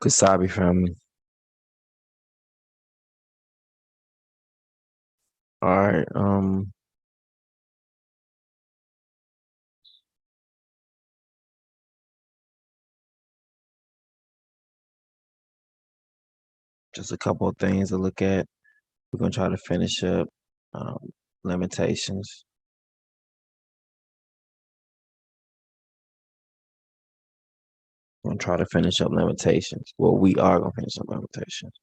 Kasabi family. All right. Just a couple of things to look at. We're gonna try to finish up um, Lamentations. We're gonna try to finish up Lamentations. Well, we are gonna finish up Lamentations.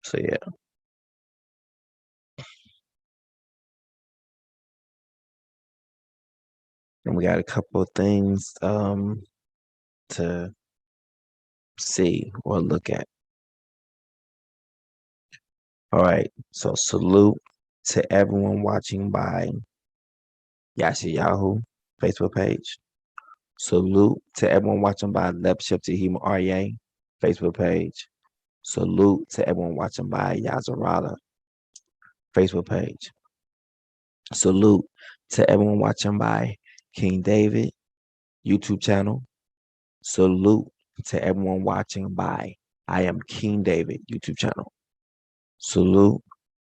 So yeah. And we got a couple of things to see or look at. All right. So salute to everyone watching by Yahoo Facebook page. Salute to everyone watching by Lepship Tehima RA Facebook page. Salute to everyone watching by Yazarada Facebook page. Salute to everyone watching by King David YouTube channel. Salute to everyone watching by I Am King David YouTube channel. Salute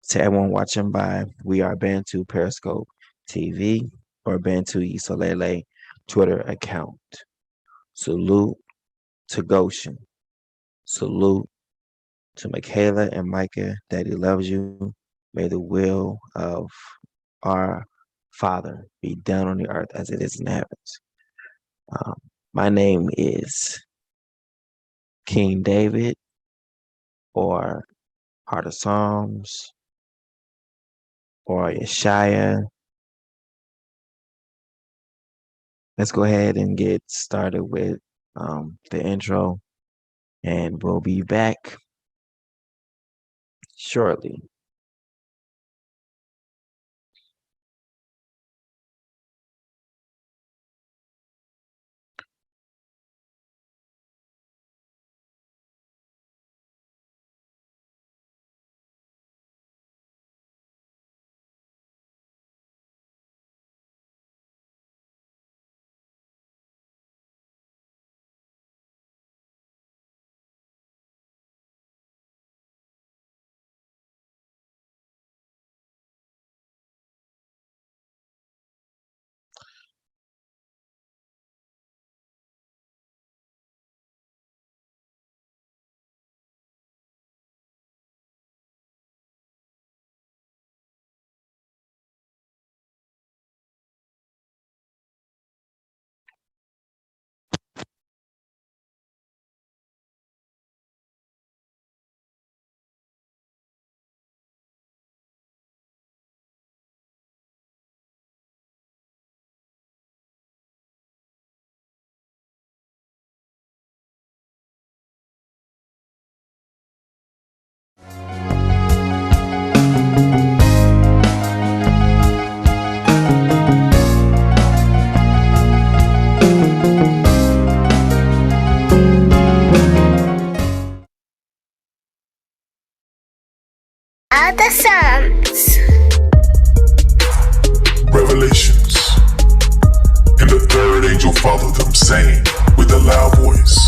to everyone watching by We Are Bantu Periscope TV or Bantu Isolele Twitter account. Salute to Goshen. Salute to Michaela and Micah. Daddy loves you. May the will of our Father be done on the earth as it is in the heavens. My name is King David or Heart of Psalms or Yeshaya. Let's go ahead and get started with the intro, and we'll be back shortly. Other Psalms. Revelations. And the third angel followed them, saying with a loud voice,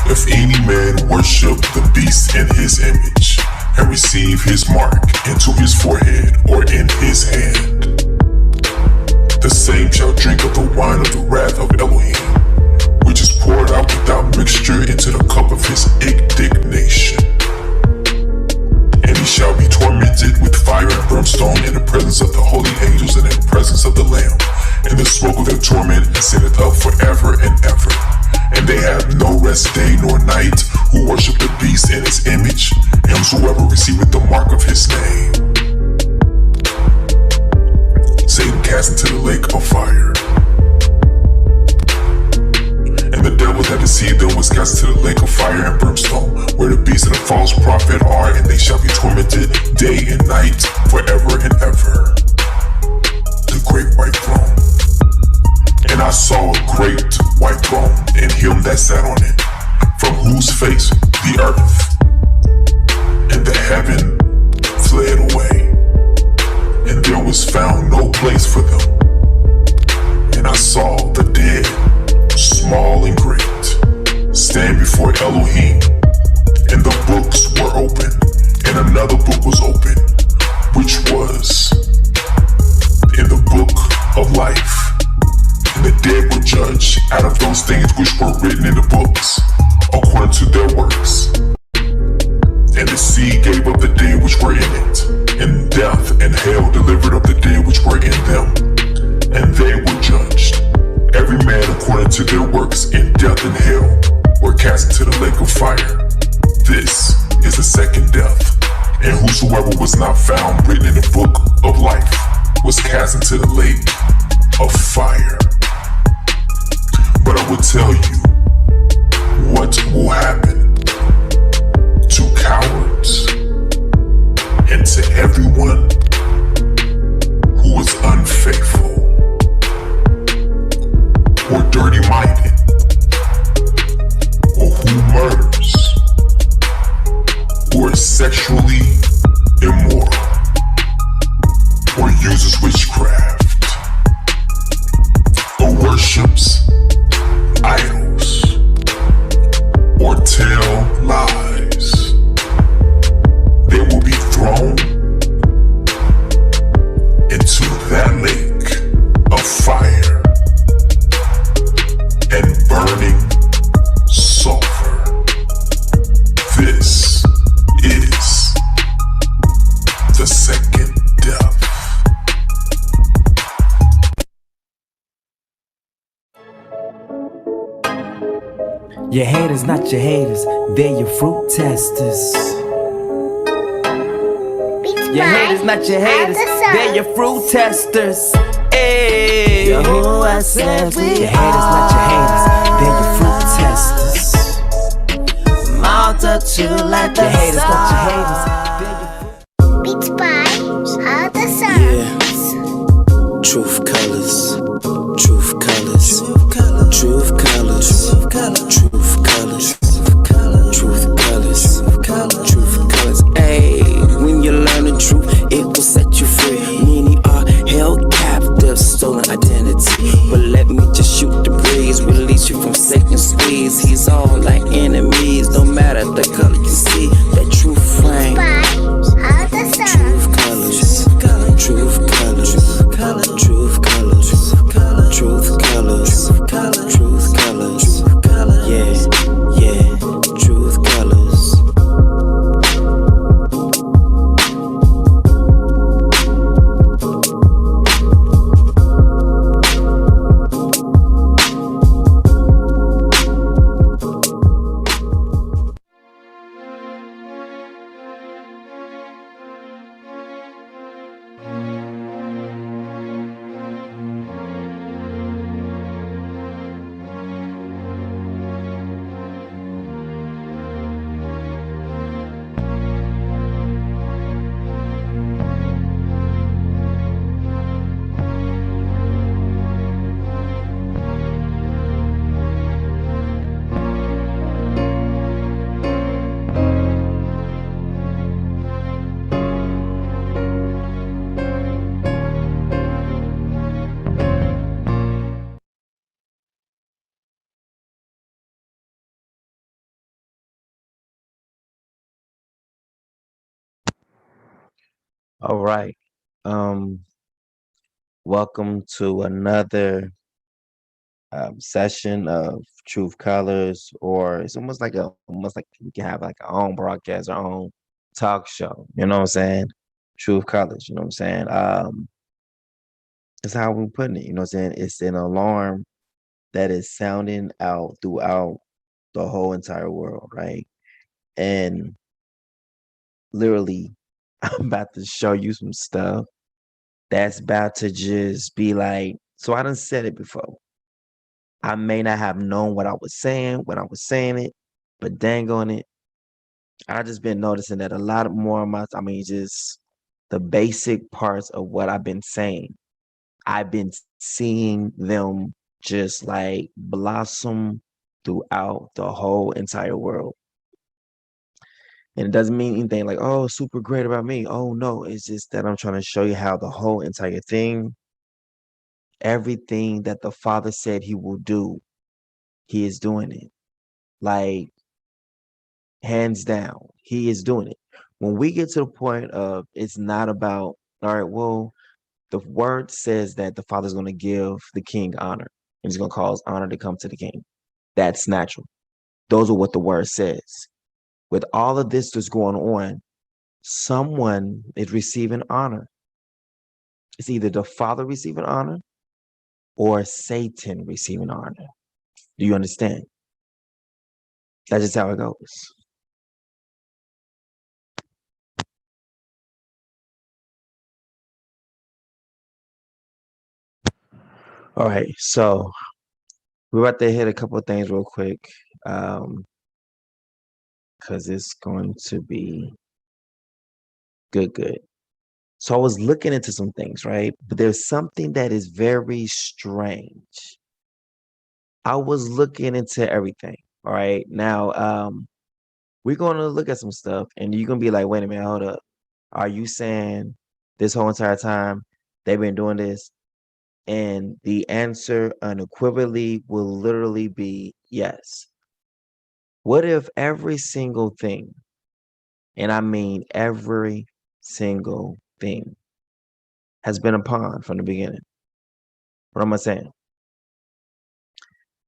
If any man worship the beast in his image, and receive his mark into his forehead or in his hand, the same shall drink of the wine of the wrath of Elohim, which is poured out without mixture into the cup of his indignation. And he shall be tormented with fire and brimstone in the presence of the holy angels and in the presence of the Lamb. And the smoke of their torment ascendeth up forever and ever. And they have no rest day nor night, who worship the beast in his image, and whosoever receiveth the mark of his name. Satan cast into the lake of fire. And the devil that deceived them was cast into the lake of fire and brimstone, where the beast and the false prophet are, and they shall be tormented day and night forever and ever. The great white throne. And I saw a great white throne, and him that sat on it, from whose face the earth and the heaven fled away, and there was found no place for them. And I saw the dead, small and great, stand before Elohim, and the books were open, and another book was open, which was in the book of life. And the dead were judged out of those things which were written in the books, according to their works. And the sea gave up the dead which were in it, and death and hell delivered up the dead which were in them, and they were judged, every man according to their works, and death and hell were cast into the lake of fire. This is the second death, and whosoever was not found written in the book of life was cast into the lake of fire. But I will tell you what will happen to cowards and to everyone who is unfaithful or dirty-minded or who murders or is sexually immoral or uses witchcraft or worships idols or tell lies. They will be thrown into that lake of fire and burning sulfur. This is the second death. Your haters, not your haters, they're your fruit testers. Your haters, not your haters, they're your fruit testers. Hey, Yahuwah says we your haters, not your haters, they're your fruit testers. Multitude like the haters, not your haters, they're your fruit. Beats by other songs. Truth colors, truth colors, truth colors, truth colors, truth colors, truth colors, truth colors. Hey, when you learn the truth, it will set you free. Many are held captive, stolen identity. But let me just shoot the breeze, release you from Satan's squeeze. He's all like enemies, no matter the color you see. That truth frame, truth colors, truth colors, truth colors, truth colors, truth colors, yeah, yeah, truth colors. All right. Um, Welcome to another session of Truth Colors, or it's almost like we can have like our own broadcast, our own talk show. You know what I'm saying? Truth Colors. You know what I'm saying? It's how we're putting it. You know what I'm saying? It's an alarm that is sounding out throughout the whole entire world, right? And literally, I'm about to show you some stuff that's about to just be like, so I done said it before. I may not have known what I was saying when I was saying it, but dang on it, I just been noticing that a lot more of just the basic parts of what I've been saying. I've been seeing them just like blossom throughout the whole entire world. And it doesn't mean anything like, oh, super great about me. Oh, no. It's just that I'm trying to show you how the whole entire thing, everything that the Father said he will do, he is doing it. Like, hands down, he is doing it. When we get to the point of it's not about, all right, well, the word says that the Father's going to give the king honor, and he's going to cause honor to come to the king. That's natural. Those are what the word says. With all of this that's going on, someone is receiving honor. It's either the Father receiving honor or Satan receiving honor. Do you understand? That's just how it goes. All right, so we're about to hit a couple of things real quick, because it's going to be good. So I was looking into some things, right? But there's something that is very strange. I was looking into everything. All right. Now, we're going to look at some stuff and you're going to be like, wait a minute, hold up. Are you saying this whole entire time they've been doing this? And the answer unequivocally will literally be yes. What if every single thing, and I mean every single thing, has been a pawn from the beginning? What am I saying?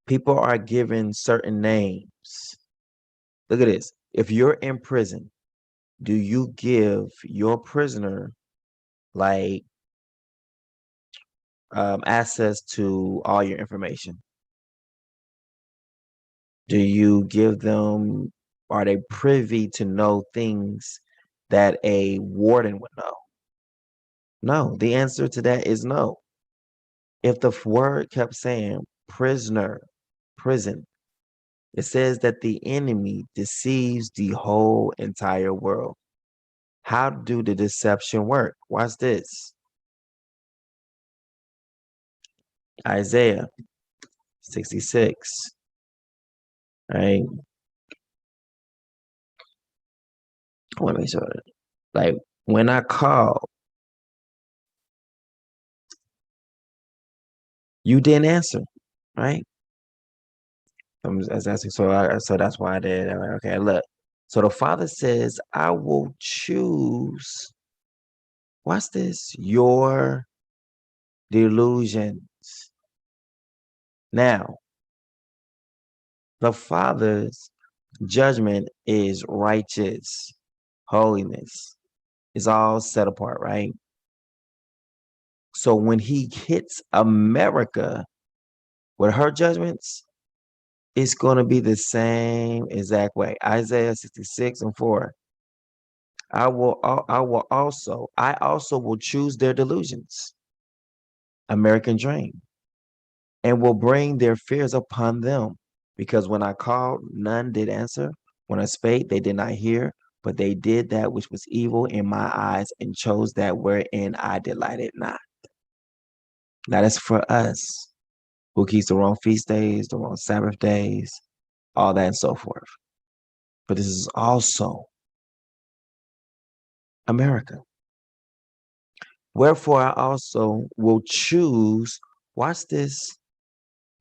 People are given certain names. Look at this. If you're in prison, do you give your prisoner like access to all your information? Do you give them, are they privy to know things that a warden would know? No, the answer to that is no. If the word kept saying prisoner, prison, it says that the enemy deceives the whole entire world. How do the deception work? Watch this. Isaiah 66. Right? I want to make sure. Like when I call, you didn't answer, right? I was asking, so that's why I did. I'm like, okay, look. So the Father says, I will choose. Watch this. Your delusions. Now, the Father's judgment is righteous, holiness. It's all set apart, right? So when he hits America with her judgments, it's going to be the same exact way. Isaiah 66:4. I also will choose their delusions, American dream, and will bring their fears upon them. Because when I called, none did answer. When I spake, they did not hear, but they did that which was evil in my eyes and chose that wherein I delighted not. That is for us who keeps the wrong feast days, the wrong Sabbath days, all that and so forth. But this is also America. Wherefore I also will choose, watch this,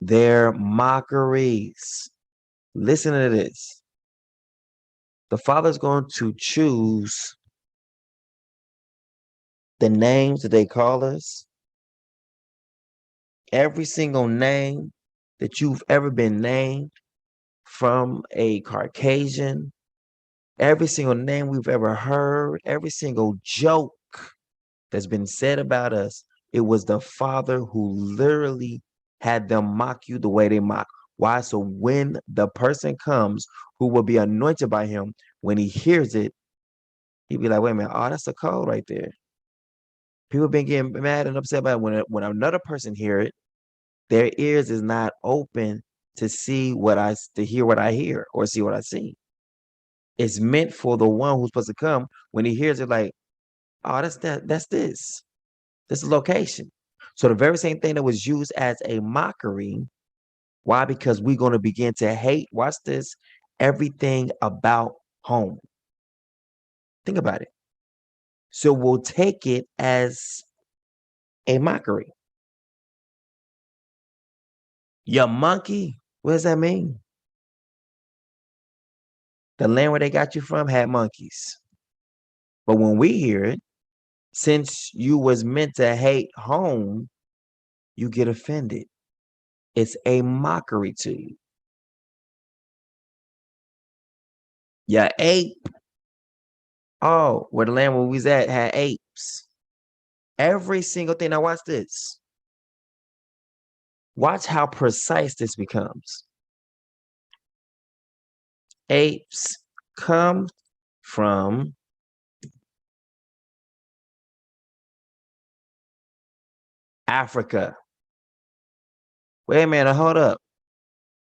their mockeries. Listen to this. The Father's going to choose the names that they call us, every single name that you've ever been named from a Caucasian, every single name we've ever heard, every single joke that's been said about us, it was the Father who literally had them mock you the way they mock. Why? So when the person comes who will be anointed by him, when he hears it, he'd be like, wait a minute, oh, that's a code right there. People been getting mad and upset about it. When another person hear it, their ears is not open to see to hear what I hear or see what I see. It's meant for the one who's supposed to come. When he hears it, like, oh, that's this. This is location. So the very same thing that was used as a mockery. Why? Because we're going to begin to hate, watch this, everything about home. Think about it. So we'll take it as a mockery. Your monkey, what does that mean? The land where they got you from had monkeys. But when we hear it, since you was meant to hate home, you get offended. It's a mockery to you. Your ape. Oh, where the land where we was at had apes. Every single thing. Now watch this. Watch how precise this becomes. Apes come from Africa. Wait a minute, hold up.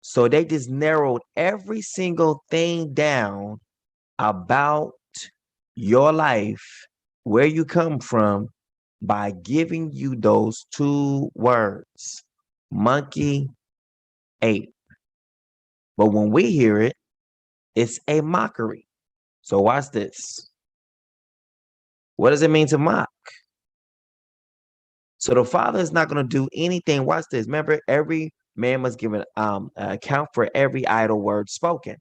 So they just narrowed every single thing down about your life, where you come from, by giving you those two words, monkey, ape. But when we hear it, it's a mockery. So watch this. What does it mean to mock? So the Father is not going to do anything. Watch this. Remember, every man must give an account for every idle word spoken.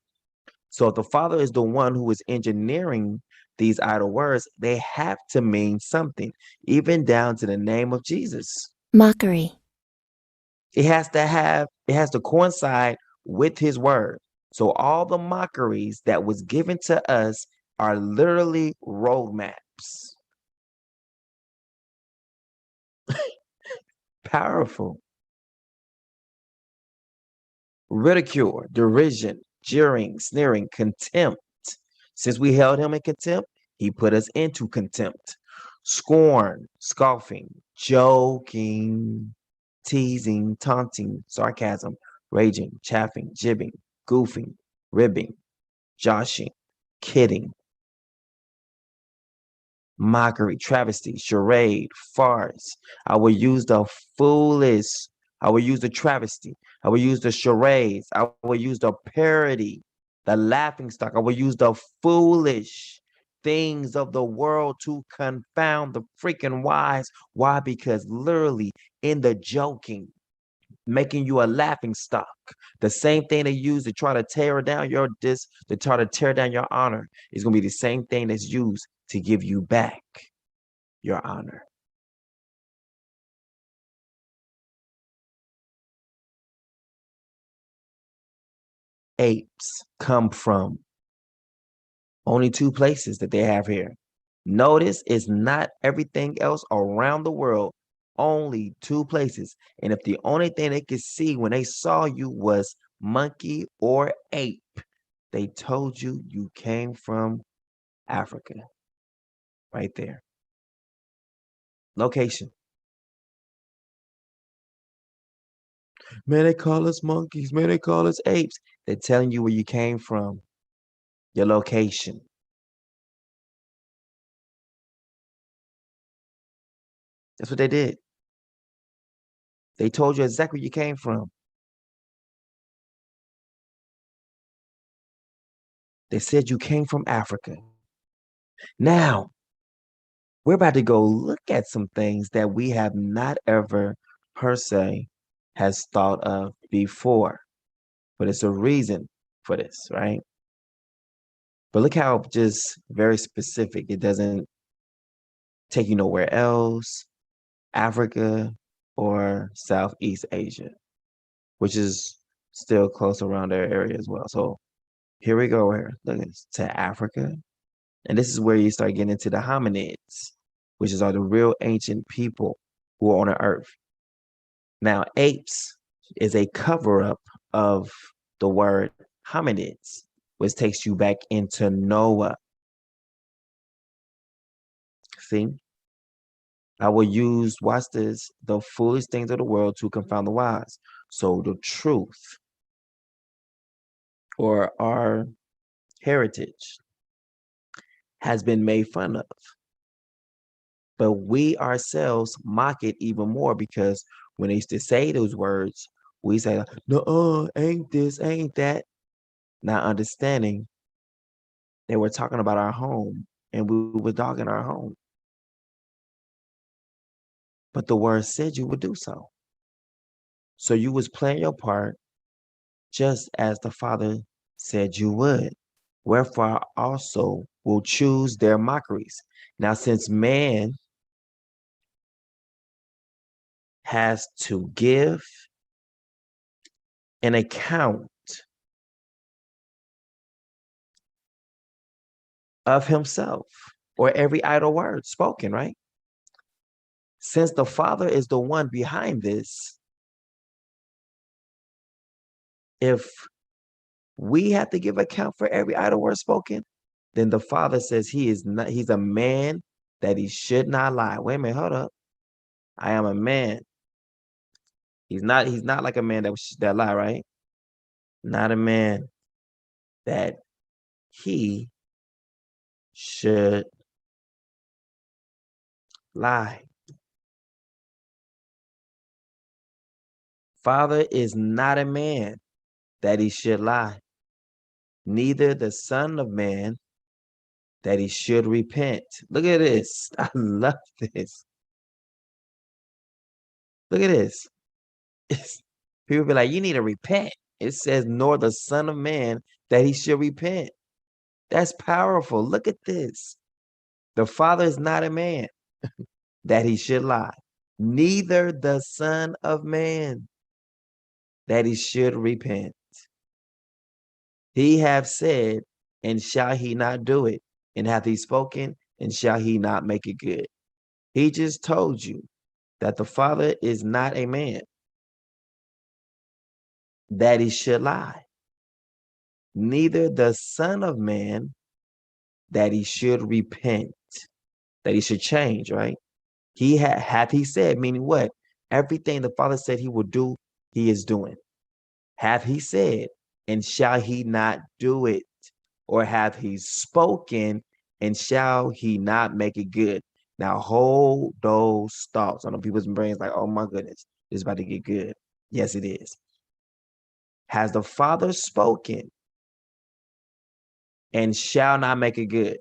So if the Father is the one who is engineering these idle words, they have to mean something, even down to the name of Jesus. Mockery. It has to coincide with his word. So all the mockeries that was given to us are literally roadmaps. Powerful. Ridicule, derision, jeering, sneering, contempt. Since we held him in contempt, he put us into contempt. Scorn, scoffing, joking, teasing, taunting, sarcasm, raging, chaffing, jibbing, goofing, ribbing, joshing, kidding, mockery, travesty, charade, farce. I will use the foolish. I will use the travesty. I will use the charades. I will use the parody, the laughing stock. I will use the foolish things of the world to confound the freaking wise. Why? Because literally in the joking, making you a laughing stock. The same thing they use to try to tear down your to try to tear down your honor, is going to be the same thing that's used to give you back your honor. Apes come from only two places that they have here. Notice it's not everything else around the world, only two places. And if the only thing they could see when they saw you was monkey or ape, they told you you came from Africa. Right there. Location. Man, they call us monkeys. Man, they call us apes. They're telling you where you came from, your location. That's what they did. They told you exactly where you came from. They said you came from Africa. Now, we're about to go look at some things that we have not ever, per se, has thought of before. But it's a reason for this, right? But look how just very specific. It doesn't take you nowhere else, Africa or Southeast Asia, which is still close around their area as well. So here we go here. Look at this, to Africa. And this is where you start getting into the hominids, which are the real ancient people who are on the earth. Now, apes is a cover-up of the word hominids, which takes you back into Noah. See? I will use, watch this, the foolish things of the world to confound the wise. So the truth, or our heritage, has been made fun of. But we ourselves mock it even more, because when they used to say those words, we say, no, ain't this, ain't that. Not understanding they were talking about our home, and we were dogging our home. But the word said you would do so. So you was playing your part just as the Father said you would. Wherefore I also will choose their mockeries. Now, since man has to give an account of himself or every idle word spoken, right? Since the Father is the one behind this, if we have to give account for every idle word spoken, then the Father says he's a man that he should not lie. Wait a minute, hold up. I am a man. He's not like a man that lie, right? Not a man that he should lie. Father is not a man that he should lie, neither the Son of Man that he should repent. Look at this. I love this. Look at this. People be like, you need to repent. It says, nor the Son of Man that he should repent. That's powerful. Look at this. The Father is not a man that he should lie, neither the Son of Man that he should repent. He have said, and shall he not do it? And hath he spoken, and shall he not make it good? He just told you that the Father is not a man that he should lie, neither the Son of Man that he should repent, that he should change, right? He hath he said, meaning what? Everything the Father said he would do, he is doing. Hath he said, and shall he not do it? Or hath he spoken, and shall he not make it good? Now hold those thoughts. I know people's brains like, oh my goodness, it's about to get good. Yes, it is. Has the Father spoken and shall not make it good?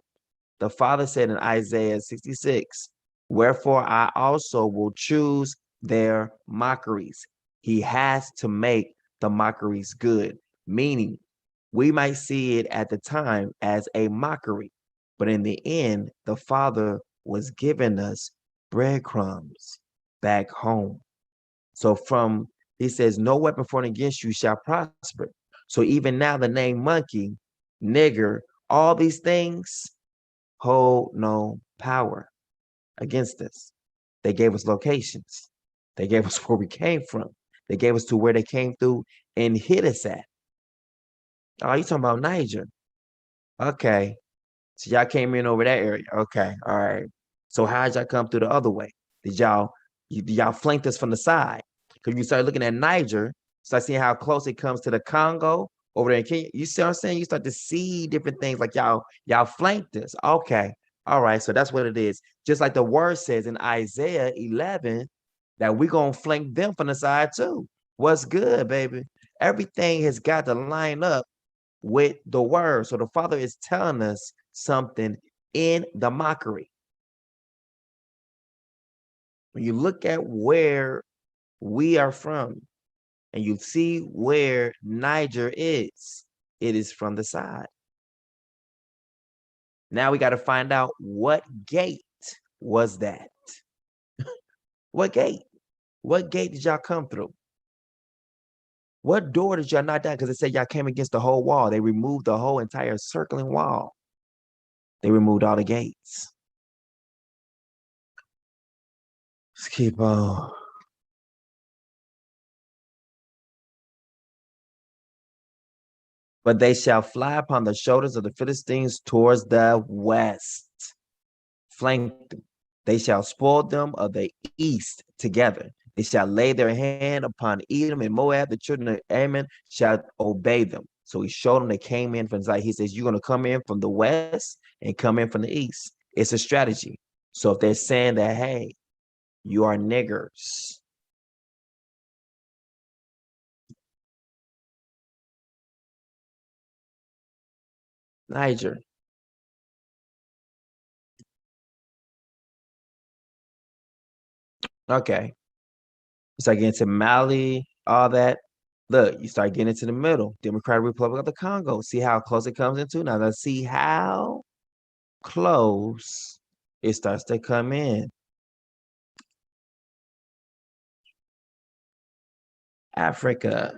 The Father said in Isaiah 66, wherefore I also will choose their mockeries. He has to make the mockeries good, meaning we might see it at the time as a mockery, but in the end, the Father was giving us breadcrumbs back home. So he says, no weapon formed against you shall prosper. So even now, the name monkey, nigger, all these things hold no power against us. They gave us locations. They gave us where we came from. They gave us to where they came through and hit us at. Oh, you talking about Niger? Okay. So y'all came in over that area. Okay. All right. So how'd y'all come through the other way? Did y'all flanked us from the side? Because you start looking at Niger, start seeing how close it comes to the Congo over there in Kenya. You see what I'm saying? You start to see different things like y'all flanked us. Okay. All right. So that's what it is. Just like the word says in Isaiah 11 that we're going to flank them from the side too. What's good, baby? Everything has got to line up with the word. So the Father is telling us something in the mockery. When you look at where we are from and you see where Niger is, it is from the side. Now we got to find out what gate was that? What gate? What gate did y'all come through? What door did y'all knock down? Because it said y'all came against the whole wall. They removed the whole entire circling wall. They removed all the gates. Let's keep on. But they shall fly upon the shoulders of the Philistines towards the west. Flank them. They shall spoil them of the east together. They shall lay their hand upon Edom and Moab. The children of Ammon shall obey them. So he showed them they came in from Zion. He says, you're going to come in from the west and come in from the east. It's a strategy. So if they're saying that, hey, you are niggers, Niger, Okay. You start getting to Mali, all that. Look, you start getting into the middle. Democratic Republic of the Congo. See how close it comes into? Now let's see how close it starts to come in. Africa.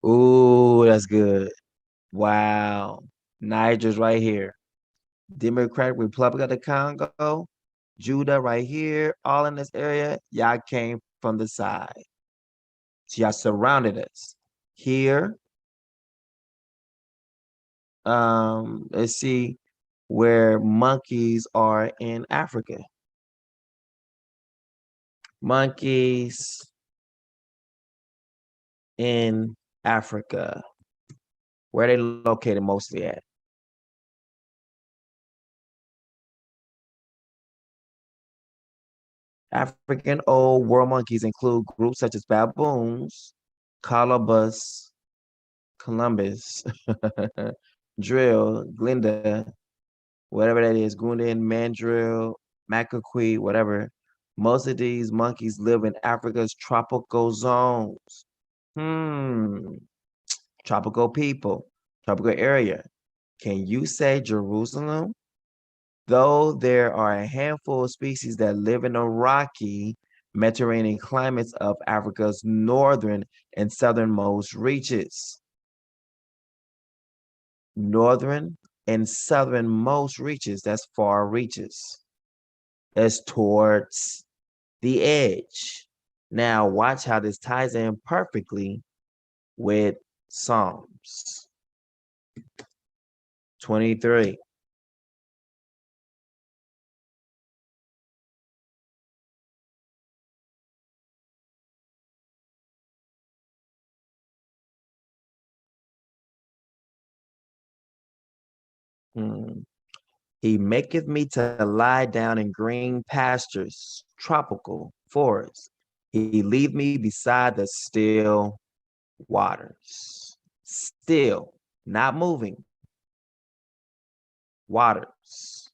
Ooh, that's good. Wow. Niger's right here. Democratic Republic of the Congo, Judah right here, all in this area. Y'all came from the side. So y'all surrounded us. Here, let's see where monkeys are in Africa. Monkeys in Africa. Where are they located mostly at? African old world monkeys include groups such as baboons, colobus, Columbus, drill, Glinda, whatever that is, Gundan, mandrill, macaque, whatever. Most of these monkeys live in Africa's tropical zones. Hmm, tropical people, tropical area. Can you say Jerusalem? Though there are a handful of species that live in the rocky Mediterranean climates of Africa's northern and southernmost reaches. Northern and southernmost reaches, that's far reaches. That's towards the edge. Now watch how this ties in perfectly with Psalms 23. Hmm. He maketh me to lie down in green pastures, tropical forests. He lead me beside the still waters. Still, not moving, waters.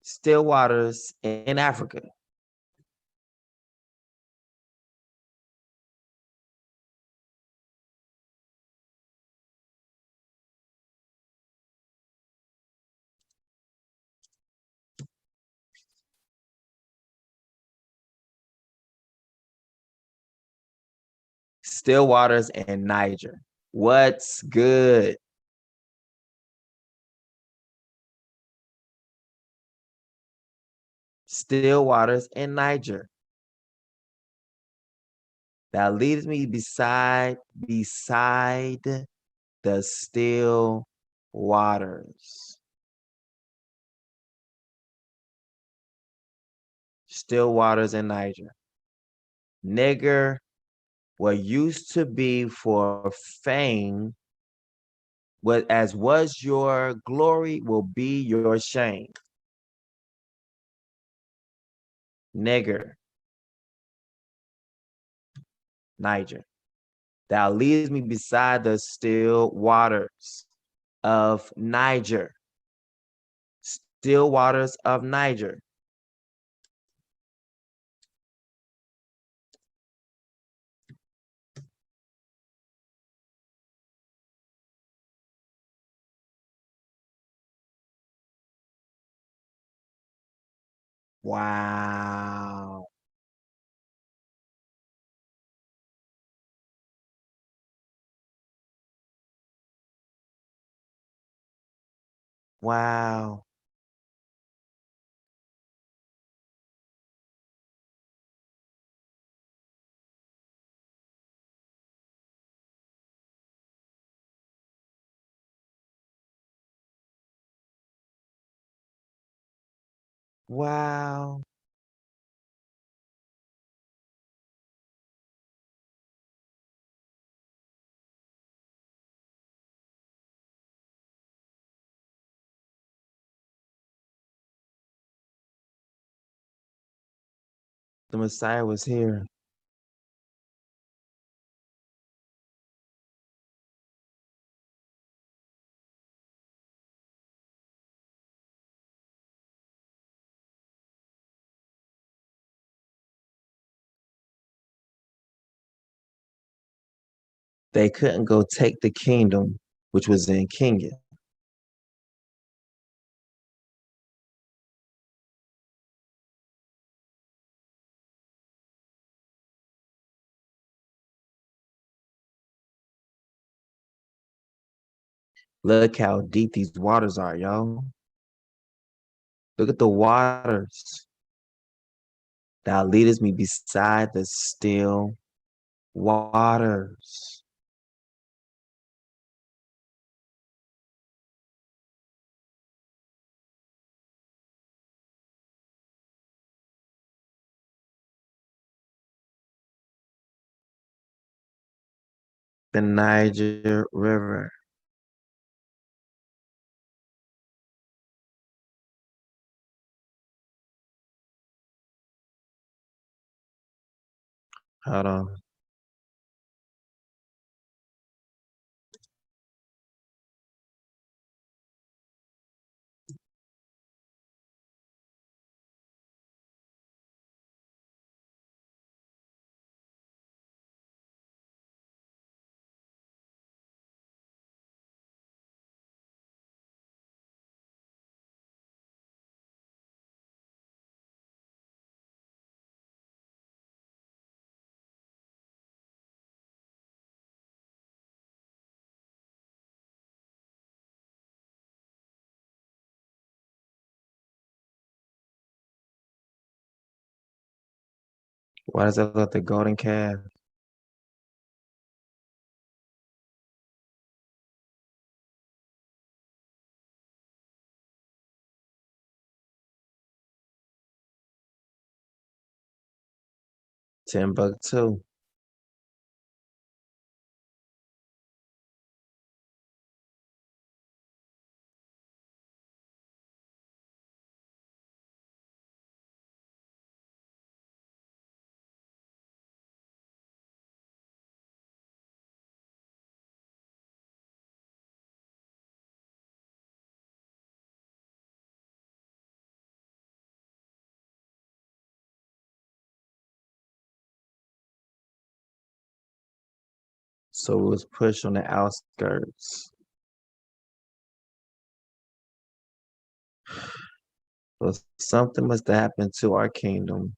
Still waters in Africa. Still waters in Niger. What's good? Still waters in Niger. That leads me beside the still waters. Still waters in Niger. Nigger, what used to be for fame, what as was your glory will be your shame. Nigger, Niger. Thou leadest me beside the still waters of Niger. Still waters of Niger. Wow. Wow. Wow. The Messiah was here. They couldn't go take the kingdom which was in Kenya. Look how deep these waters are, y'all. Look at the waters. Thou leadest me beside the still waters. The Niger River. Hold on. Why does it look like the golden calf? Timbuktu. So it was pushed on the outskirts. So something must have happened to our kingdom,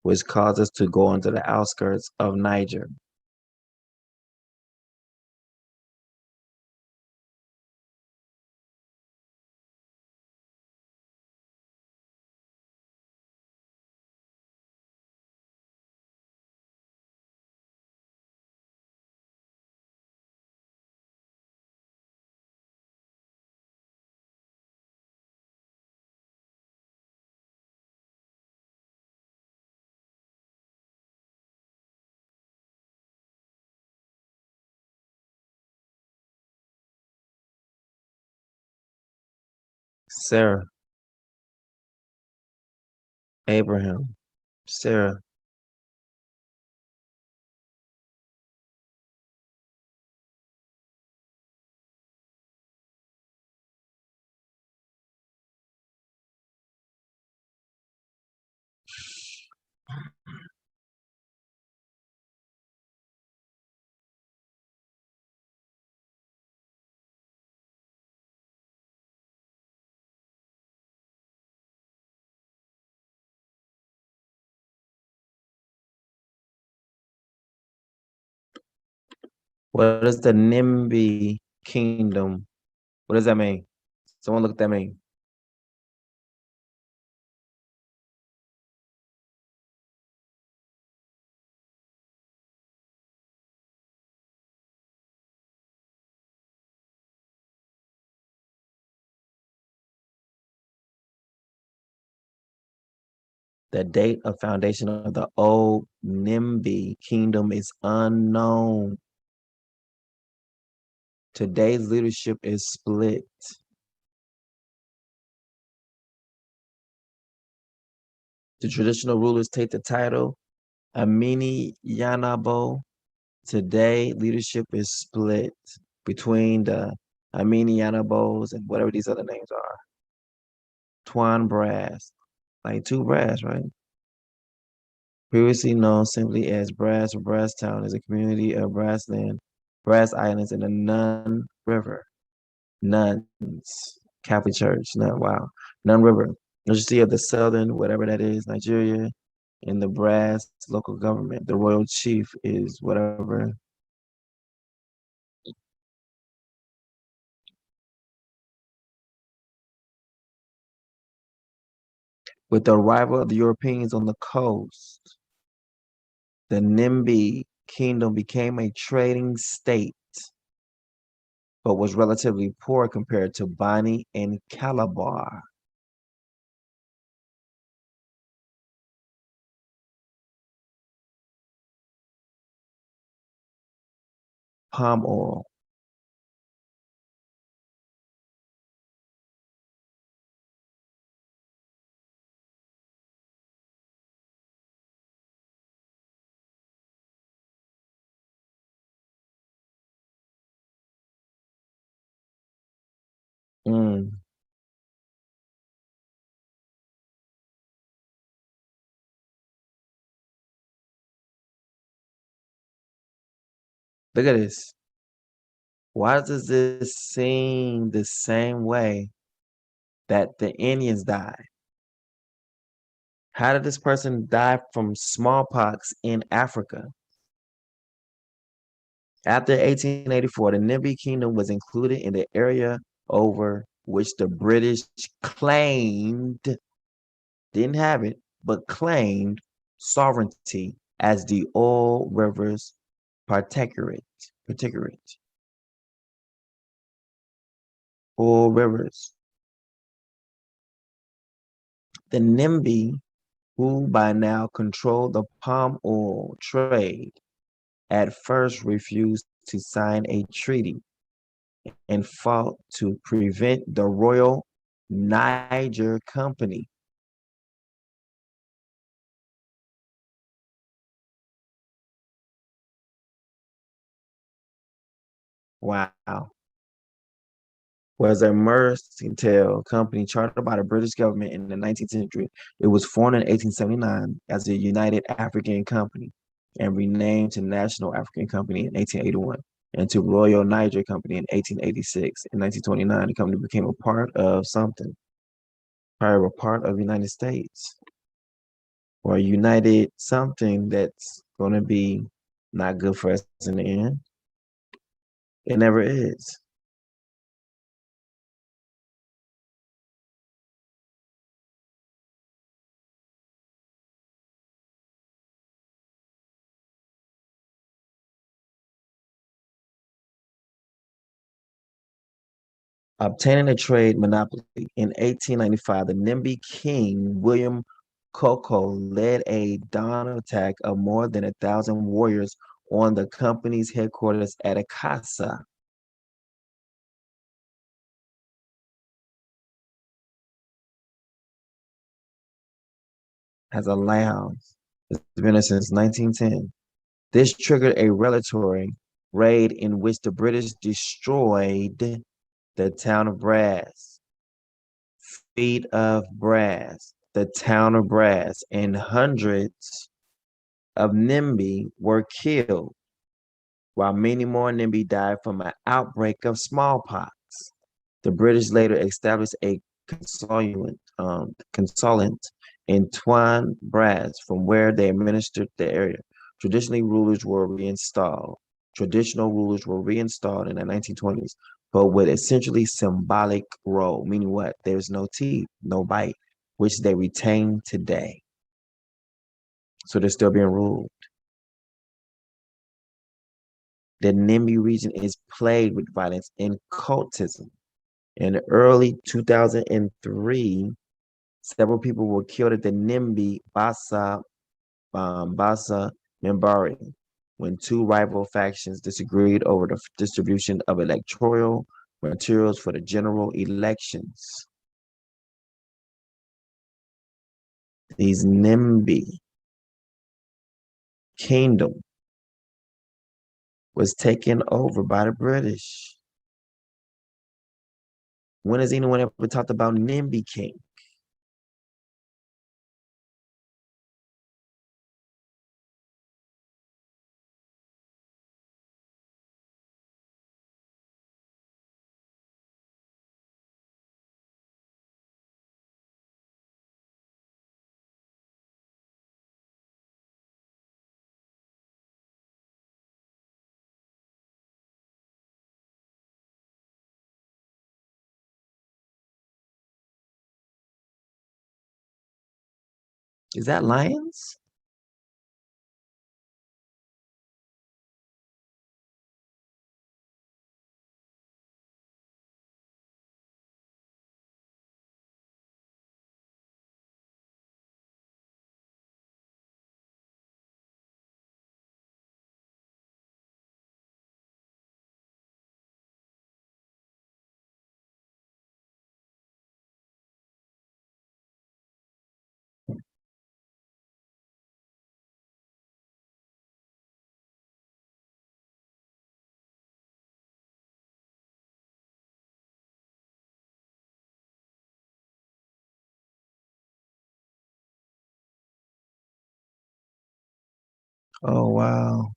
which caused us to go into the outskirts of Niger. Sarah, Abraham, Sarah. What is the Nimbi kingdom? What does that mean? Someone look at that mean. The date of foundation of the old Nimbi kingdom is unknown. Today's leadership is split. The traditional rulers take the title Amini Yanabo. Today, leadership is split between the Amini Yanabos and whatever these other names are. Twan Brass, like two brass, right? Previously known simply as Brass or Brasstown, is a community of brassland Brass Islands in the Nun River. Nuns, Catholic Church. Nun, wow. Nun River. University of the Southern, whatever that is, Nigeria. In the brass local government. The royal chief is whatever. With the arrival of the Europeans on the coast, the Nimbi kingdom became a trading state, but was relatively poor compared to Bani and Calabar. Palm oil. Mm, look at this. Why does this seem the same way that the Indians died? How did this person die from smallpox in Africa? After 1884, the Nimbi Kingdom was included in the area over which the British claimed, didn't have it, but claimed sovereignty as the Oil Rivers Protectorate. Protectorate. Oil Rivers. The Nimbi, who by now controlled the palm oil trade, at first refused to sign a treaty and fought to prevent the Royal Niger Company. Wow. Was a mercantile company chartered by the British government in the 19th century. It was formed in 1879 as the United African Company and renamed to National African Company in 1881 and to Royal Niger Company in 1886. In 1929, the company became a part of something, probably a part of the United States or United something that's going to be not good for us in the end. It never is. Obtaining a trade monopoly in 1895, the Nimby king, William Coco, led a dawn attack of more than 1,000 warriors on the company's headquarters at Akasa. Has allowed, it's been there since 1910. This triggered a retaliatory raid in which the British destroyed the town of Brass, feet of Brass, the town of Brass, and hundreds of Nimby were killed, while many more Nimby died from an outbreak of smallpox. The British later established a consulate in Tuan Brass, from where they administered the area. Traditionally, rulers were reinstalled. Traditional rulers were reinstalled in the 1920s, but with essentially symbolic role, meaning what? There's no teeth, no bite, which they retain today. So they're still being ruled. The Nimby region is plagued with violence and cultism. In early 2003, several people were killed at the Nimby Basa Mimbari when two rival factions disagreed over the distribution of electoral materials for the general elections. These Nimby kingdom was taken over by the British. When has anyone ever talked about Nimby King? Is that lions? Oh wow.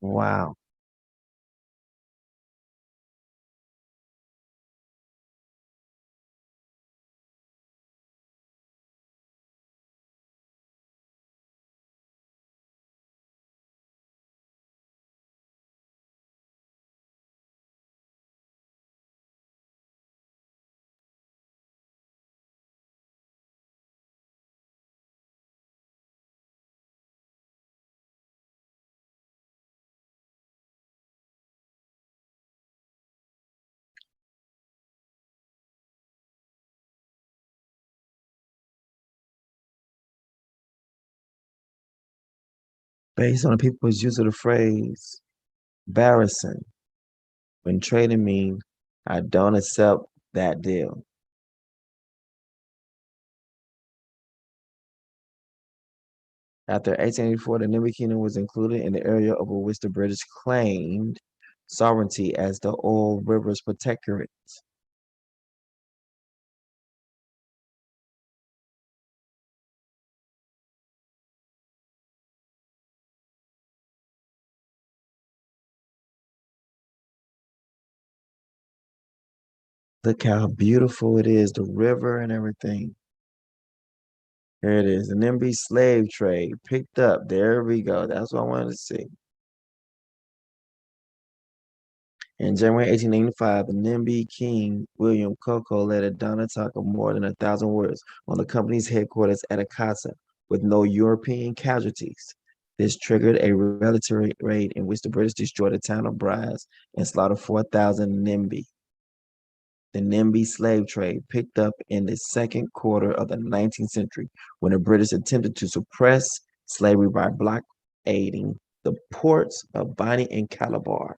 Wow. Based on the people's use of the phrase embarrassing when trading me, I don't accept that deal. After 1884, the Nimby Kingdom was included in the area over which the British claimed sovereignty as the Oil Rivers Protectorate. Look how beautiful it is, the river and everything. Here it is. The Nimby slave trade picked up. There we go. That's what I wanted to see. In January 1885, the Nimby King William Coco led a dawn attack of more than 1,000 warriors on the company's headquarters at Akasa with no European casualties. This triggered a military raid in which the British destroyed the town of Braz and slaughtered 4,000 Nimby. The Nimby slave trade picked up in the second quarter of the 19th century when the British attempted to suppress slavery by blockading the ports of Bani and Calabar.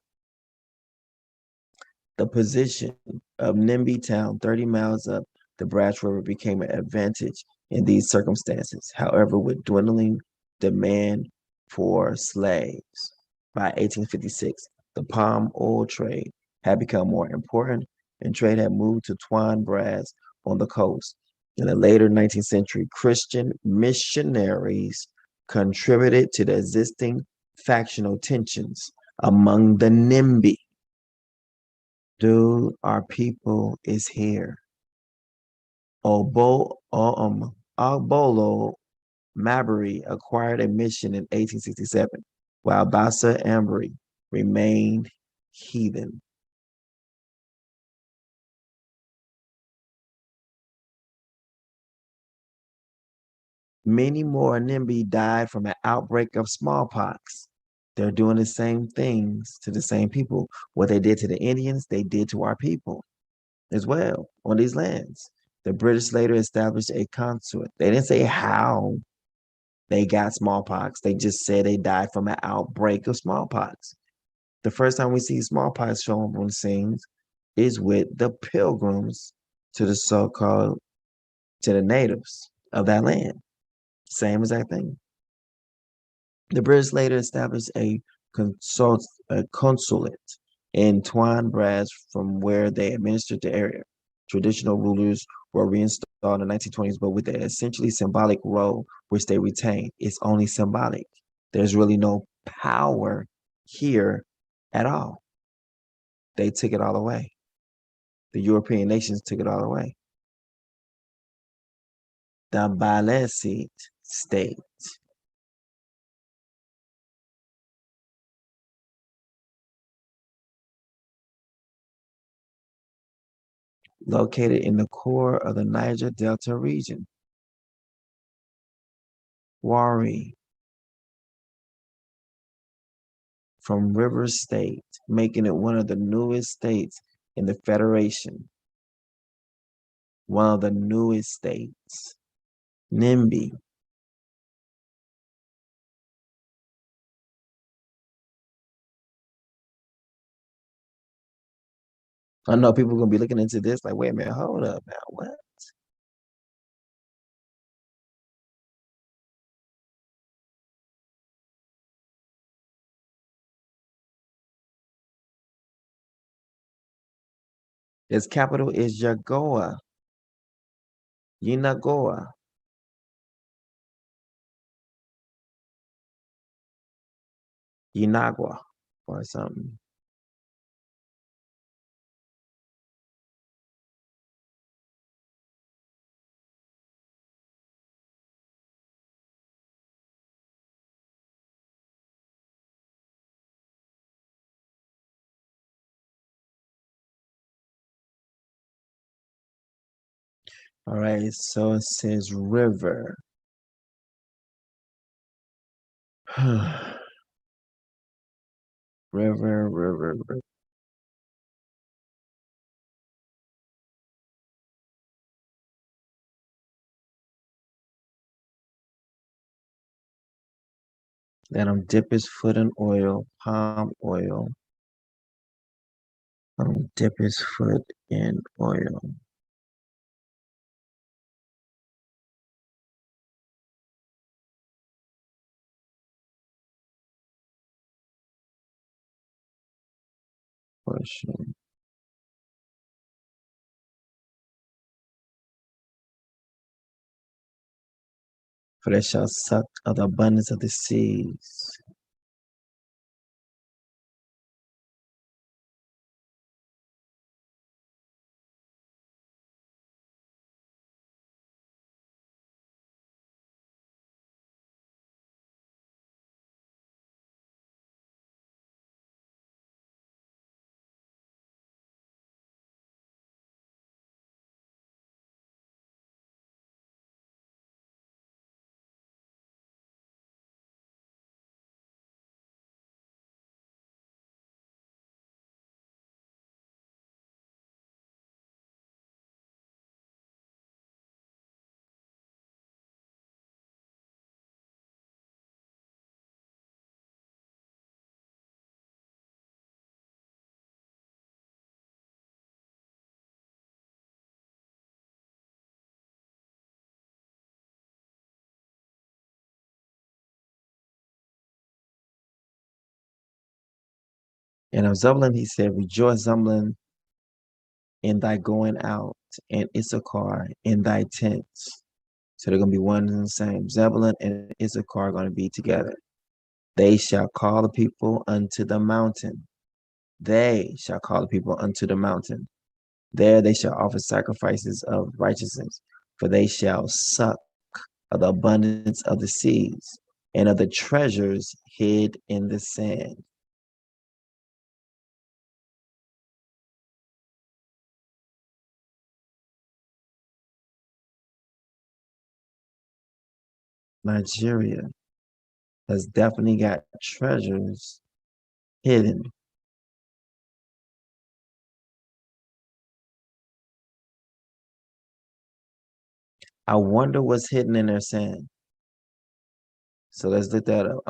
The position of Nimby Town, 30 miles up the Brash River, became an advantage in these circumstances. However, with dwindling demand for slaves by 1856, the palm oil trade had become more important and trade had moved to Twine Brass on the coast. In the later 19th century, Christian missionaries contributed to the existing factional tensions among the Nimby. Dude, our people is here. Ogbolo Mabry acquired a mission in 1867, while Bassa Ambry remained heathen. Many more Nimby died from an outbreak of smallpox. They're doing the same things to the same people. What they did to the Indians, they did to our people as well on these lands. The British later established a consulate. They didn't say how they got smallpox. They just said they died from an outbreak of smallpox. The first time we see smallpox show up on the scenes is with the pilgrims to the so-called to the natives of that land. Same exact thing. The British later established a consulate in Twine Brass from where they administered the area. Traditional rulers were reinstalled in the 1920s, but with an essentially symbolic role, which they retained. It's only symbolic. There's really no power here at all. They took it all away. The European nations took it all away. the Balearic state. Located in the core of the Niger Delta region. Wari, from Rivers State, making it one of the newest states in the Federation. One of the newest states. NIMBY. I know people are going to be looking into this like, wait a minute, hold up now, what? Its capital is Yagoa. Yinagoa. Yinagua or something. All right, so it says river. river. Let him dip his foot in oil, palm oil. Dip his foot in oil. Question. For they shall suck of the abundance of the seas. And of Zebulun, he said, rejoice, Zebulun, in thy going out, and Issachar in thy tents. So they're going to be one and the same. Zebulun and Issachar are going to be together. They shall call the people unto the mountain. They shall call the people unto the mountain. There they shall offer sacrifices of righteousness, for they shall suck of the abundance of the seas and of the treasures hid in the sand. Nigeria has definitely got treasures hidden. I wonder what's hidden in their sand. So let's look that up.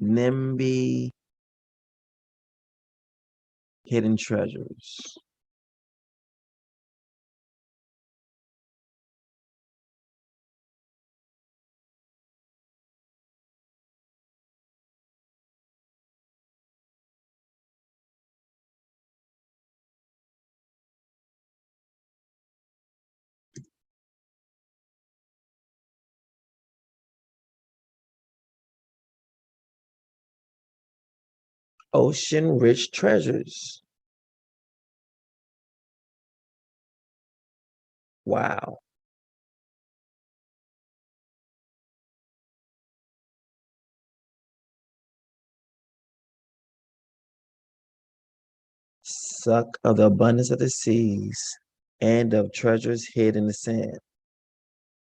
NIMBY hidden treasures. Ocean rich treasures. Wow. suck of the abundance of the seas and of treasures hid in the sand.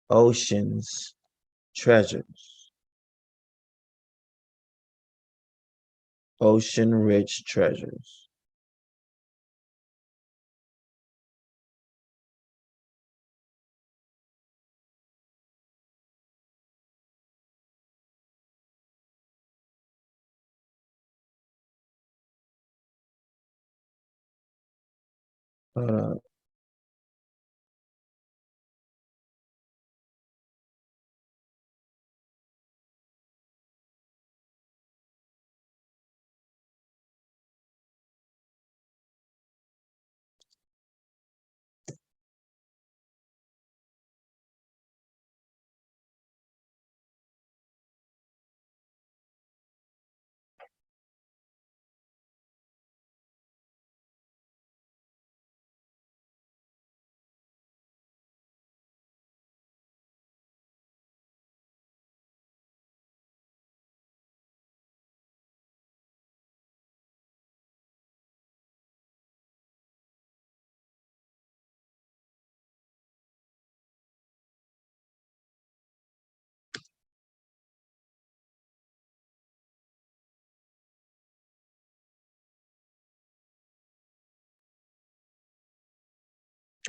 Oceans, treasures. Ocean rich treasures. Uh,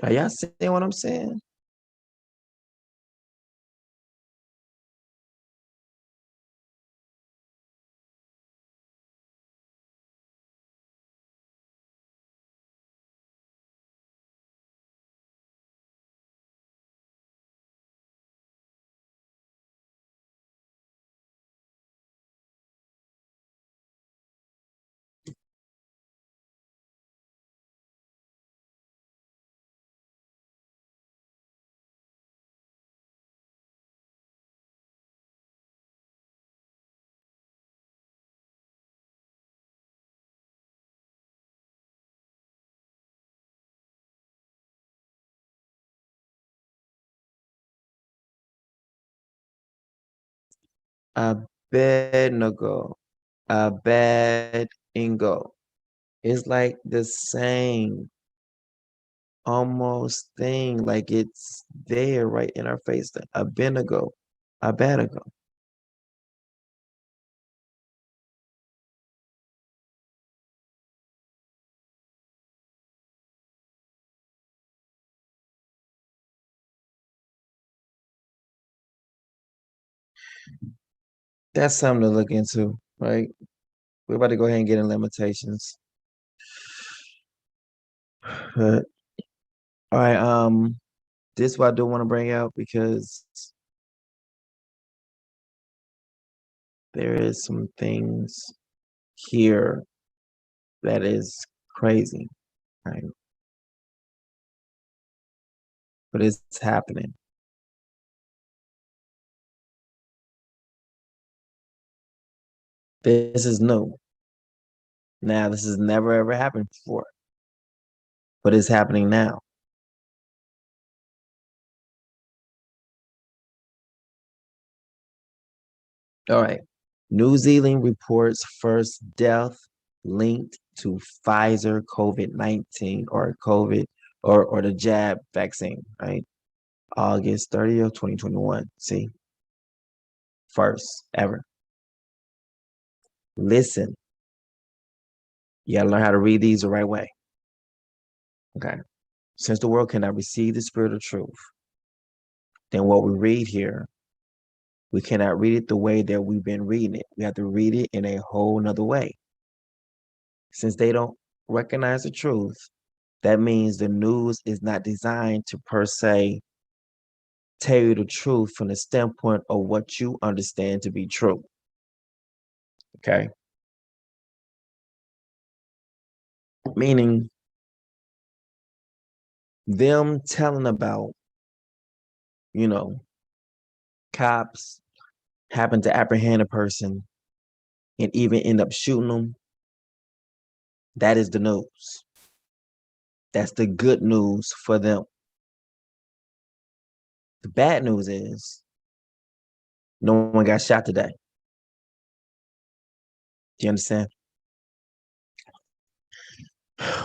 are y'all seeing what I'm saying? Abednego. Abednego. It's like the same almost thing, like it's there right in our face. Abednego. Abednego. That's something to look into, right? We're about to go ahead and get in limitations. But, all right, this is what I do want to bring out because there is some things here that is crazy, right? But it's happening. This is new. Now, this has never ever happened before, but it's happening now. All right. New Zealand reports first death linked to Pfizer COVID-19 or COVID or the jab vaccine, right? August 30th, 2021. See, first ever. Listen, you gotta learn how to read these the right way. Okay. Since the world cannot receive the spirit of truth, then what we read here, we cannot read it the way that we've been reading it. We have to read it in a whole nother way. Since they don't recognize the truth, that means the news is not designed to per se tell you the truth from the standpoint of what you understand to be true. Okay. Meaning them telling about, you know, cops happen to apprehend a person and even end up shooting them. That is the news. That's the good news for them. The bad news is no one got shot today. Do you understand?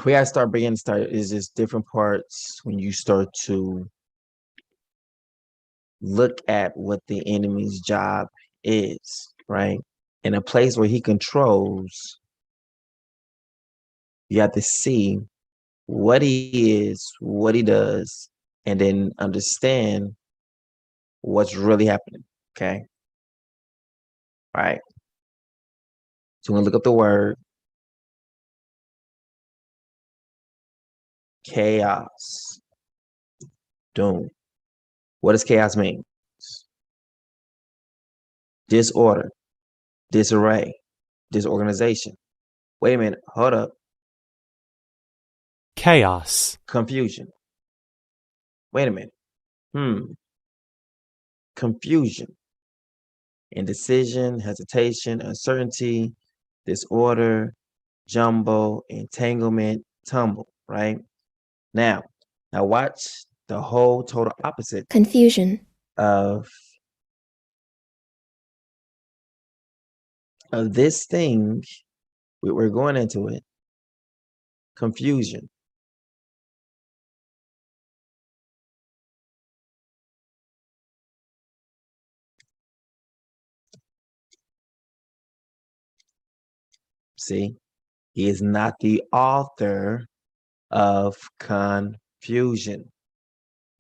We gotta start bringing is just different parts when you start to look at what the enemy's job is, right? In a place where he controls, you have to see what he is, what he does, and then understand what's really happening. Okay. All right. So we're gonna look up the word chaos, doom. What does chaos mean? Disorder, disarray, disorganization. Wait a minute, hold up. chaos, Confusion. Wait a minute. Confusion, indecision, hesitation, uncertainty, disorder, jumble, entanglement, tumble, right? Now watch the whole total opposite confusion, of this thing. We're going into it. Confusion. See, he is not the author of confusion.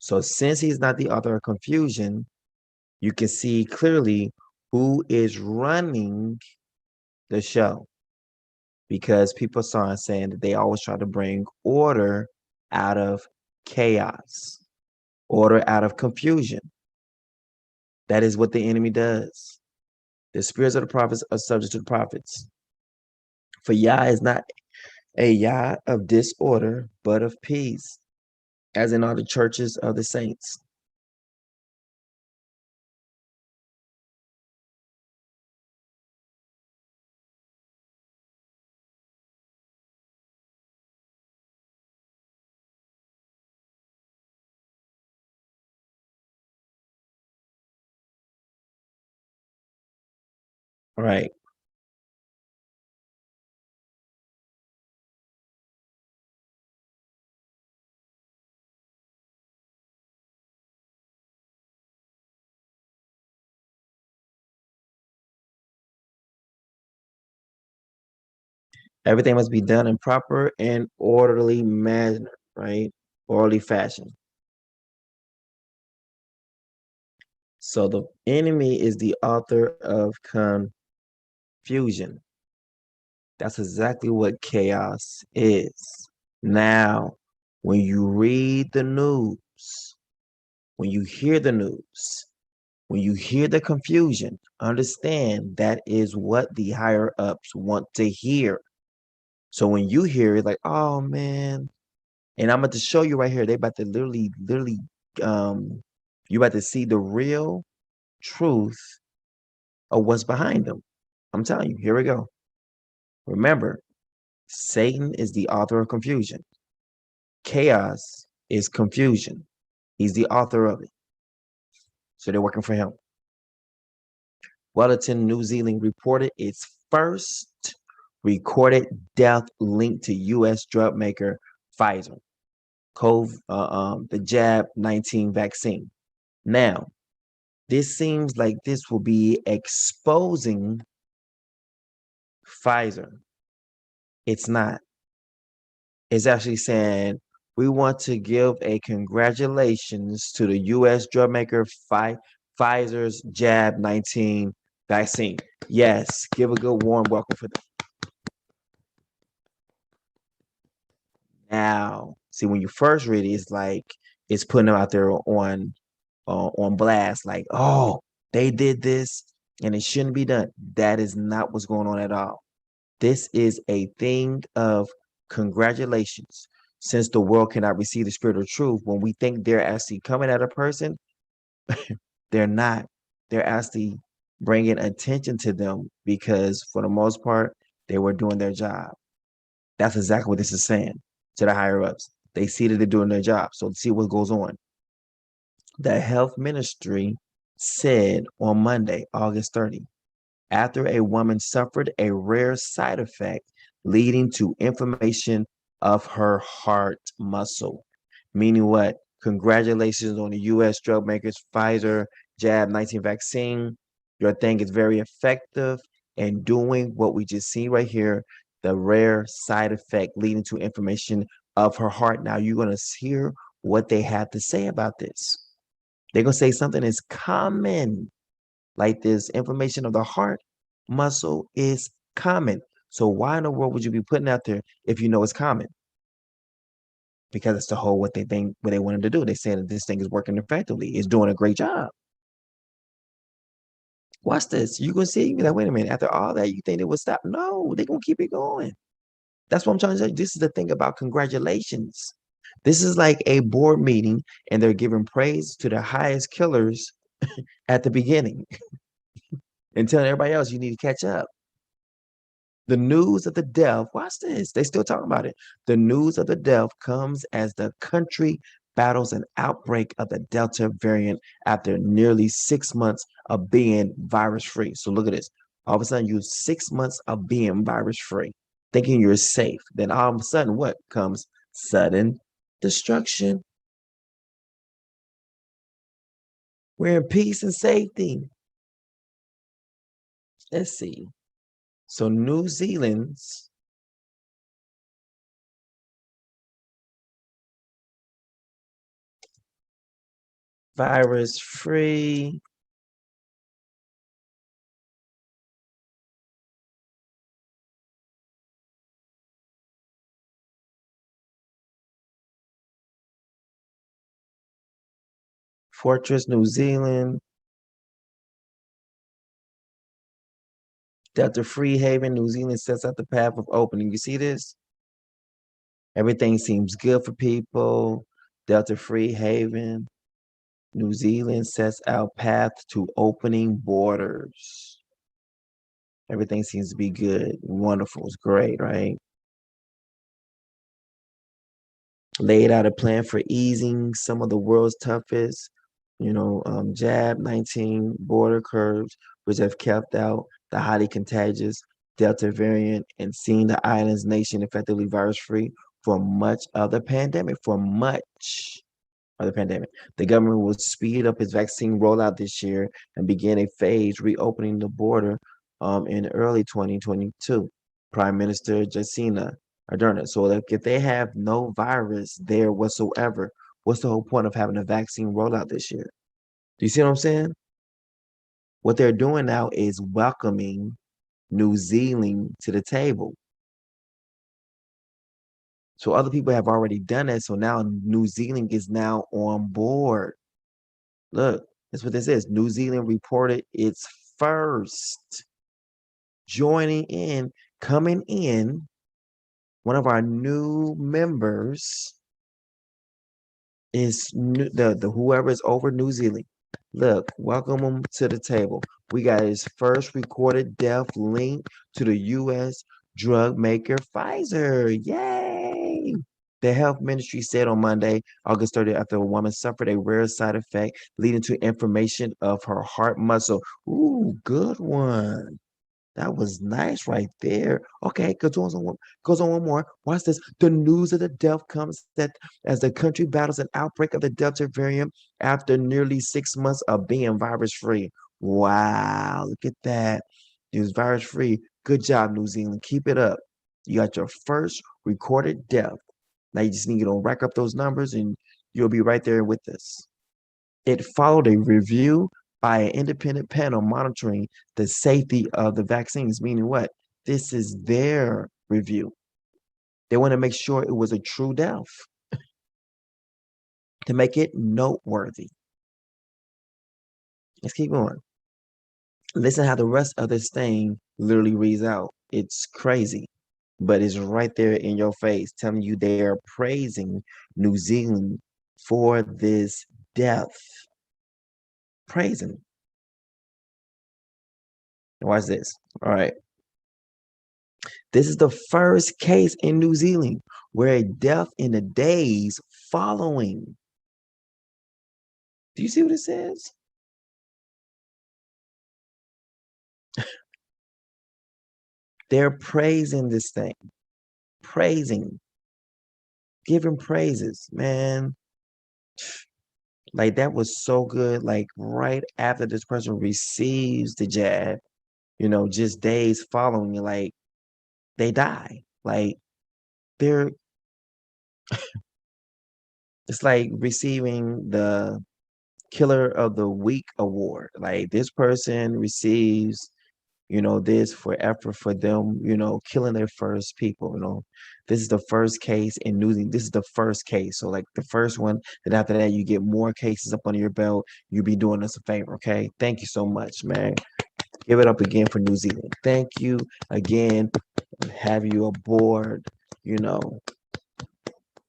So since he's not the author of confusion, you can see clearly who is running the show, because people saw saying that they always try to bring order out of chaos, order out of confusion. That is what the enemy does. The spirits of the prophets are subject to the prophets. For Yah is not a Yah of disorder, but of peace, as in all the churches of the saints. Right. Everything must be done in proper and orderly manner, right? Orderly fashion. So the enemy is the author of confusion. That's exactly what chaos is. Now, when you read the news, when you hear the news, when you hear the confusion, understand that is what the higher ups want to hear. So when you hear it, like, oh man, and I'm about to show you right here, they about to literally, you about to see the real truth of what's behind them. I'm telling you, here we go. Remember, Satan is the author of confusion. Chaos is confusion. He's the author of it. So they're working for him. Wellington, New Zealand reported its first recorded death linked to U.S. drug maker Pfizer, the jab 19 vaccine. Now, this seems like this will be exposing Pfizer. It's not. It's actually saying we want to give a congratulations to the U.S. drug maker Pfizer's jab 19 vaccine. Yes, give a good warm welcome for them. Now, see, when you first read it, it's like it's putting them out there on blast, like, oh, they did this and it shouldn't be done. That is not what's going on at all. This is a thing of congratulations. Since the world cannot receive the spirit of truth, when we think they're actually coming at a person, they're not. They're actually bringing attention to them because, for the most part, they were doing their job. That's exactly what this is saying to the higher ups. They see that they're doing their job. So see what goes on. The health ministry said on Monday, August 30, after a woman suffered a rare side effect leading to inflammation of her heart muscle. Meaning what? Congratulations on the U.S. drug makers Pfizer Jab 19 vaccine. Your thing is very effective and doing what we just see right here, the rare side effect leading to inflammation of her heart. Now you're going to hear what they have to say about this. They're going to say something is common, like this inflammation of the heart muscle is common. So why in the world would you be putting out there if you know it's common? Because it's the whole what they think what they wanted to do. They said that this thing is working effectively. It's doing a great job. Watch this. You gonna see. You be like, wait a minute. After all that, you think it would stop? No, they're gonna keep it going. That's what I'm trying to tell you. This is the thing about congratulations. This is like a board meeting, and they're giving praise to the highest killers at the beginning and telling everybody else you need to catch up. The news of the death, watch this, they still talking about it. The news of the death comes as the country battles an outbreak of the Delta variant after nearly 6 months of being virus free. So look at this. All of a sudden, you 6 months of being virus free, thinking you're safe. Then all of a sudden, what comes? Sudden destruction. We're in peace and safety. Let's see. So New Zealand's virus free. Fortress, New Zealand. Delta Free Haven, New Zealand sets out the path of opening. You see this? Everything seems good for people. Delta Free Haven, New Zealand sets out path to opening borders. Everything seems to be good, wonderful, it's great, right? Laid out a plan for easing some of the world's toughest, jab 19 border curves, which have kept out the highly contagious Delta variant and seen the island's nation effectively virus free for much of the pandemic. For much of the pandemic, the government will speed up its vaccine rollout this year and begin a phase reopening the border in early 2022. Prime Minister Jacinda Ardern. So if they have no virus there whatsoever, what's the whole point of having a vaccine rollout this year? Do you see what I'm saying? What they're doing now is welcoming New Zealand to the table. So other people have already done that. So now New Zealand is now on board. Look, that's what this is. New Zealand reported its first joining in, coming in. One of our new members is the whoever is over New Zealand. Look, welcome them to the table. We got his first recorded death linked to the U.S. drug maker Pfizer. Yay! The health ministry said on Monday, August 30th, after a woman suffered a rare side effect leading to inflammation of her heart muscle. Ooh, good one. That was nice right there. Okay, goes on one more. Watch this. The news of the death comes that as the country battles an outbreak of the Delta variant after nearly 6 months of being virus free. Wow, look at that. It was virus free. Good job, New Zealand. Keep it up. You got your first recorded death. Now you just need to rack up those numbers and you'll be right there with us. It followed a review by an independent panel monitoring the safety of the vaccines, meaning what? This is their review. They want to make sure it was a true death to make it noteworthy. Let's keep going. Listen how the rest of this thing literally reads out. It's crazy, but it's right there in your face, telling you they are praising New Zealand for this death. Praising. Watch this. All right. This is the first case in New Zealand where a death in the days following. Do you see what it says? They're praising this thing. Praising. giving praises, man. Like that was so good. Like right after this person receives the jab, just days following, like they die. Like they're it's like receiving the Killer of the Week award. Like this person receives, this for effort for them, killing their first people. This is the first case in New Zealand. This is the first case. So like the first one, then after that, you get more cases up under your belt. You be doing us a favor, okay? Thank you so much, man. Give it up again for New Zealand. Thank you again. Have you aboard, you know,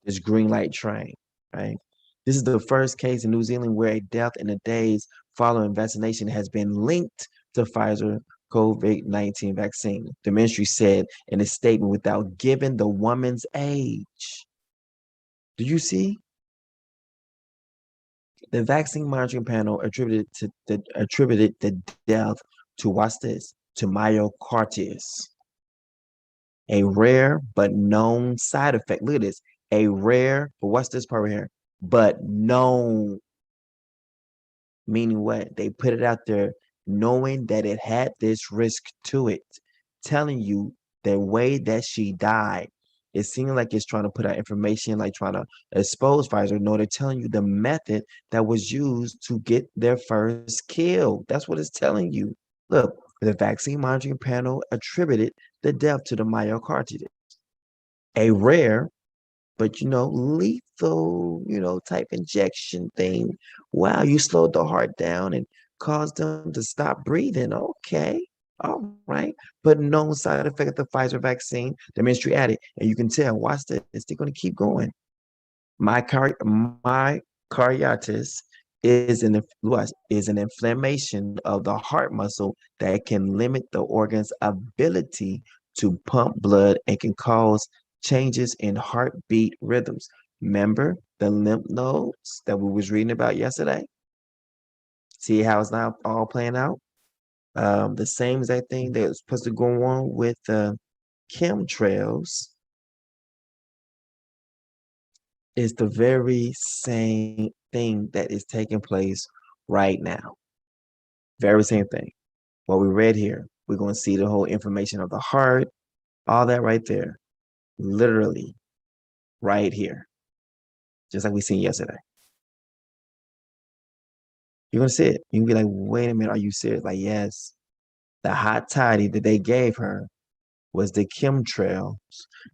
this green light train, right? This is the first case in New Zealand where a death in the days following vaccination has been linked to Pfizer COVID-19 vaccine, the ministry said in a statement without giving the woman's age. Do you see? The vaccine monitoring panel attributed the death to, watch this, to myocarditis, a rare but known side effect. Look at this. A rare, but what's this part right here? But known, meaning what? They put it out there knowing that it had this risk to it, telling you the way that she died. It seems like it's trying to put out information, like trying to expose Pfizer. No, they're telling you the method that was used to get their first kill. That's what it's telling you. Look, the vaccine monitoring panel attributed the death to the myocarditis, a rare but lethal, type injection thing. Wow, you slowed the heart down and caused them to stop breathing. Okay. All right. But known side effect of the Pfizer vaccine, the ministry added, and you can tell, watch this, they're going to keep going. Myocarditis is an inflammation of the heart muscle that can limit the organ's ability to pump blood and can cause changes in heartbeat rhythms. Remember the lymph nodes that we was reading about yesterday? See how it's now all playing out? The same exact thing that was supposed to go on with chemtrails is the very same thing that is taking place right now. Very same thing. What we read here, we're going to see the whole information of the heart, all that right there, literally right here, just like we seen yesterday. You're going to see it. You can be like, wait a minute, are you serious? Like, yes, the hot toddy that they gave her was the chemtrails.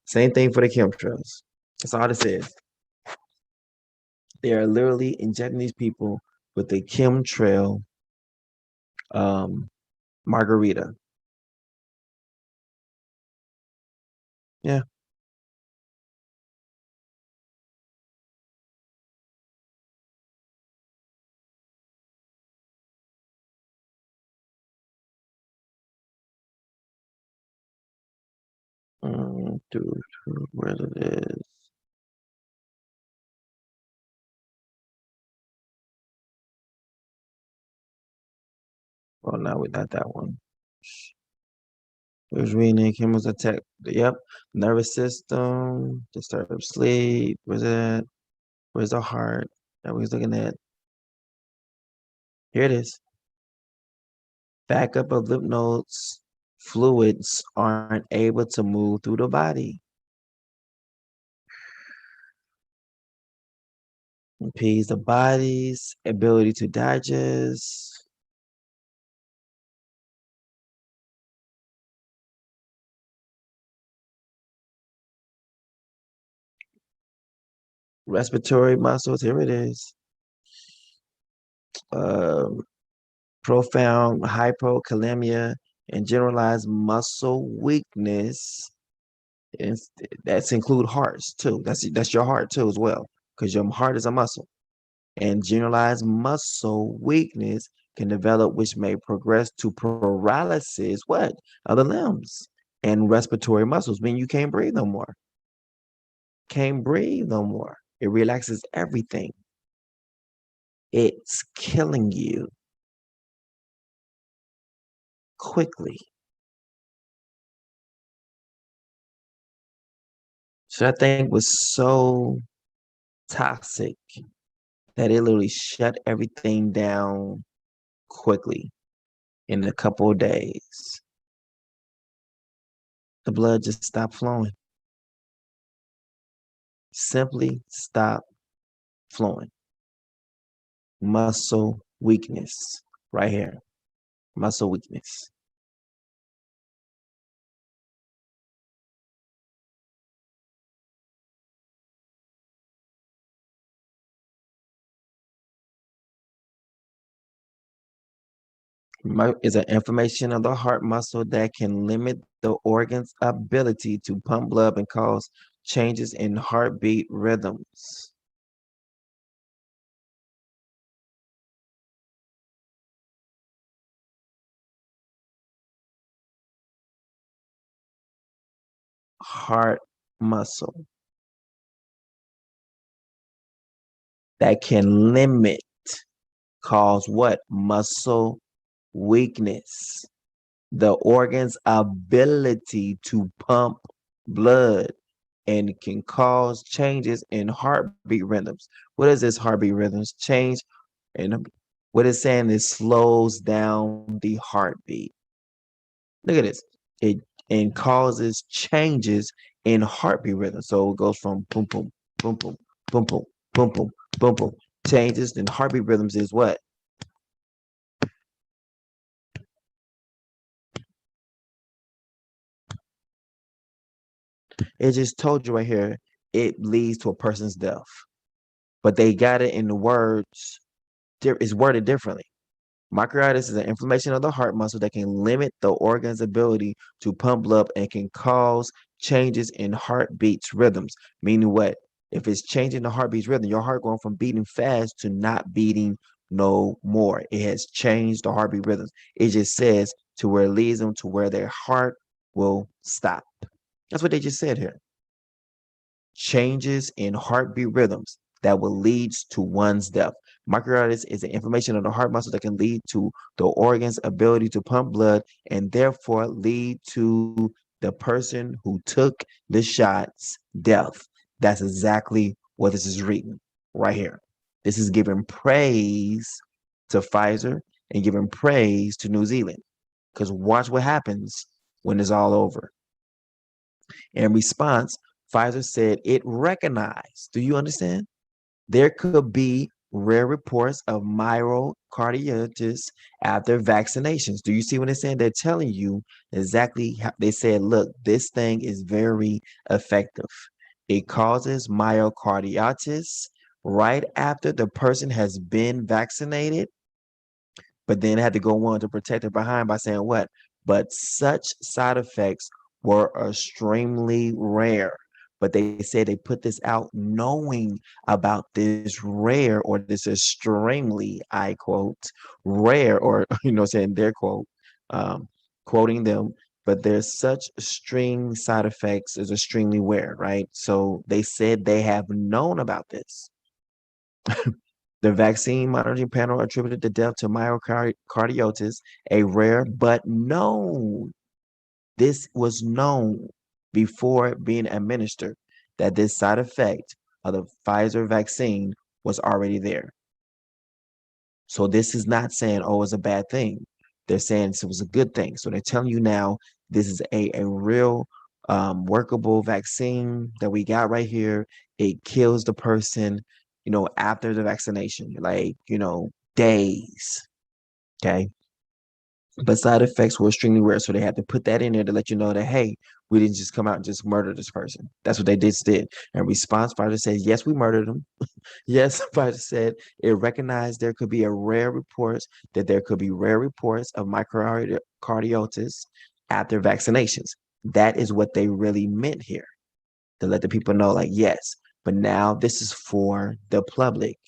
Same thing for the chemtrails. That's all this is. They are literally injecting these people with the chemtrail margarita. Yeah. Dude, where it is. Oh, no, we not that one. Where's reading chemicals attack? Yep. Nervous system, disturbed sleep. Where's it? Where's the heart? That we're looking at. Here it is. Backup of lymph nodes. Fluids aren't able to move through the body. Impedes the body's ability to digest. Respiratory muscles. Here it is. Um, Profound hypokalemia and generalized muscle weakness. And that's include hearts too. That's your heart too as well, because your heart is a muscle. And generalized muscle weakness can develop, which may progress to paralysis. What? Of the limbs and respiratory muscles, meaning you can't breathe no more. Can't breathe no more. It relaxes everything. It's killing you quickly. So that thing was so toxic that it literally shut everything down quickly in a couple of days. The blood just stopped flowing. Simply stop flowing. Muscle weakness right here. Muscle weakness. Is an inflammation of the heart muscle that can limit the organ's ability to pump blood and cause changes in heartbeat rhythms. Heart muscle that can limit, cause what? Muscle weakness. The organ's ability to pump blood and can cause changes in heartbeat rhythms. What is this heartbeat rhythms? Change and what it's saying is slows down the heartbeat. Look at this. It and causes changes in heartbeat rhythm. So it goes from boom boom, boom boom, boom boom, boom boom, boom boom. Changes in heartbeat rhythms is what? It just told you right here, it leads to a person's death. But they got it in the words, it's worded differently. Myocarditis is an inflammation of the heart muscle that can limit the organ's ability to pump blood and can cause changes in heartbeats rhythms. Meaning what? If it's changing the heartbeats rhythm, your heart going from beating fast to not beating no more. It has changed the heartbeat rhythms. It just says to where it leads them to where their heart will stop. That's what they just said here. Changes in heartbeat rhythms that will lead to one's death. Myocarditis is an inflammation of the heart muscle that can lead to the organ's ability to pump blood and therefore lead to the person who took the shots death. That's exactly what this is reading right here. This is giving praise to Pfizer and giving praise to New Zealand. Because watch what happens when it's all over. In response, Pfizer said it recognized, do you understand? There could be rare reports of myocarditis after vaccinations. Do you see what they're saying? They're telling you exactly how they said, look, this thing is very effective. It causes myocarditis right after the person has been vaccinated, but then had to go on to protect it behind by saying what? But such side effects were extremely rare. But they said they put this out knowing about this rare or this extremely, I quote, rare, or, saying their quote, um, quoting them, but there's such extreme side effects is extremely rare, right? So they said they have known about this. The vaccine monitoring panel attributed the death to myocarditis, a rare but known. This was known before being administered that this side effect of the Pfizer vaccine was already there. So this is not saying, oh, it's a bad thing. They're saying it was a good thing. So they're telling you now this is a real workable vaccine that we got right here. It kills the person, after the vaccination, like, days. Okay. But side effects were extremely rare. So they had to put that in there to let you know that, hey, we didn't just come out and just murder this person. That's what they did. And response, Pfizer says, yes, we murdered him. Yes, Pfizer said it recognized there could be rare reports of myocarditis after vaccinations. That is what they really meant here, to let the people know, like, yes, but now this is for the public.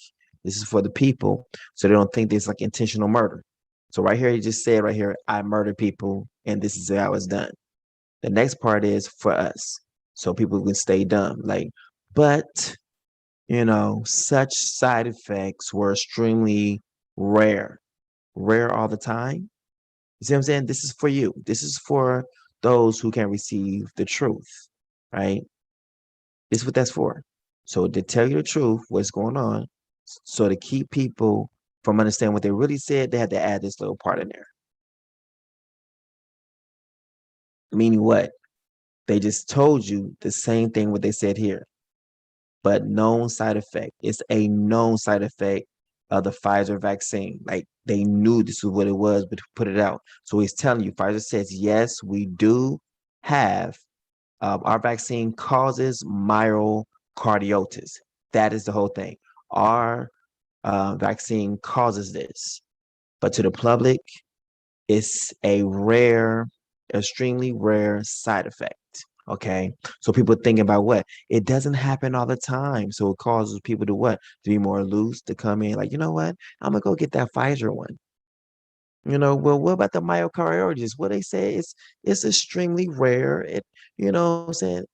This is for the people, so they don't think there's like intentional murder. So right here, he just said right here, I murder people, and this is how it's done. The next part is for us, so people can stay dumb. Like, but such side effects were extremely rare, rare all the time. You see what I'm saying? This is for you. This is for those who can receive the truth, right? This is what that's for. So to tell you the truth, what's going on, so to keep people from understanding what they really said, they had to add this little part in there. Meaning what? They just told you the same thing what they said here, but known side effect. It's a known side effect of the Pfizer vaccine. Like they knew this was what it was, but put it out. So he's telling you, Pfizer says, yes, we do have our vaccine causes myocarditis. That is the whole thing. Our vaccine causes this, but to the public, it's a rare, extremely rare side effect. Okay. So people think about what? It doesn't happen all the time. So it causes people to what? To be more loose, to come in like, you know what? I'm gonna go get that Pfizer one. Well, what about the myocarditis? What they say is it's extremely rare. What I'm saying,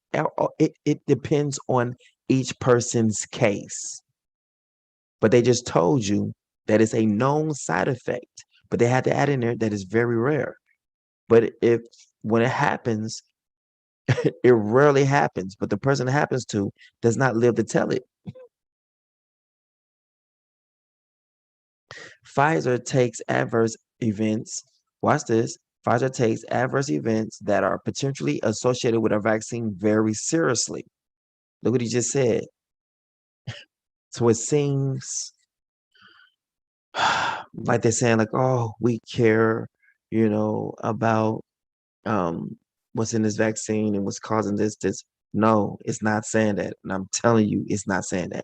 it depends on each person's case. But they just told you that it's a known side effect. But they had to add in there that it's very rare. But if when it happens, it rarely happens. But the person it happens to does not live to tell it. Pfizer takes adverse events. Watch this. Pfizer takes adverse events that are potentially associated with a vaccine very seriously. Look what he just said. So it seems like they're saying, like, oh, we care, about what's in this vaccine and what's causing this. No, it's not saying that. And I'm telling you, it's not saying that.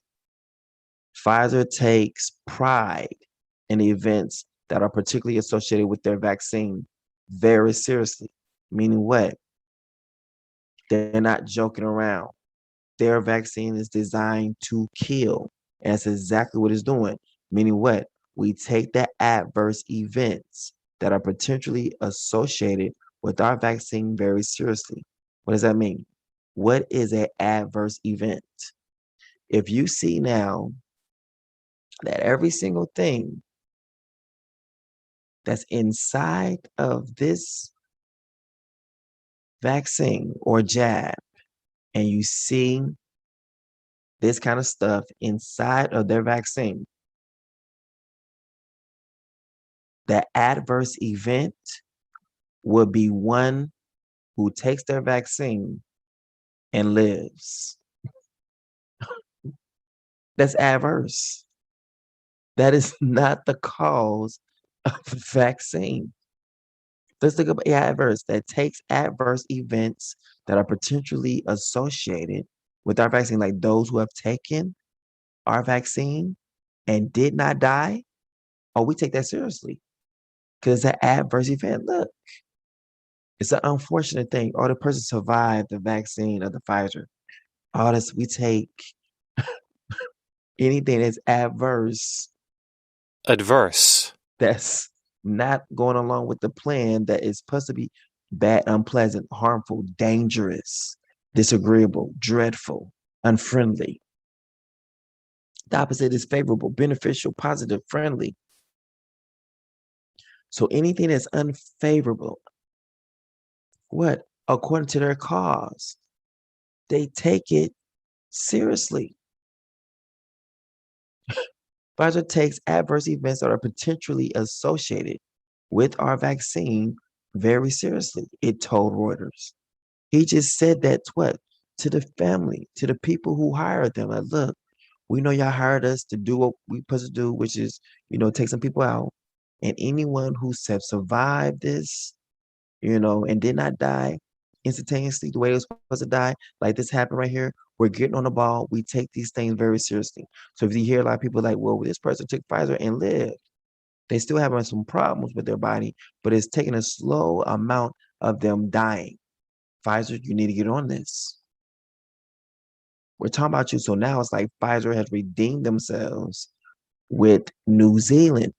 Pfizer takes pride in the events that are particularly associated with their vaccine very seriously. Meaning what? They're not joking around. Their vaccine is designed to kill. And that's exactly what it's doing. Meaning what? We take the adverse events that are potentially associated with our vaccine very seriously. What does that mean? What is an adverse event? If you see now that every single thing that's inside of this vaccine or jab, and you see this kind of stuff inside of their vaccine, the adverse event would be one who takes their vaccine and lives. That's adverse. That is not the cause of the vaccine. Let's think about adverse. That takes adverse events that are potentially associated with our vaccine, like those who have taken our vaccine and did not die. Oh, we take that seriously because it's an adverse event. Look, it's an unfortunate thing. Oh, the person survived the vaccine of the Pfizer. Oh, this we take anything that's adverse, Adverse. that's not going along with the plan, that is supposed to be bad, unpleasant, harmful, dangerous, disagreeable, dreadful, unfriendly. The opposite is favorable, beneficial, positive, friendly. So anything that's unfavorable, what? According to their cause, they take it seriously. Pfizer takes adverse events that are potentially associated with our vaccine very seriously, it told Reuters. He just said that to what? To the family, to the people who hired them. Like, look, we know y'all hired us to do what we supposed to do, which is, take some people out. And anyone who have survived this, and did not die instantaneously the way it was supposed to die, like this happened right here, we're getting on the ball. We take these things very seriously. So if you hear a lot of people like, well, this person took Pfizer and lived, they still having some problems with their body, but it's taking a slow amount of them dying. Pfizer, you need to get on this. We're talking about you. So now it's like Pfizer has redeemed themselves with New Zealand.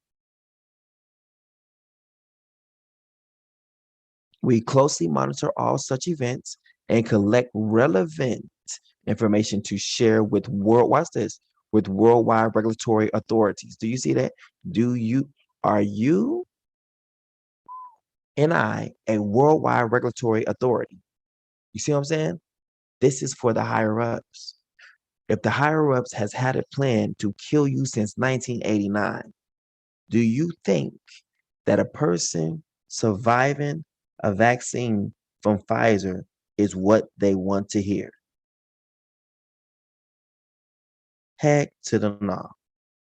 We closely monitor all such events and collect relevant information to share with watch this, with worldwide regulatory authorities. Do you see that? Are you and I a worldwide regulatory authority? You see what I'm saying? This is for the higher ups. If the higher ups has had a plan to kill you since 1989, do you think that a person surviving a vaccine from Pfizer is what they want to hear? Heck to the no.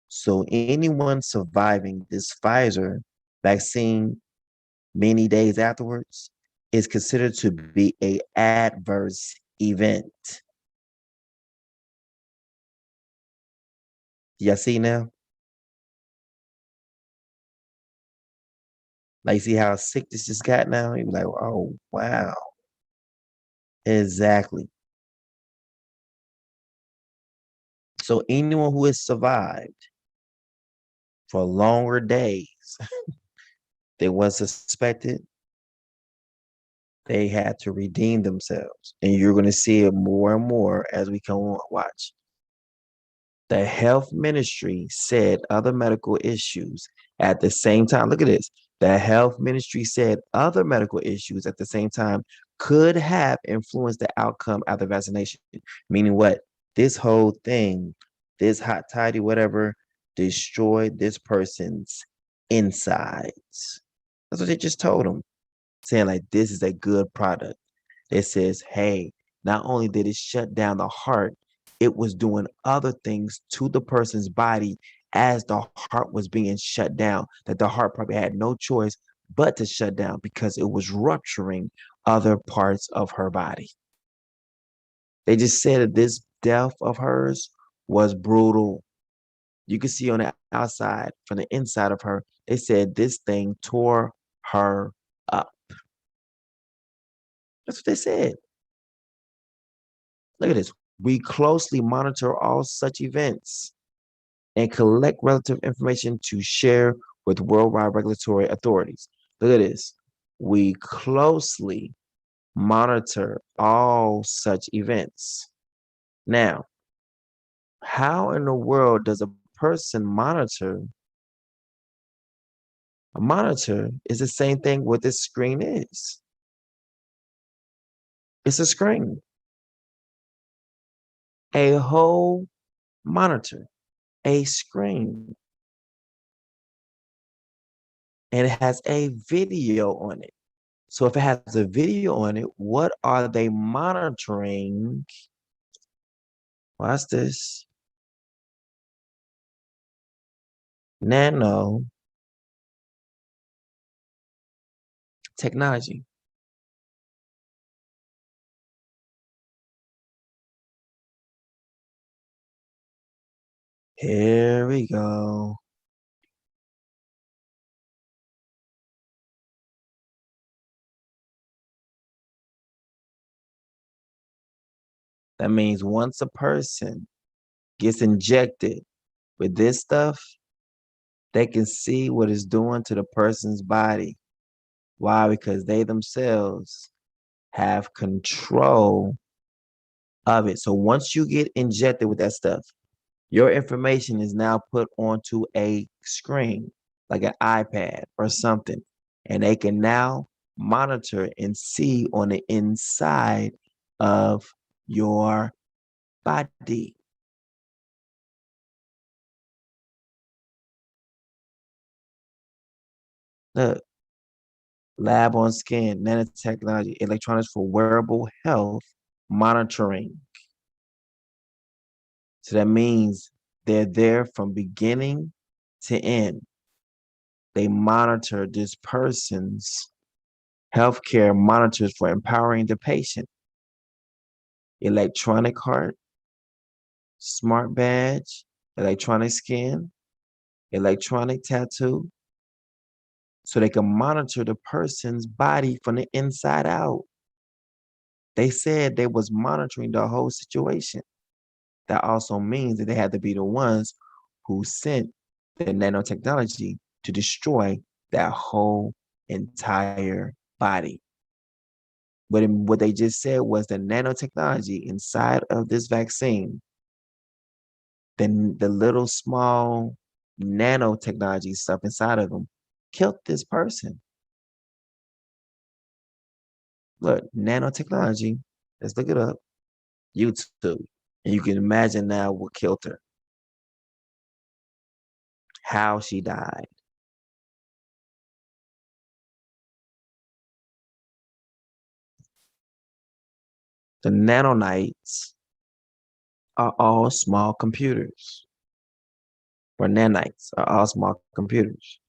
So anyone surviving this Pfizer vaccine many days afterwards is considered to be a adverse event. Y'all see now? Like, see how sick this just got now? You like, oh wow. Exactly. So anyone who has survived for longer days than was suspected, they had to redeem themselves. And you're going to see it more and more as we come on. Watch. The health ministry said other medical issues at the same time. Look at this. The health ministry said other medical issues at the same time could have influenced the outcome of the vaccination. Meaning what? This whole thing, this hot toddy, whatever, destroyed this person's insides. That's what they just told him, saying like this is a good product. It says, hey, not only did it shut down the heart, it was doing other things to the person's body as the heart was being shut down, that the heart probably had no choice but to shut down because it was rupturing other parts of her body. They just said that this death of hers was brutal. You can see on the outside, from the inside of her, they said this thing tore her up. That's what they said. Look at this. We closely monitor all such events and collect relative information to share with worldwide regulatory authorities. Look at this. We closely monitor all such events. Now, how in the world does a person monitor? A monitor is the same thing what this screen is. It's a screen. A whole monitor, a screen. And it has a video on it. So if it has a video on it, what are they monitoring? Watch this. Nano technology. Here we go. That means once a person gets injected with this stuff, they can see what it's doing to the person's body. Why? Because they themselves have control of it. So once you get injected with that stuff, your information is now put onto a screen, like an iPad or something, and they can now monitor and see on the inside of your body. Look, lab on skin, nanotechnology, electronics for wearable health monitoring. So that means they're there from beginning to end. They monitor this person's healthcare monitors for empowering the patient. Electronic heart, smart badge, electronic skin, electronic tattoo, so they can monitor the person's body from the inside out. They said they was monitoring the whole situation. That also means that they had to be the ones who sent the nanotechnology to destroy that whole entire body. But what they just said was the nanotechnology inside of this vaccine, then the little small nanotechnology stuff inside of them killed this person. Look, nanotechnology, let's look it up. YouTube. And you can imagine now what killed her, how she died. The nanonites are all small computers, or nanites are all small computers.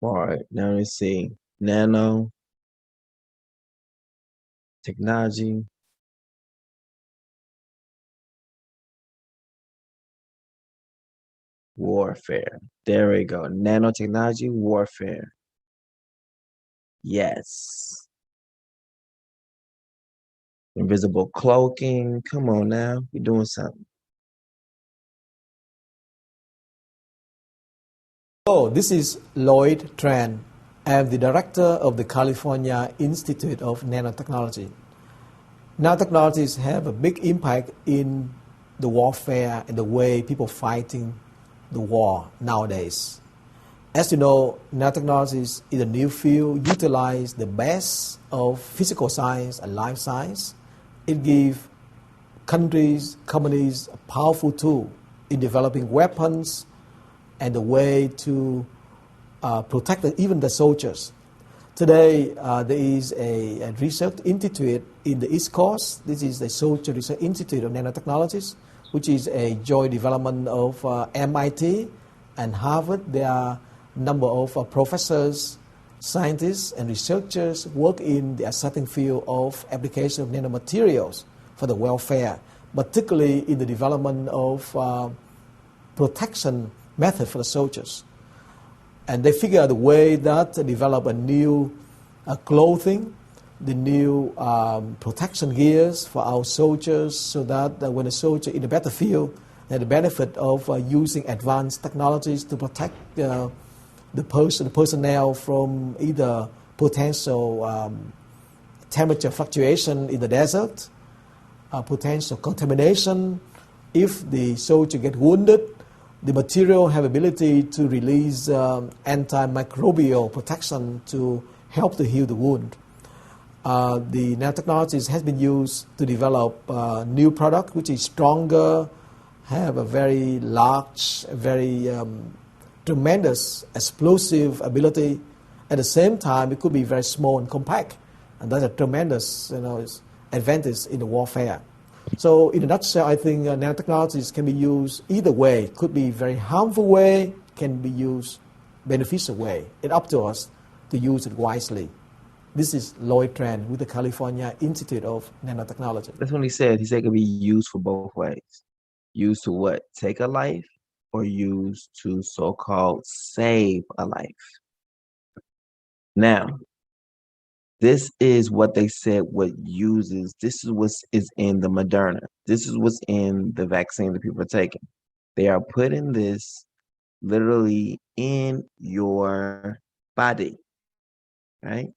All right, now let's see. Nano technology, warfare. There we go. Nanotechnology, warfare. Yes. Invisible cloaking. Come on now. You're doing something. Hello, this is Lloyd Tran. I'm the director of the California Institute of Nanotechnology. Nanotechnologies have a big impact in the warfare and the way people fighting the war nowadays. As you know, nanotechnologies is a new field utilize the best of physical science and life science. It gives countries, companies a powerful tool in developing weapons and the way to protect even the soldiers. Today, there is a research institute in the East Coast. This is the Soldier Research Institute of Nanotechnologies, which is a joint development of MIT and Harvard. There are a number of professors, scientists, and researchers work in the exciting field of application of nanomaterials for the welfare, particularly in the development of protection method for the soldiers. And they figure out a way that develop a new clothing, the new protection gears for our soldiers, so that when a soldier in the battlefield had the benefit of using advanced technologies to protect the personnel from either potential temperature fluctuation in the desert, potential contamination. If the soldier get wounded, the material have ability to release antimicrobial protection to help to heal the wound. The nanotechnologies has been used to develop new product which is stronger, have a very large, very tremendous explosive ability. At the same time, it could be very small and compact, and that's a tremendous advantage in the warfare. So in a nutshell, I think nanotechnologies can be used either way. Could be very harmful way, can be used beneficial way. It's up to us to use it wisely. This is Lloyd Tran with the California Institute of Nanotechnology. That's what he said. He said it could be used for both ways. Used to what? Take a life, or used to so-called save a life. Now, this is what they said this is what is in the Moderna. This is what's in the vaccine that people are taking. They are putting this literally in your body, right?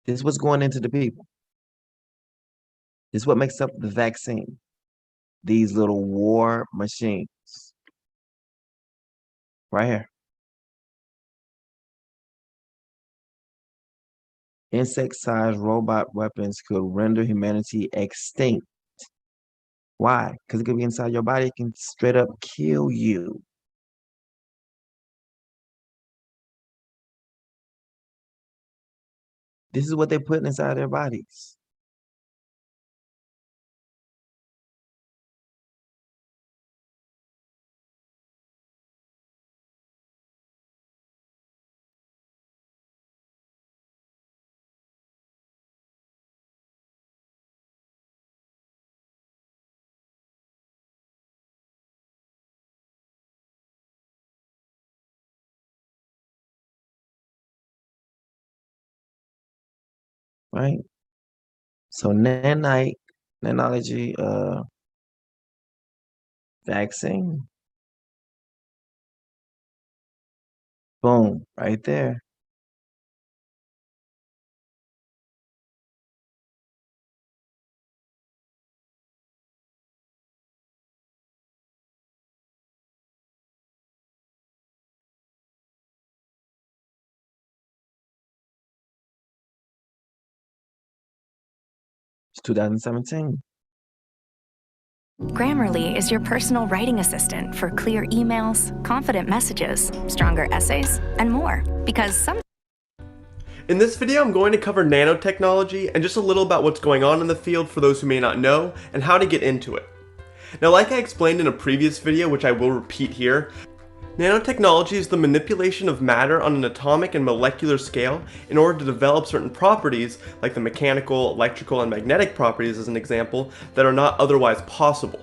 This is what's going into the people. This is what makes up the vaccine. These little war machines right here. Insect-sized robot weapons could render humanity extinct. Why? Because it could be inside your body. It can straight up kill you. This is what they're putting inside their bodies. Right? So nanology vaccine. Boom, right there. It's 2017. Grammarly is your personal writing assistant for clear emails, confident messages, stronger essays, and more. Because some In this video, I'm going to cover nanotechnology and just a little about what's going on in the field for those who may not know and how to get into it. Now, like I explained in a previous video, which I will repeat here, nanotechnology is the manipulation of matter on an atomic and molecular scale in order to develop certain properties, like the mechanical, electrical, and magnetic properties as an example, that are not otherwise possible.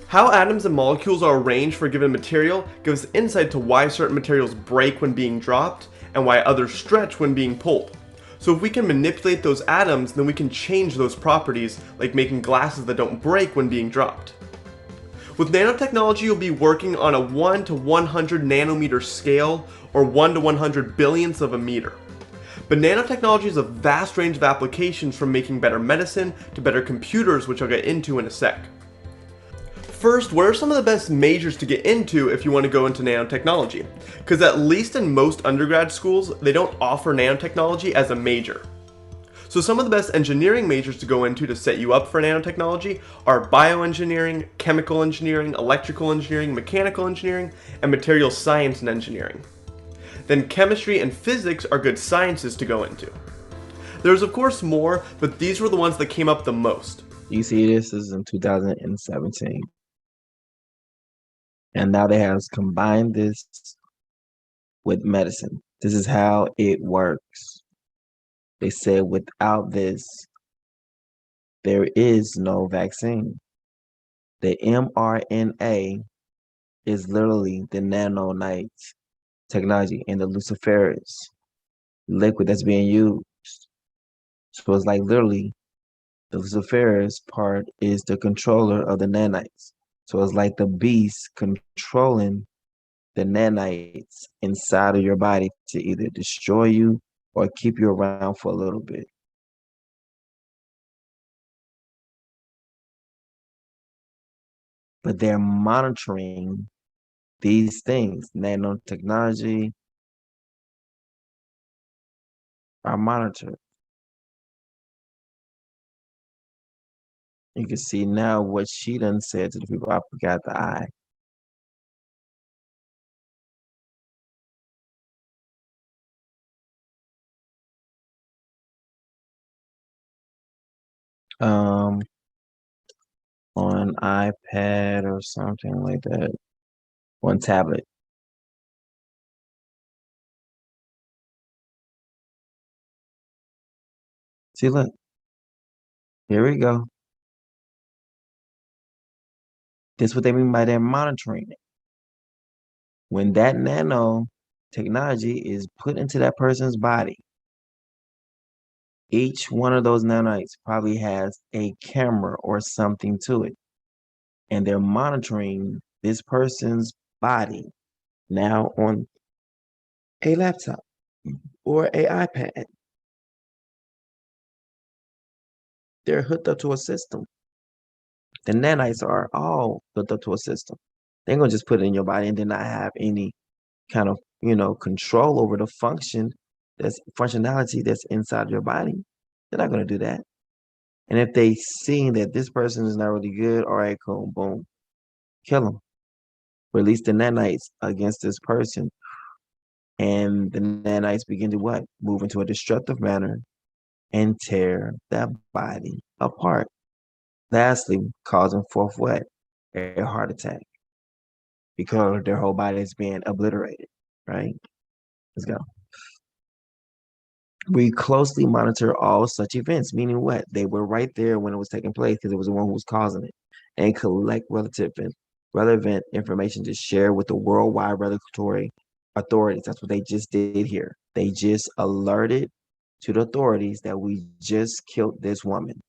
How atoms and molecules are arranged for a given material gives insight to why certain materials break when being dropped and why others stretch when being pulled. So if we can manipulate those atoms, then we can change those properties, like making glasses that don't break when being dropped. With nanotechnology, you'll be working on a 1 to 100 nanometer scale, or 1 to 100 billionths of a meter. But nanotechnology has a vast range of applications, from making better medicine to better computers, which I'll get into in a sec. First, what are some of the best majors to get into if you want to go into nanotechnology? Because at least in most undergrad schools, they don't offer nanotechnology as a major. So some of the best engineering majors to go into to set you up for nanotechnology are bioengineering, chemical engineering, electrical engineering, mechanical engineering, and materials science and engineering. Then chemistry and physics are good sciences to go into. There's of course more, but these were the ones that came up the most. You see, this is in 2017. And now they have combined this with medicine. This is how it works. They said without this, there is no vaccine. The mRNA is literally the nanite technology and the luciferase liquid that's being used. So it's like literally the luciferase part is the controller of the nanites. So it's like the beast controlling the nanites inside of your body to either destroy you or keep you around for a little bit. But they're monitoring these things. Nanotechnology are monitored. You can see now what she done said to the people. I forgot the I. On iPad or something like that. On tablet. See, look. Here we go. This is what they mean by they're monitoring it. When that nanotechnology is put into that person's body, each one of those nanites probably has a camera or something to it. And they're monitoring this person's body now on a laptop or a iPad. They're hooked up to a system. The nanites are all hooked up to a system. They're gonna just put it in your body and then not have any kind of, control over the functionality that's inside your body. They're not gonna do that. And if they see that this person is not really good, all right, cool, boom, kill them. Release the nanites against this person. And the nanites begin to what? Move into a destructive manner and tear that body apart. Lastly, causing forth what? A heart attack. Because their whole body is being obliterated, right? Let's go. We closely monitor all such events, meaning what? They were right there when it was taking place because it was the one who was causing it, and collect relevant information to share with the worldwide regulatory authorities. That's what they just did here. They just alerted to the authorities that we just killed this woman.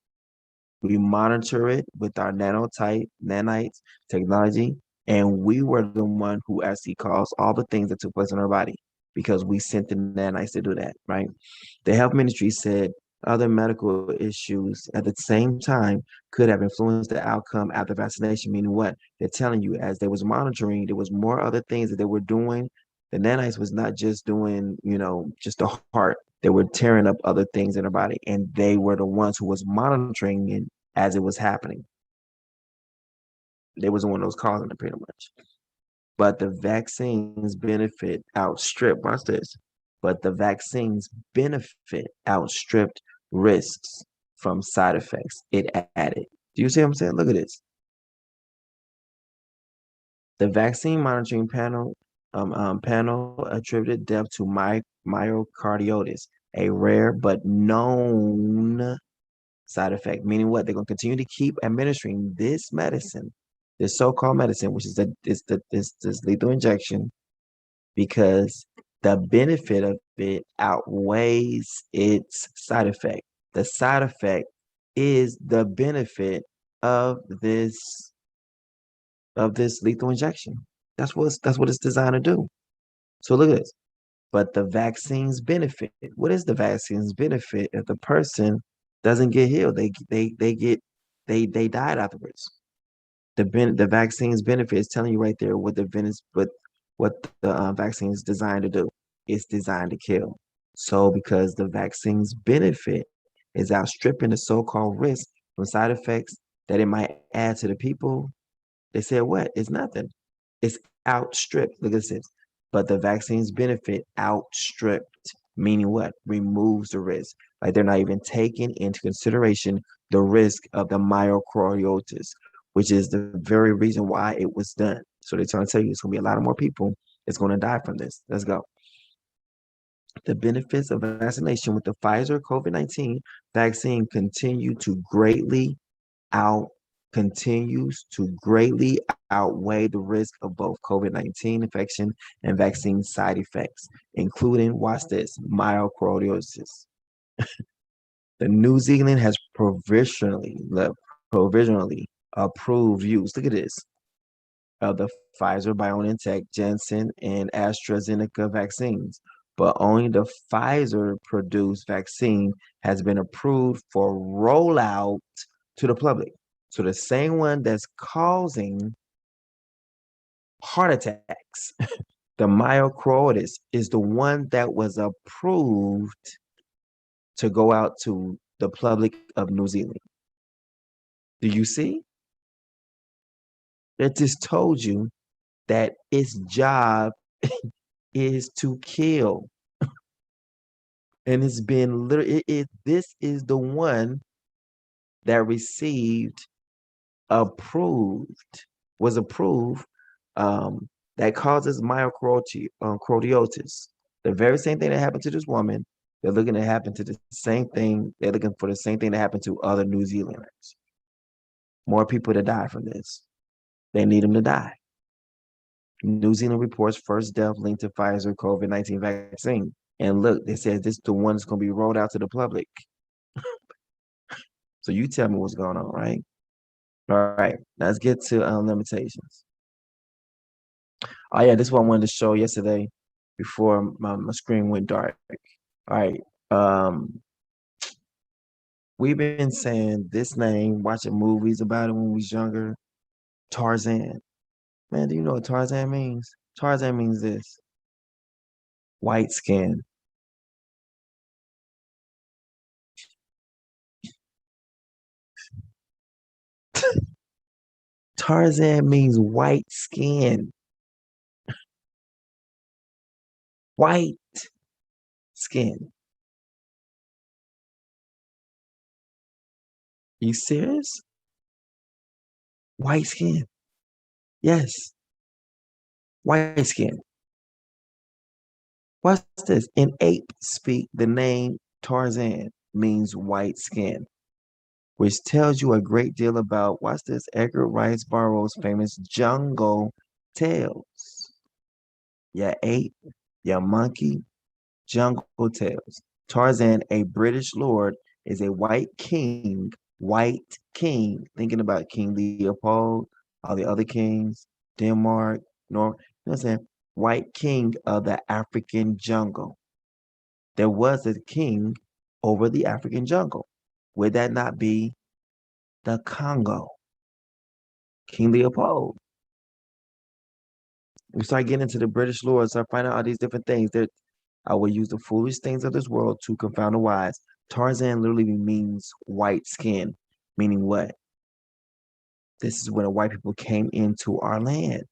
We monitor it with our nanites technology, and we were the one who actually caused all the things that took place in her body because we sent the nanites to do that, right? The health ministry said other medical issues at the same time could have influenced the outcome after vaccination, meaning what? They're telling you as they was monitoring, there was more other things that they were doing The nanites was not just doing, just the heart. They were tearing up other things in our body, and they were the ones who was monitoring it as it was happening. They was the one that was causing it pretty much. But the vaccines benefit outstrip, watch this, but the vaccines benefit outstripped risks from side effects it added. Do you see what I'm saying? Look at this. The vaccine monitoring panel attributed death to myocarditis, a rare but known side effect. Meaning what? They're going to continue to keep administering this medicine, this so-called medicine, which is this lethal injection, because the benefit of it outweighs its side effect. The side effect is the benefit of this lethal injection. That's what it's designed to do. So look at this. But the vaccine's benefit. What is the vaccine's benefit if the person doesn't get healed? They died afterwards. The vaccine's benefit is telling you right there what the vaccine is designed to do. It's designed to kill. So because the vaccine's benefit is outstripping the so-called risk from side effects that it might add to the people, they said what? It's nothing. It's outstripped. Look at this. But the vaccine's benefit outstripped, meaning what? Removes the risk. Like they're not even taking into consideration the risk of the myocarditis, which is the very reason why it was done. So they're trying to tell you it's going to be a lot of more people that's going to die from this. Let's go. The benefits of vaccination with the Pfizer COVID-19 vaccine continues to greatly outweigh the risk of both COVID-19 infection and vaccine side effects, including, watch this, myocarditis. The New Zealand has provisionally approved use, look at this, of the Pfizer, BioNTech, Janssen, and AstraZeneca vaccines, but only the Pfizer-produced vaccine has been approved for rollout to the public. So the same one that's causing heart attacks, the myocarditis, is the one that was approved to go out to the public of New Zealand. Do you see? It just told you that its job is to kill. And it's been literally, this is the one that was approved, that causes myocarditis. The very same thing that happened to this woman, they're looking to happen to the same thing. They're looking for the same thing that happened to other New Zealanders. More people to die from this. They need them to die. New Zealand reports first death linked to Pfizer COVID-19 vaccine. And look, they said this is the one that's going to be rolled out to the public. So you tell me what's going on, right? All right, let's get to limitations. Oh yeah, this is what I wanted to show yesterday before my screen went dark. All right, we've been saying this name, watching movies about it when we was younger. Tarzan. Man, do you know what Tarzan means? Tarzan means this: white skin. Tarzan means white skin. White skin. You serious? White skin. Yes, white skin. What's this? In ape speak, the name Tarzan means white skin, which tells you a great deal about, what's this, Edgar Rice Burroughs' famous jungle tales. Yeah, ape, yeah, monkey, jungle tales. Tarzan, a British lord, is a white king, thinking about King Leopold, all the other kings, Denmark, North, you know what I'm saying? White king of the African jungle. There was a king over the African jungle. Would that not be the Congo? King Leopold. We start getting into the British lore, start finding out all these different things. That I will use the foolish things of this world to confound the wise. Tarzan literally means white skin, meaning what? This is when the white people came into our land.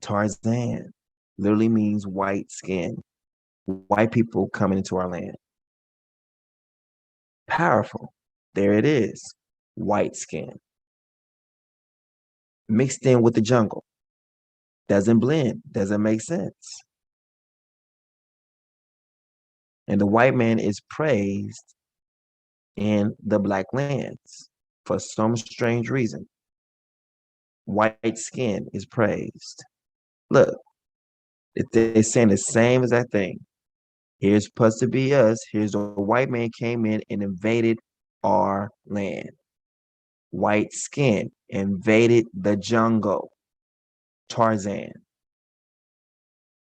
Tarzan literally means white skin. White people coming into our land. Powerful. There it is. White skin. Mixed in with the jungle. Doesn't blend. Doesn't make sense. And the white man is praised in the black lands for some strange reason. White skin is praised. Look, they're saying the same exact thing. Here's supposed to be us. Here's the white man came in and invaded our land. White skin invaded the jungle. Tarzan.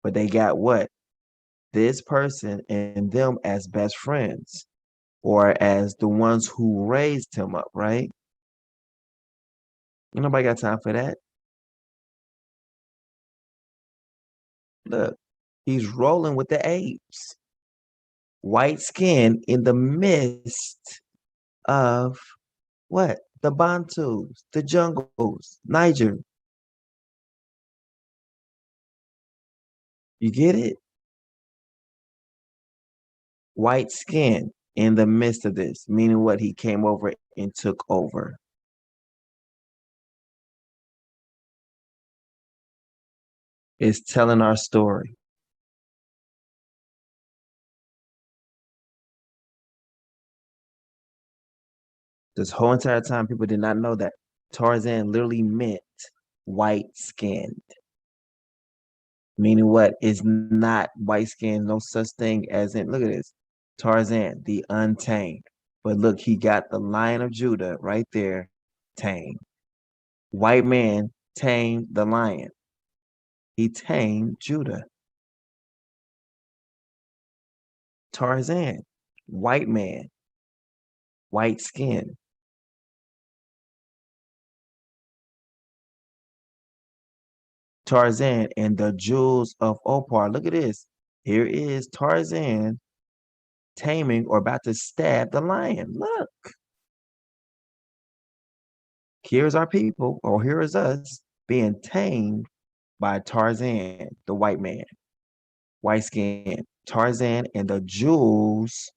But they got what? This person and them as best friends or as the ones who raised him up, right? Nobody got time for that. Look, he's rolling with the apes. White skin in the midst of what? The Bantus, the jungles, Niger. You get it? White skin in the midst of this, meaning what? He came over and took over. It's telling our story. This whole entire time, people did not know that Tarzan literally meant white skinned. Meaning what? Is not white skin, no such thing as in, look at this. Tarzan, the untamed. But look, he got the Lion of Judah right there, tamed. White man tamed the lion. He tamed Judah. Tarzan, white man, white skin. Tarzan and the jewels of Opar. Look at this. Here is Tarzan taming or about to stab the lion. Look. Here's our people, or here is us being tamed by Tarzan, the white man, white skin. Tarzan and the jewels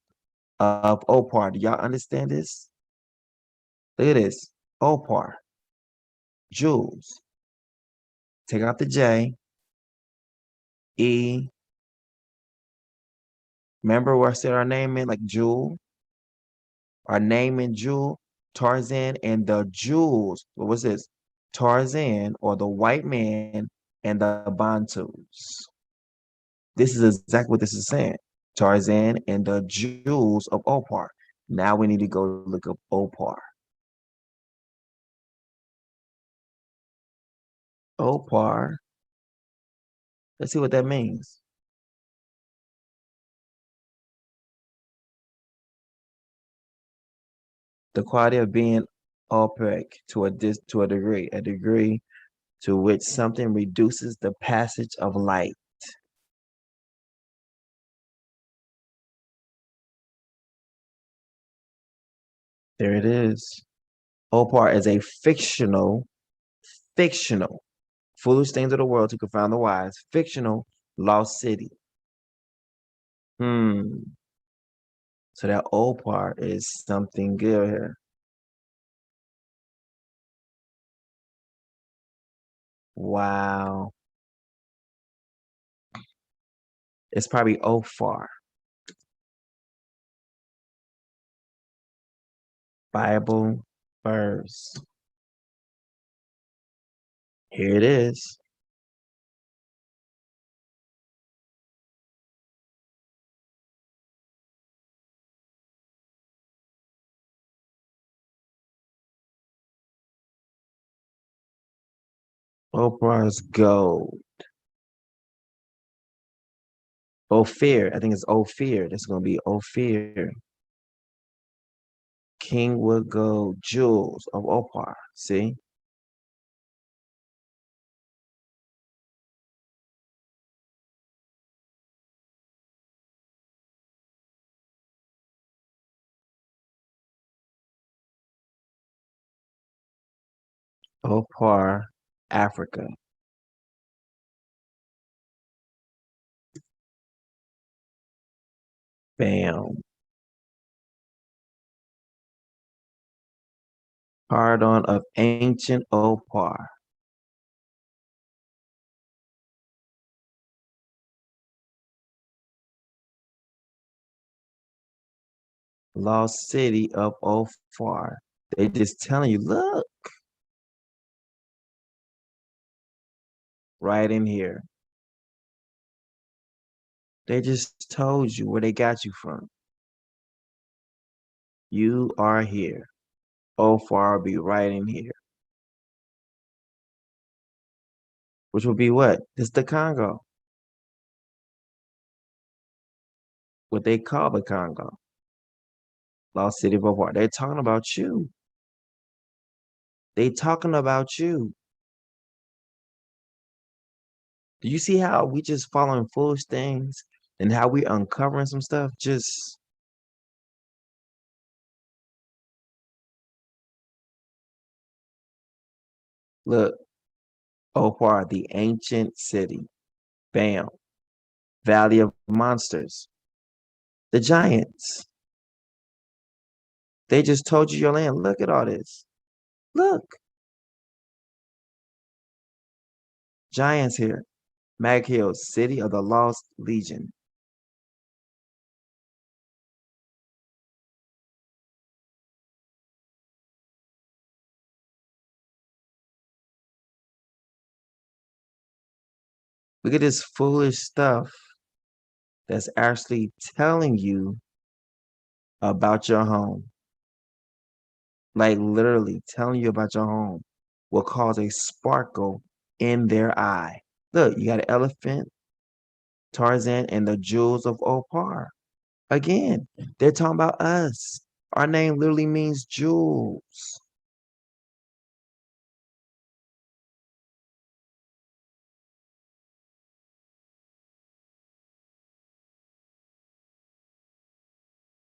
of Opar. Do y'all understand this? Look at this. Opar. Jewels. Take out the J. E. Remember where I said our name in, like Jewel? Our name in Jewel. Tarzan and the jewels. What was this? Tarzan or the white man and the Bantus. This is exactly what this is saying. Tarzan and the jewels of Opar. Now we need to go look up Opar. Opar. Let's see what that means. The quality of being opaque to a degree to which something reduces the passage of light. There it is. Opar is a fictional, foolish things of the world to confound the wise, fictional lost city. So that Opar is something good here. Wow. It's probably Ophar. Bible verse. Here it is. Ophar's gold. Ophir. I think it's Ophir. That's going to be Ophir. Kingwood gold jewels of Ophir. See? Opar, Africa. Bam. Pardon of ancient Opar. Lost city of Opar. They just telling you, look, right in here. They just told you where they got you from. You are here. Opar will be right in here. Which will be what? It's the Congo. What they call the Congo. Lost city of Opar. They're talking about you. They talking about you. Do you see how we just following foolish things and how we uncovering some stuff? Just look, Opar, the ancient city. Bam. Valley of Monsters. The Giants. They just told you your land. Look at all this. Look. Giants here. Mag Hill, City of the Lost Legion. Look at this foolish stuff that's actually telling you about your home. Like literally telling you about your home will cause a sparkle in their eye. Look, you got an elephant, Tarzan, and the jewels of Opar. Again, they're talking about us. Our name literally means jewels.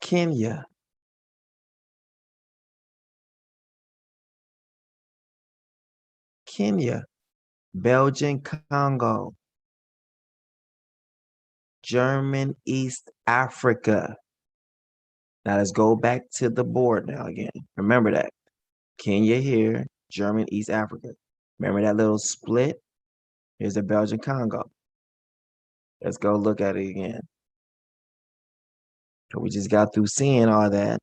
Kenya. Kenya. Belgian Congo. German East Africa. Now let's go back to the board now again. Remember that. Kenya here, German East Africa. Remember that little split? Here's the Belgian Congo. Let's go look at it again. So we just got through seeing all that,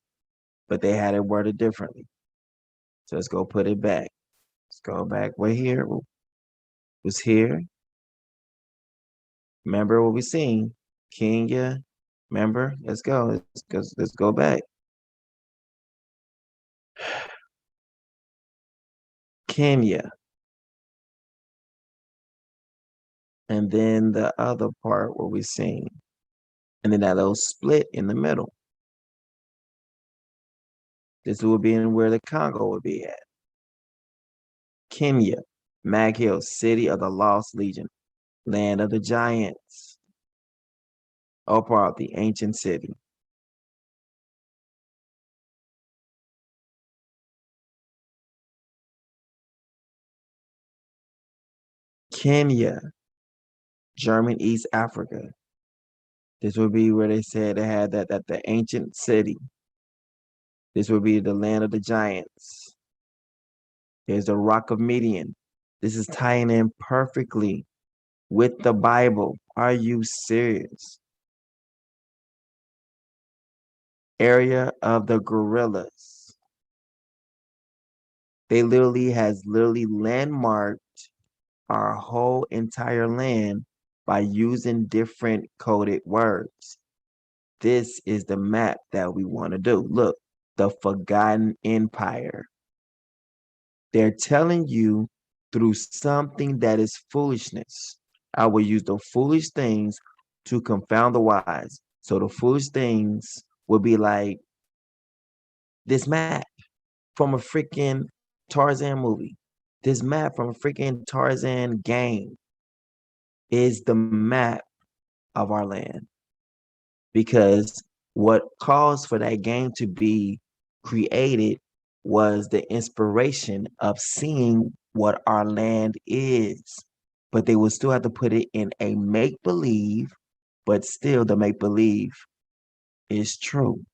but they had it worded differently. So let's go put it back. Let's go back. We're here. It was here. Remember what we seen? Kenya. Remember? Let's go. Let's go back. Kenya. And then the other part what we seen. And then that little split in the middle. This would be in where the Congo would be at. Kenya, Mag Hill, City of the Lost Legion, Land of the Giants, Opar, the ancient city. Kenya, German East Africa. This would be where they said they had that the ancient city. This would be the land of the giants. There's the Rock of Median. This is tying in perfectly with the Bible. Are you serious? Area of the gorillas. They literally landmarked our whole entire land by using different coded words. This is the map that we want to do. Look, the Forgotten Empire. They're telling you through something that is foolishness. I will use the foolish things to confound the wise. So the foolish things will be like this map from a freaking Tarzan movie. This map from a freaking Tarzan game is the map of our land. Because what caused for that game to be created was the inspiration of seeing what our land is. But they will still have to put it in a make believe, but still the make believe is true.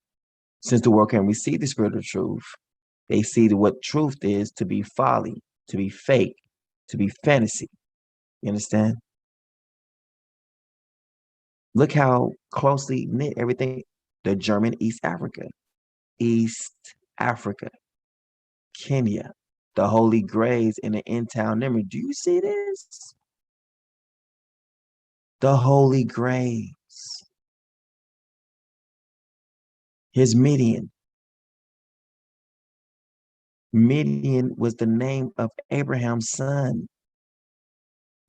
Since the world can receive the spirit of truth, they see what truth is to be folly, to be fake, to be fantasy. You understand? Look how closely knit everything. The German East Africa, Kenya, the Holy Grays in the end town memory. Do you see this? The Holy Grays. Here's Midian. Midian was the name of Abraham's son.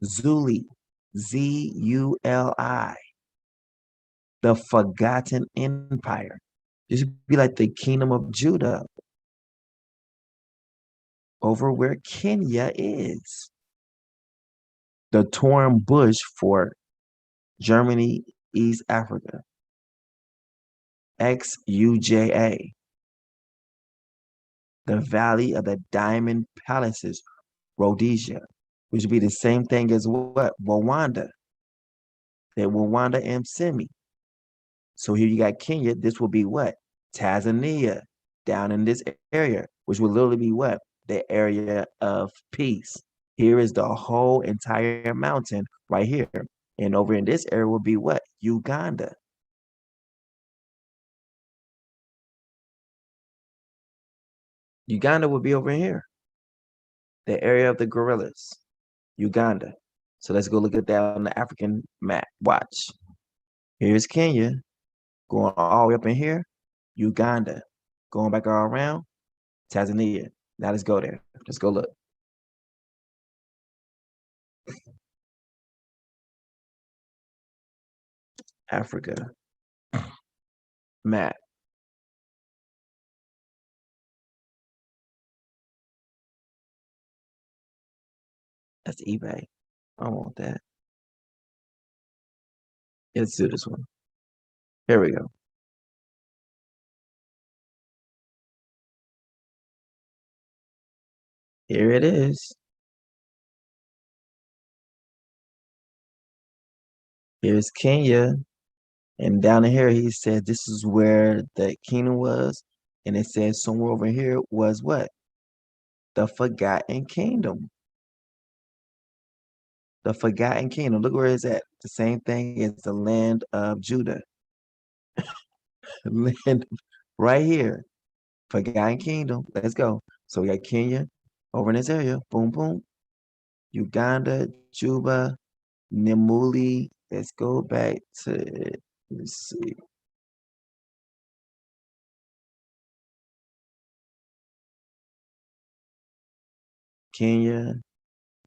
Zuli, Zuli, the forgotten empire. This would be like the kingdom of Judah over where Kenya is. The torn bush for Germany, East Africa. XUJA. The Valley of the Diamond Palaces, Rhodesia, which would be the same thing as what? Rwanda. That Rwanda and Semi. So here you got Kenya. This will be what? Tanzania, down in this area, which will literally be what? The area of peace. Here is the whole entire mountain right here. And over in this area will be what? Uganda. Uganda will be over here. The area of the gorillas. Uganda. So let's go look at that on the African map. Watch. Here's Kenya. Going all the way up in here. Uganda. Going back all around. Tanzania. Now let's go there. Let's go look. Africa map. That's eBay. I don't want that. Let's do this one. Here we go. Here it is. Here's Kenya. And down in here, he said this is where the kingdom was. And it says somewhere over here was what? The forgotten kingdom. The forgotten kingdom. Look where it's at. The same thing as the land of Judah. Land right here. Forgotten kingdom. Let's go. So we got Kenya over in this area. Boom, boom. Uganda, Juba, Nimuli. Let's go back to, let's see. Kenya,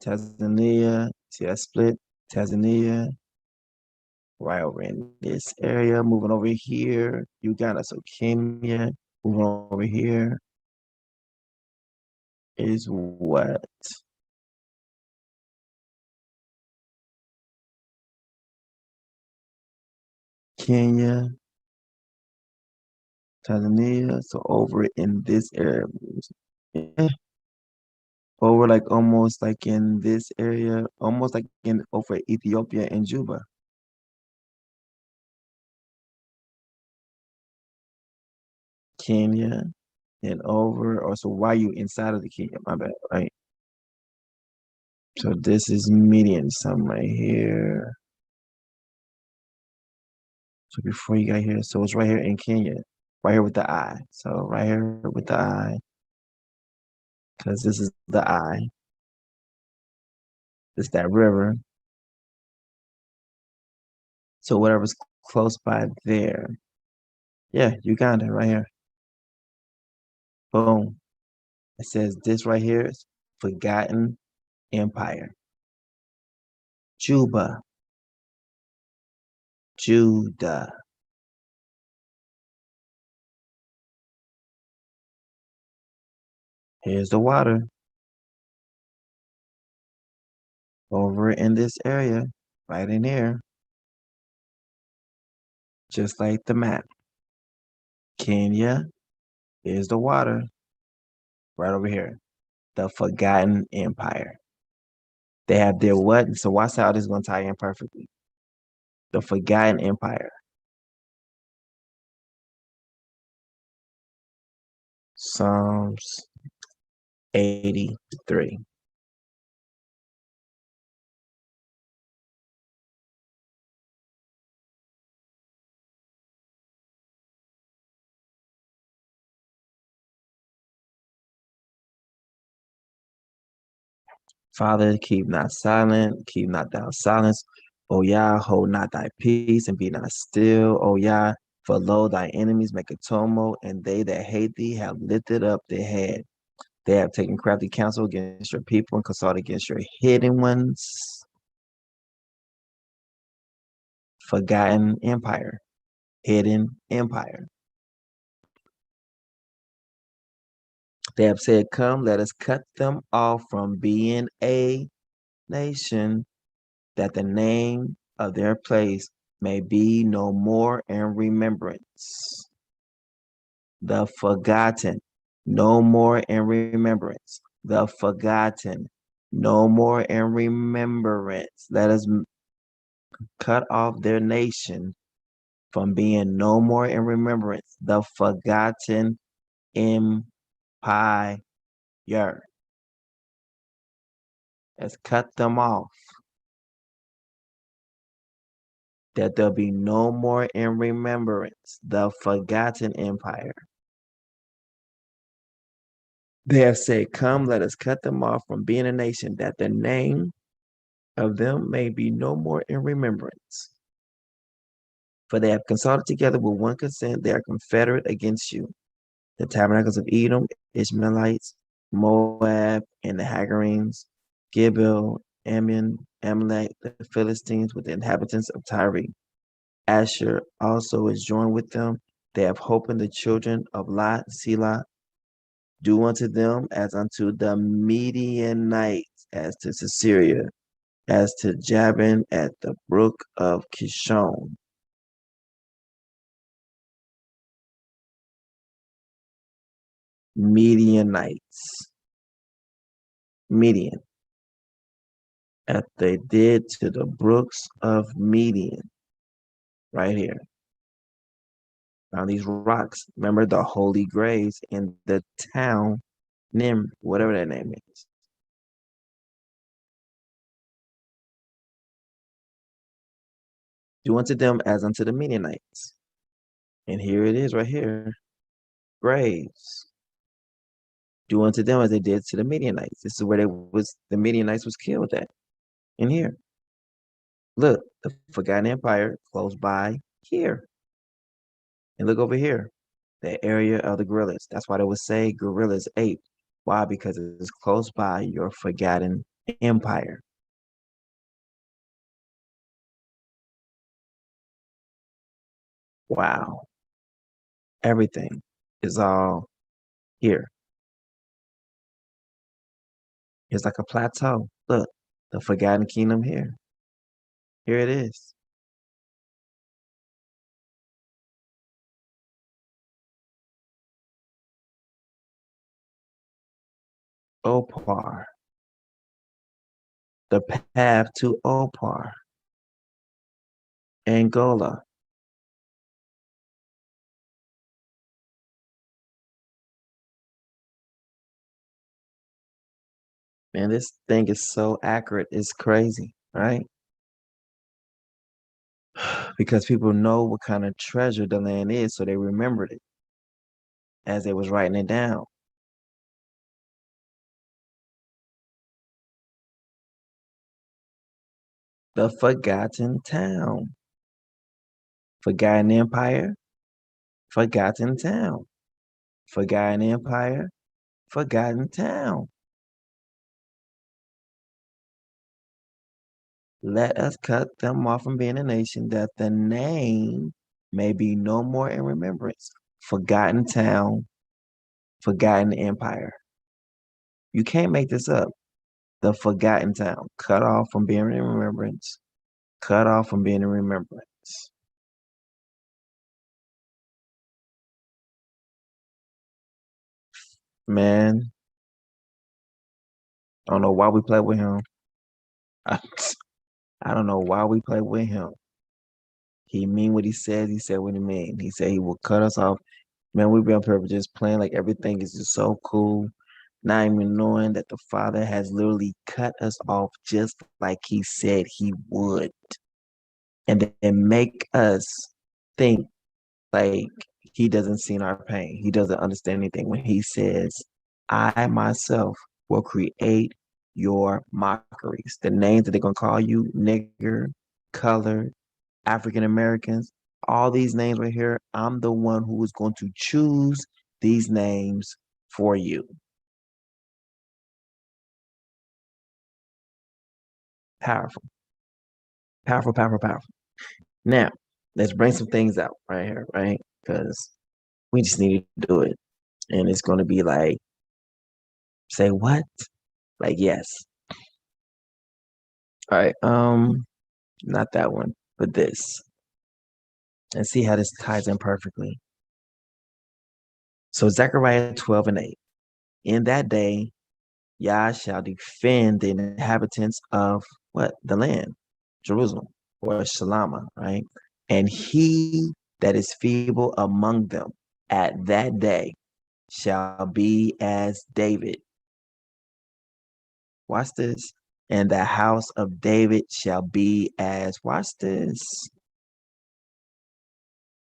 Tanzania. See that split? Tanzania. Right over in this area. Moving over here. Uganda. So Kenya. Moving over here. Is what? Kenya, Tanzania. So over in this area. Yeah. Over like almost like in this area, almost like in over Ethiopia and Juba. Kenya and over, or so why you inside of the Kenya? My bad, right? So this is median sum right here. So before you got here, so it's right here in Kenya, right here with the I. So right here with the I, because this is the I. It's that river. So whatever's close by there. Yeah, Uganda right here. Boom. It says this right here is forgotten empire. Juba, Judah. Here's the water over in this area, right in here, just like the map. Kenya, here's the water. right over here. The forgotten empire. They have their what? So watch how this is going to tie in perfectly. The forgotten empire. Psalms 83. Father, keep not silent, keep not thou silence. O Yah, hold not thy peace and be not still. O Yah, for lo, thy enemies make a tumult, and they that hate thee have lifted up their head. They have taken crafty counsel against your people and consulted against your hidden ones. Forgotten empire, hidden empire. They have said, come, let us cut them off from being a nation, that the name of their place may be no more in remembrance. The forgotten, no more in remembrance. The forgotten, no more in remembrance. Let us cut off their nation from being no more in remembrance. The forgotten empire. Let's cut them off, that there'll be no more in remembrance. The forgotten empire. They have said, come, let us cut them off from being a nation, that the name of them may be no more in remembrance. For they have consulted together with one consent, they are confederate against you. The tabernacles of Edom, Ishmaelites, Moab, and the Hagarenes, Gibel, Ammon, Amalek, the Philistines, with the inhabitants of Tyre. Asher also is joined with them. They have hope in the children of Lot, Selah. Do unto them as unto the Midianites, as to Sisera, as to Jabin at the brook of Kishon. Midianites. Midian. As they did to the brooks of Midian. Right here. Now these rocks, remember the holy graves in the town, Nim, whatever that name is. Do unto them as unto the Midianites. And here it is right here. Graves. Do unto them as they did to the Midianites. This is where the Midianites was killed at. In here. Look, the forgotten empire close by here. And look over here. The area of the gorillas. That's why they would say gorillas ate. Why? Because it's close by your forgotten empire. Wow. Everything is all here. It's like a plateau. Look, the forgotten kingdom here. Here it is. Opar. The path to Opar. Angola. Man, this thing is so accurate. It's crazy, right? Because people know what kind of treasure the land is, so they remembered it as they was writing it down. The forgotten town. Forgotten empire. Forgotten town. Forgotten empire. Forgotten town. Let us cut them off from being a nation, that the name may be no more in remembrance. Forgotten town, forgotten empire. You can't make this up. The forgotten town, cut off from being in remembrance, cut off from being in remembrance. Man, I don't know why we play with him. I, I don't know why we play with him. He mean what he says. He said what he mean. He said he will cut us off. Man, we've been up here just playing like everything is just so cool. Not even knowing that the Father has literally cut us off just like he said he would. And then make us think like he doesn't see our pain. He doesn't understand anything when he says, I myself will create your mockeries. The names that they're going to call you, nigger, colored, African Americans, all these names right here, I'm the one who is going to choose these names for you. Powerful, powerful, powerful, powerful. Now, let's bring some things out right here, right? Because we just need to do it. And it's going to be like, say what? Like, yes. All right. Not that one, but this. And see how this ties in perfectly. So Zechariah 12 and 8. In that day, Yah shall defend the inhabitants of what? The land, Jerusalem, or Shalama, right? And he that is feeble among them at that day shall be as David. Watch this. And the house of David shall be as, watch this,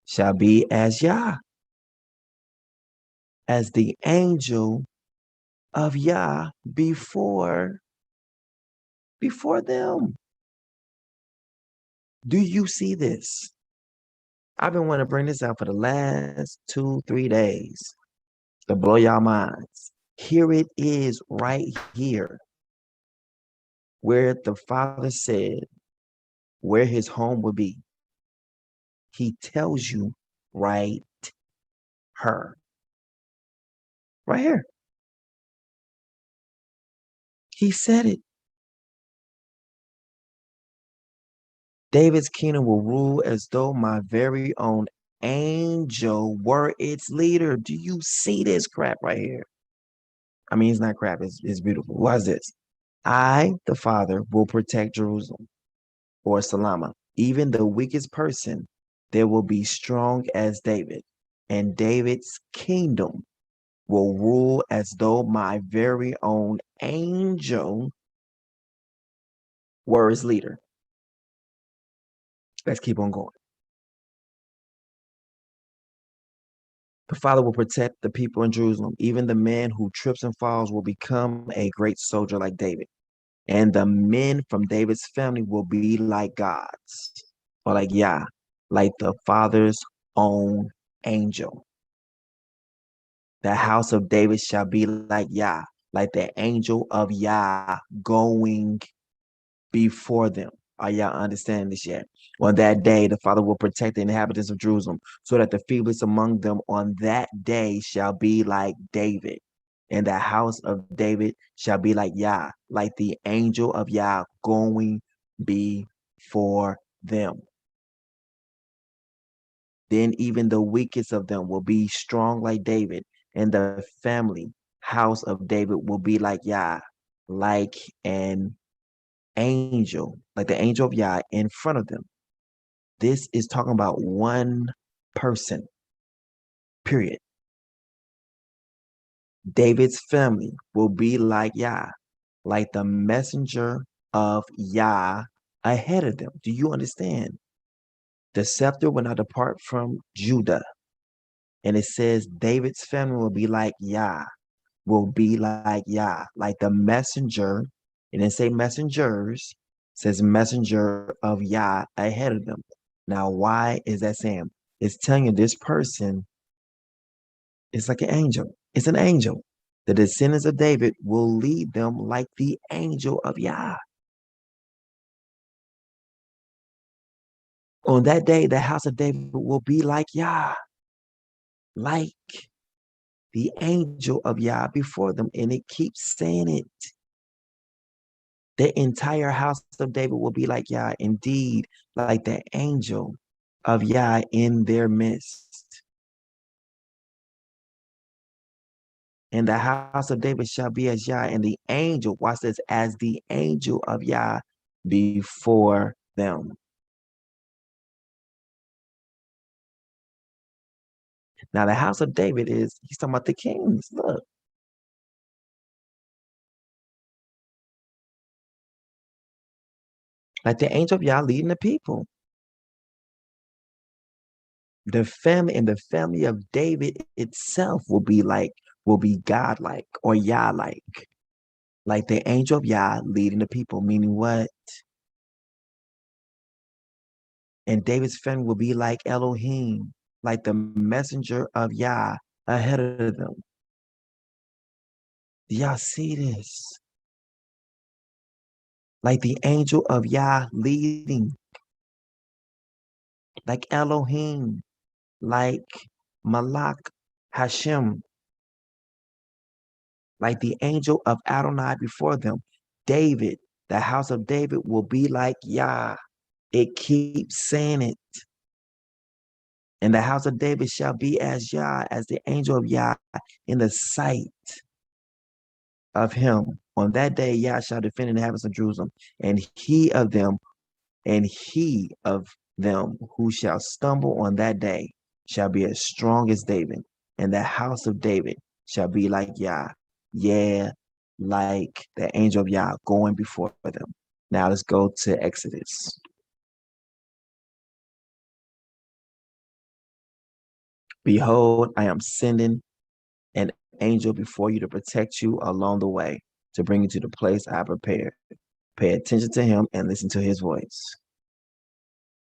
shall be as Yah, as the angel of Yah before them. Do you see this? I've been wanting to bring this out for the last 2-3 days to blow y'all minds. Here it is right here, where the Father said where his home would be. He tells you right here. Right here. He said it. David's kingdom will rule as though my very own angel were its leader. Do you see this crap right here? I mean, it's not crap. It's beautiful. What is this? I, the Father, will protect Jerusalem, or Salama. Even the weakest person, there will be strong as David. And David's kingdom will rule as though my very own angel were his leader. Let's keep on going. The Father will protect the people in Jerusalem. Even the man who trips and falls will become a great soldier like David. And the men from David's family will be like gods, or like Yah, like the Father's own angel. The house of David shall be like Yah, like the angel of Yah going before them. Are y'all understanding this yet? On that day, the Father will protect the inhabitants of Jerusalem, so that the feeblest among them on that day shall be like David. And the house of David shall be like Yah, like the angel of Yah going before them. Then even the weakest of them will be strong like David, and the family house of David will be like Yah, like an angel, like the angel of Yah in front of them. This is talking about one person, period. David's family will be like Yah, like the messenger of Yah ahead of them. Do you understand? The scepter will not depart from Judah. And it says David's family will be like Yah, like the messenger. It didn't say messengers, it says messenger of Yah ahead of them. Now, why is that saying? It's telling you this person is like an angel. It's an angel. The descendants of David will lead them like the angel of Yah. On that day, the house of David will be like Yah, like the angel of Yah before them. And it keeps saying it. The entire house of David will be like Yah, indeed, like the angel of Yah in their midst. And the house of David shall be as Yah, and the angel, watch this, as the angel of Yah before them. Now, the house of David he's talking about the kings. Look. Like the angel of Yah leading the people. The family of David itself will be godlike or Yah-like. Like the angel of Yah leading the people, meaning what? And David's family will be like Elohim, like the messenger of Yah ahead of them. Do y'all see this? Like the angel of Yah leading, like Elohim, like Malak Hashem, like the angel of Adonai before them. David, the house of David will be like Yah. It keeps saying it. And the house of David shall be as Yah, as the angel of Yah in the sight of him. On that day, Yah shall defend the inhabitants of Jerusalem, and he of them who shall stumble on that day shall be as strong as David, and the house of David shall be like Yah, yeah, like the angel of Yah going before them. Now let's go to Exodus. Behold, I am sending an angel before you to protect you along the way, to bring you to the place I prepared. Pay attention to him and listen to his voice.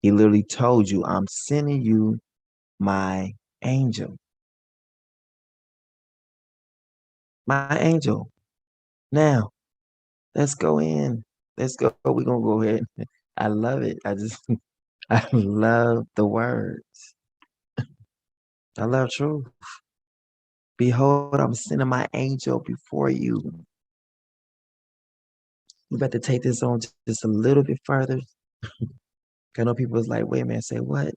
He literally told you, I'm sending you my angel. My angel. Now, let's go in. Let's go. We're going to go ahead. I love it. I love the words. I love truth. Behold, I'm sending my angel before you. We better take this on just a little bit further. I know people was like, wait a minute, say what?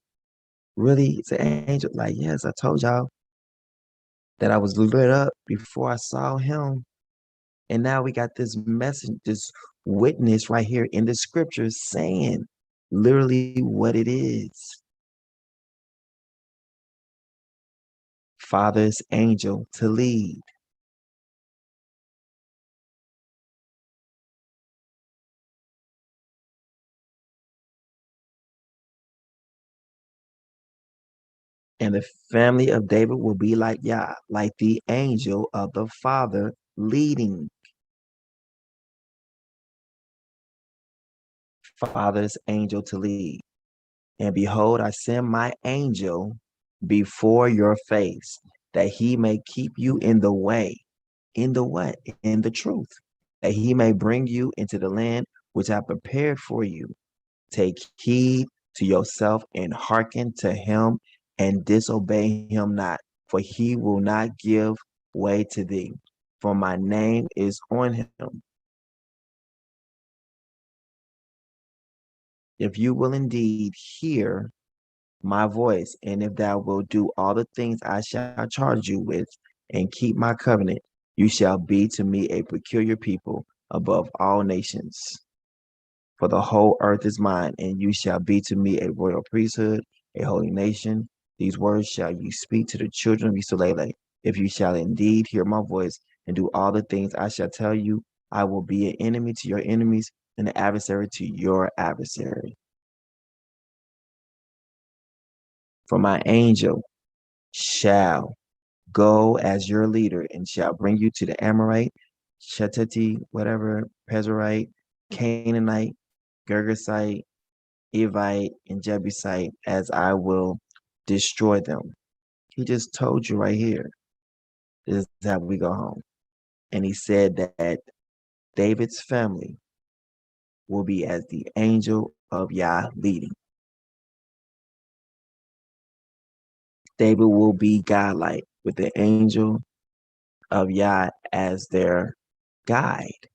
Really? It's an angel? Like, yes, I told y'all that I was lit up before I saw him. And now we got this message, this witness right here in the scriptures saying literally what it is. Father's angel to lead. And the family of David will be like Yah, like the angel of the Father leading. Father's angel to lead. And behold, I send my angel before your face, that he may keep you in the way. In the what? In the truth. That he may bring you into the land which I prepared for you. Take heed to yourself and hearken to him and disobey him not, for he will not give way to thee, for my name is on him. If you will indeed hear my voice, and if thou wilt do all the things I shall charge you with, and keep my covenant, you shall be to me a peculiar people above all nations. For the whole earth is mine, and you shall be to me a royal priesthood, a holy nation. These words shall you speak to the children of Israel. If you shall indeed hear my voice and do all the things I shall tell you, I will be an enemy to your enemies and an adversary to your adversary. For my angel shall go as your leader and shall bring you to the Amorite, Shetati, whatever, Pezerite, Canaanite, Girgasite, Evite, and Jebusite, as I will destroy them. He just told you right here. This is how we go home. And he said that David's family will be as the angel of Yah leading. David will be godlike with the angel of Yah as their guide,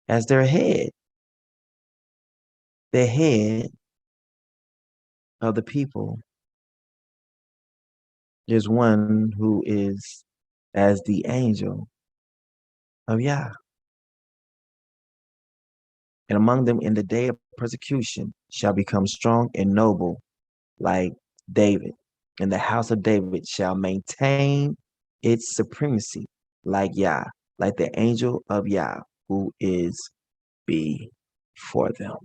as their head. The head of the people is one who is as the angel of Yah. And among them in the day of persecution shall become strong and noble like David. And the house of David shall maintain its supremacy like Yah, like the angel of Yah, who is before them.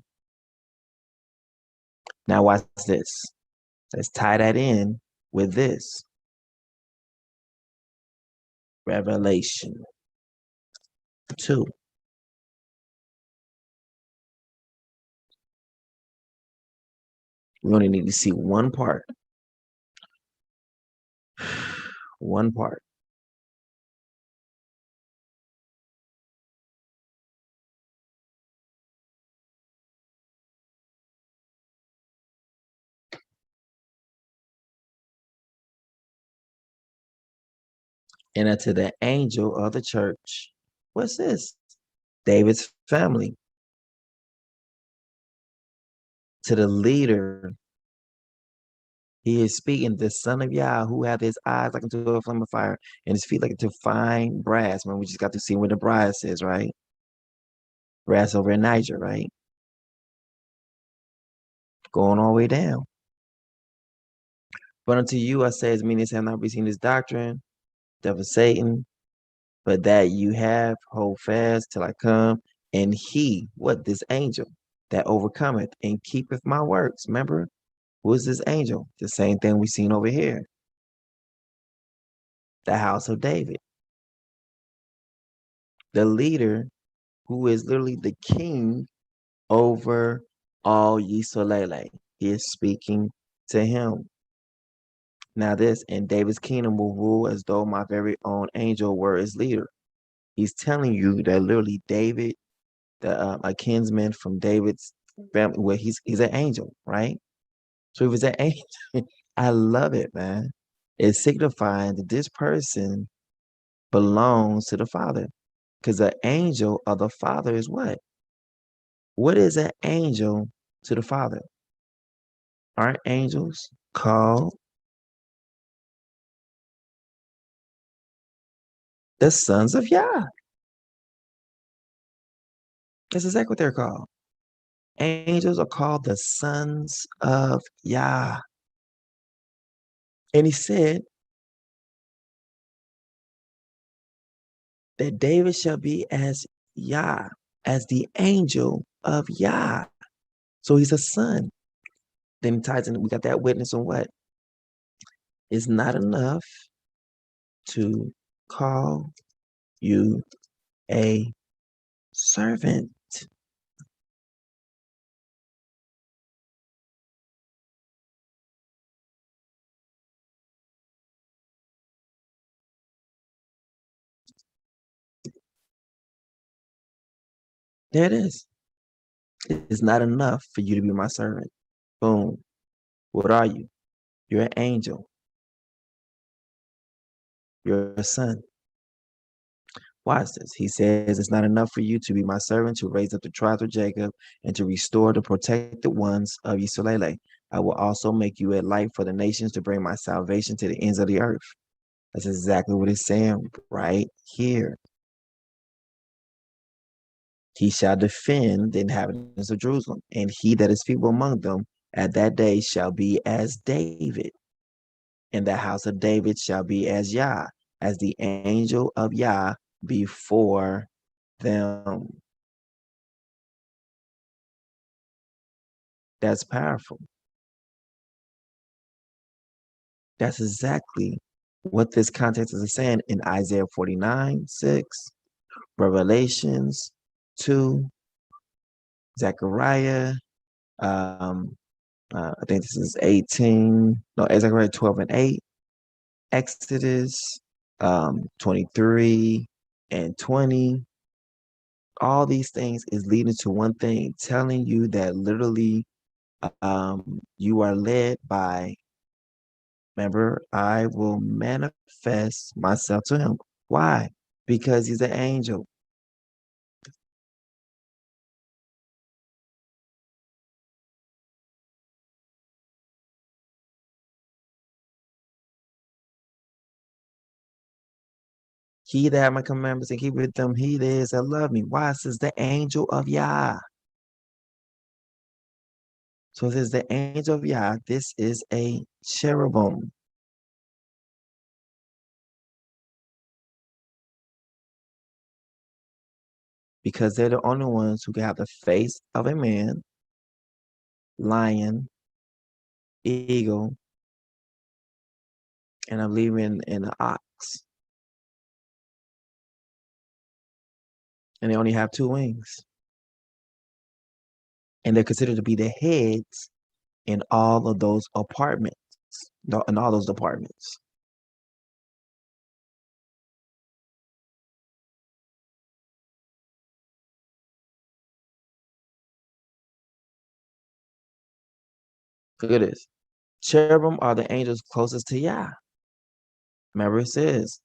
Now watch this. Let's tie that in with this. Revelation 2. We only need to see one part. One part. And unto the angel of the church, what's this? David's family. To the leader, he is speaking, the son of Yah, who hath his eyes like unto a flame of fire, and his feet like unto fine brass. Man, we just got to see where the brass is, right? Brass over in Niger, right? Going all the way down. But unto you I say, as many as have not received this doctrine, devil Satan, but that you have, hold fast till I come. And he, what, this angel, that overcometh and keepeth my works. Remember, who is this angel? The same thing we seen over here. The house of David. The leader who is literally the king over all Yisrael. He is speaking to him. Now this, and David's kingdom will rule as though my very own angel were his leader. He's telling you that literally David, a kinsman from David's family, well, he's an angel, right? So if it's an angel, I love it, man. It's signifying that this person belongs to the Father. Because the angel of the Father is what? What is an angel to the Father? Aren't angels called the sons of Yah? That's exactly what they're called. Angels are called the sons of Yah. And he said that David shall be as Yah, as the angel of Yah. So he's a son. Then he ties in, we got that witness on what? It's not enough to call you a servant. There it is. It's not enough for you to be my servant. Boom. What are you? You're an angel. You're a son. Watch this. He says, it's not enough for you to be my servant, to raise up the tribes of Jacob, and to restore the protected ones of Yisrael. I will also make you a light for the nations, to bring my salvation to the ends of the earth. That's exactly what it's saying right here. He shall defend the inhabitants of Jerusalem, and he that is feeble among them at that day shall be as David, and the house of David shall be as Yah, as the angel of Yah before them. That's powerful. That's exactly what this context is saying in Isaiah 49:6, Revelations 2, Zechariah, I think this is 18, no, Zechariah 12:8, Exodus 23 and 20. All these things is leading to one thing, telling you that literally you are led by, remember, I will manifest myself to him. Why? Because he's an angel. He that have my commandments and keep with them, he it is that love me. Why? It says the angel of Yah. So it says the angel of Yah. This is a cherubim. Because they're the only ones who can have the face of a man, lion, eagle, and I believe in an ox. And they only have 2 wings. And they're considered to be the heads in all of those apartments, in all those departments. Look at this. Cherubim are the angels closest to Yah. Remember, it says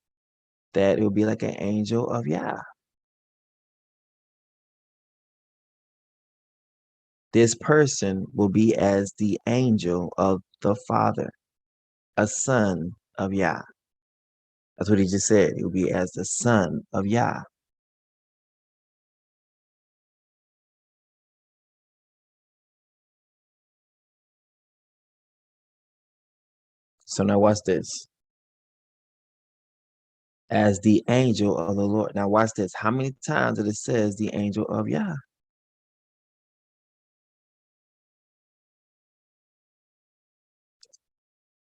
that it will be like an angel of Yah. This person will be as the angel of the Father, a son of Yah. That's what he just said. He will be as the son of Yah. So now watch this. As the angel of the Lord. Now watch this. How many times did it says the angel of Yah?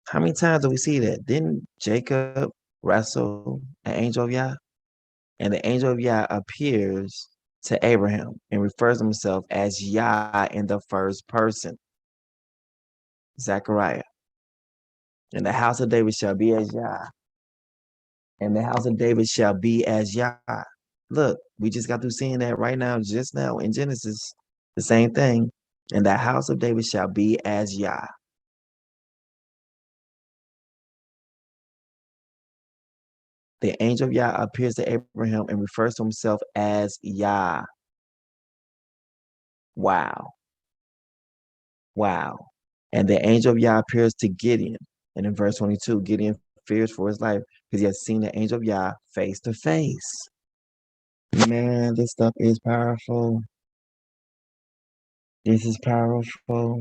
How many times do we see that? Didn't Jacob wrestle an angel of Yah? And the angel of Yah appears to Abraham and refers to himself as Yah in the first person. Zechariah. And the house of David shall be as Yah. And the house of David shall be as Yah. Look, we just got through seeing that right now, just now in Genesis. The same thing. And the house of David shall be as Yah. The angel of Yah appears to Abraham and refers to himself as Yah. Wow. Wow. And the angel of Yah appears to Gideon. And in verse 22, Gideon fears for his life because he has seen the angel of Yah face to face. Man, this stuff is powerful. This is powerful.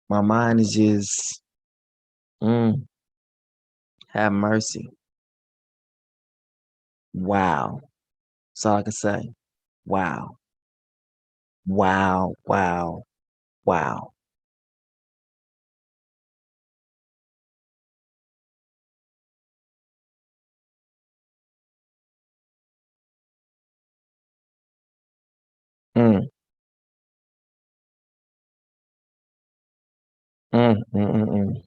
My mind is just, have mercy. Wow. That's all I can say. Wow. Wow. Wow. Wow. Mm, mm, mm, mm, mm.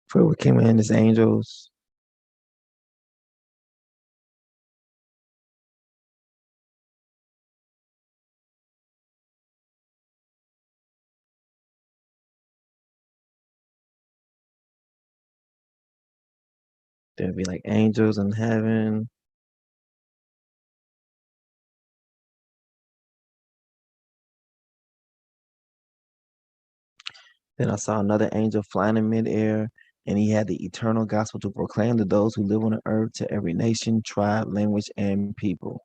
Before we came in as angels, there'd be like angels in heaven. Then I saw another angel flying in midair, and he had the eternal gospel to proclaim to those who live on the earth, to every nation, tribe, language, and people.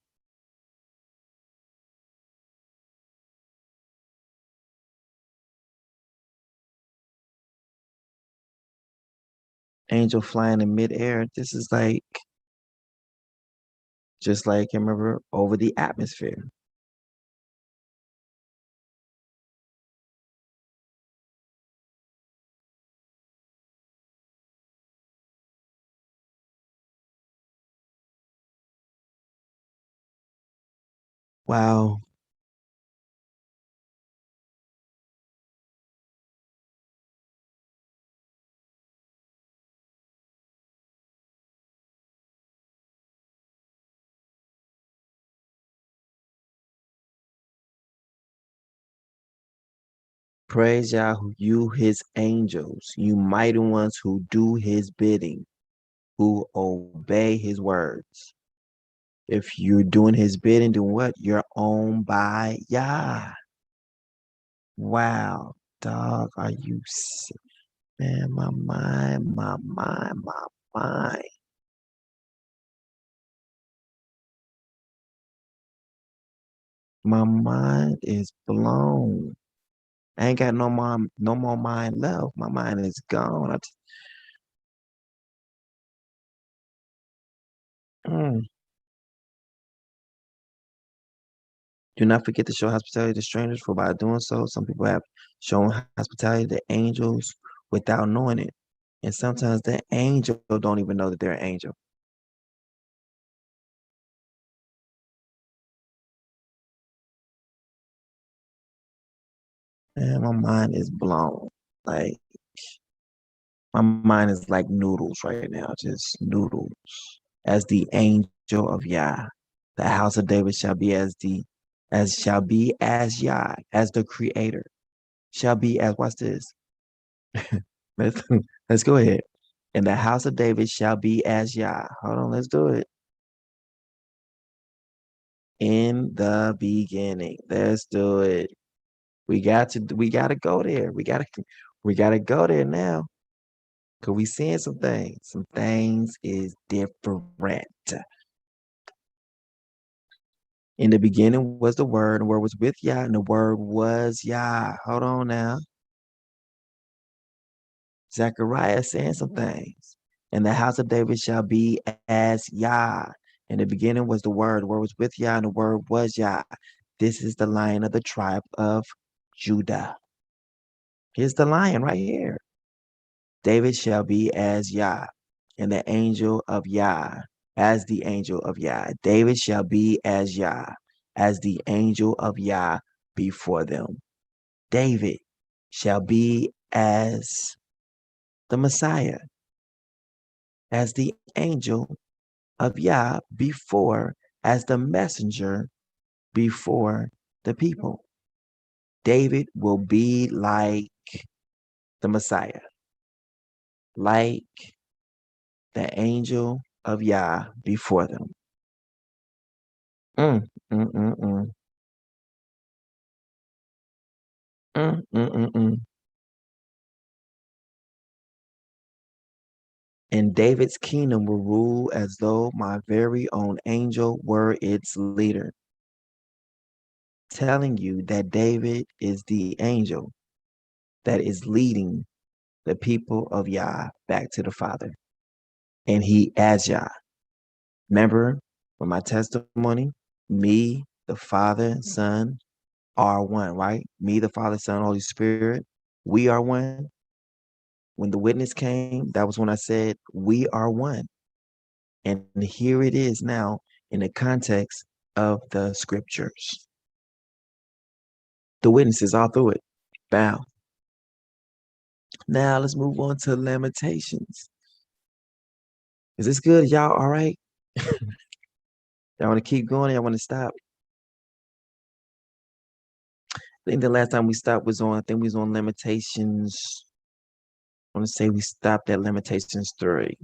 Angel flying in midair. This is like, just like, remember, over the atmosphere. Wow. Praise Yah, you his angels, you mighty ones who do his bidding, who obey his words. If you're doing his bidding, then what? You're owned by Yah. Wow, dog, are you sick? Man, my mind, my mind, my mind. My mind is blown. I ain't got no more mind left. My mind is gone. Mm. Do not forget to show hospitality to strangers, for by doing so, some people have shown hospitality to angels without knowing it. And sometimes the angel don't even know that they're an angel. And my mind is blown. Like my mind is like noodles right now, just noodles. As the angel of Yah, the house of David shall be as Yah, as the creator, shall be as, watch this. let's, let's go ahead. And the house of David shall be as Yah. Hold on, let's do it. In the beginning. Let's do it. We gotta go there. We gotta go there now. Cause we seeing some things. Some things is different. In the beginning was the word, and the word was with Yah, and the word was Yah. Hold on now. Zechariah saying some things. And the house of David shall be as Yah. In the beginning was the word was with Yah, and the word was Yah. This is the lion of the tribe of Judah. Here's the lion right here. David shall be as Yah, and the angel of Yah, as the angel of Yah. David shall be as Yah, as the angel of Yah before them. David shall be as the Messiah, as the angel of Yah before, as the messenger before the people. David will be like the Messiah, like the angel of Yah before them. Mm, mm, mm, mm. Mm, mm, mm, mm. And David's kingdom will rule as though my very own angel were its leader. Telling you that David is the angel that is leading the people of Yah back to the Father. And he as Yah. Remember, with my testimony, me, the Father, Son are one, right? Me, the Father, Son, Holy Spirit, we are one. When the witness came, that was when I said, we are one. And here it is now in the context of the scriptures. The witnesses all through it. Bow. Now let's move on to Lamentations. Is this good? Y'all all right? Y'all want to keep going? Y'all want to stop? I think the last time we stopped was on, I think we was on Lamentations. I want to say we stopped at Lamentations 3.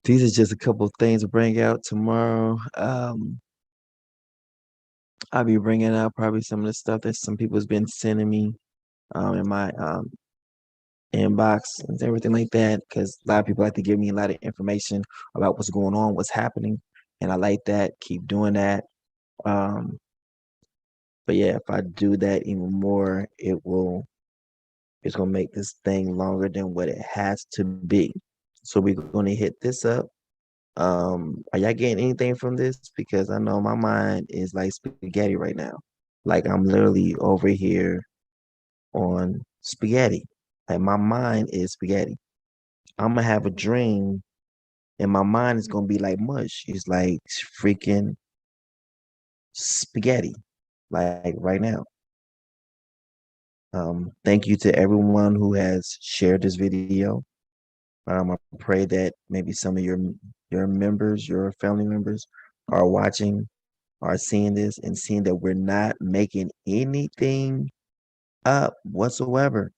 These are just a couple of things to bring out tomorrow. I'll be bringing out probably some of the stuff that some people has been sending me in my inbox and everything like that, because a lot of people like to give me a lot of information about what's going on, what's happening, and I like that. Keep doing that. But yeah, if I do that even more, it's gonna make this thing longer than what it has to be. So we're gonna hit this up. Are y'all getting anything from this? Because I know my mind is like spaghetti right now. Like I'm literally over here on spaghetti. Like my mind is spaghetti. I'm gonna have a dream and my mind is gonna be like mush. It's like freaking spaghetti, like right now. Thank you to everyone who has shared this video. I pray that maybe some of your members, your family members, are watching are seeing this and seeing that we're not making anything up whatsoever.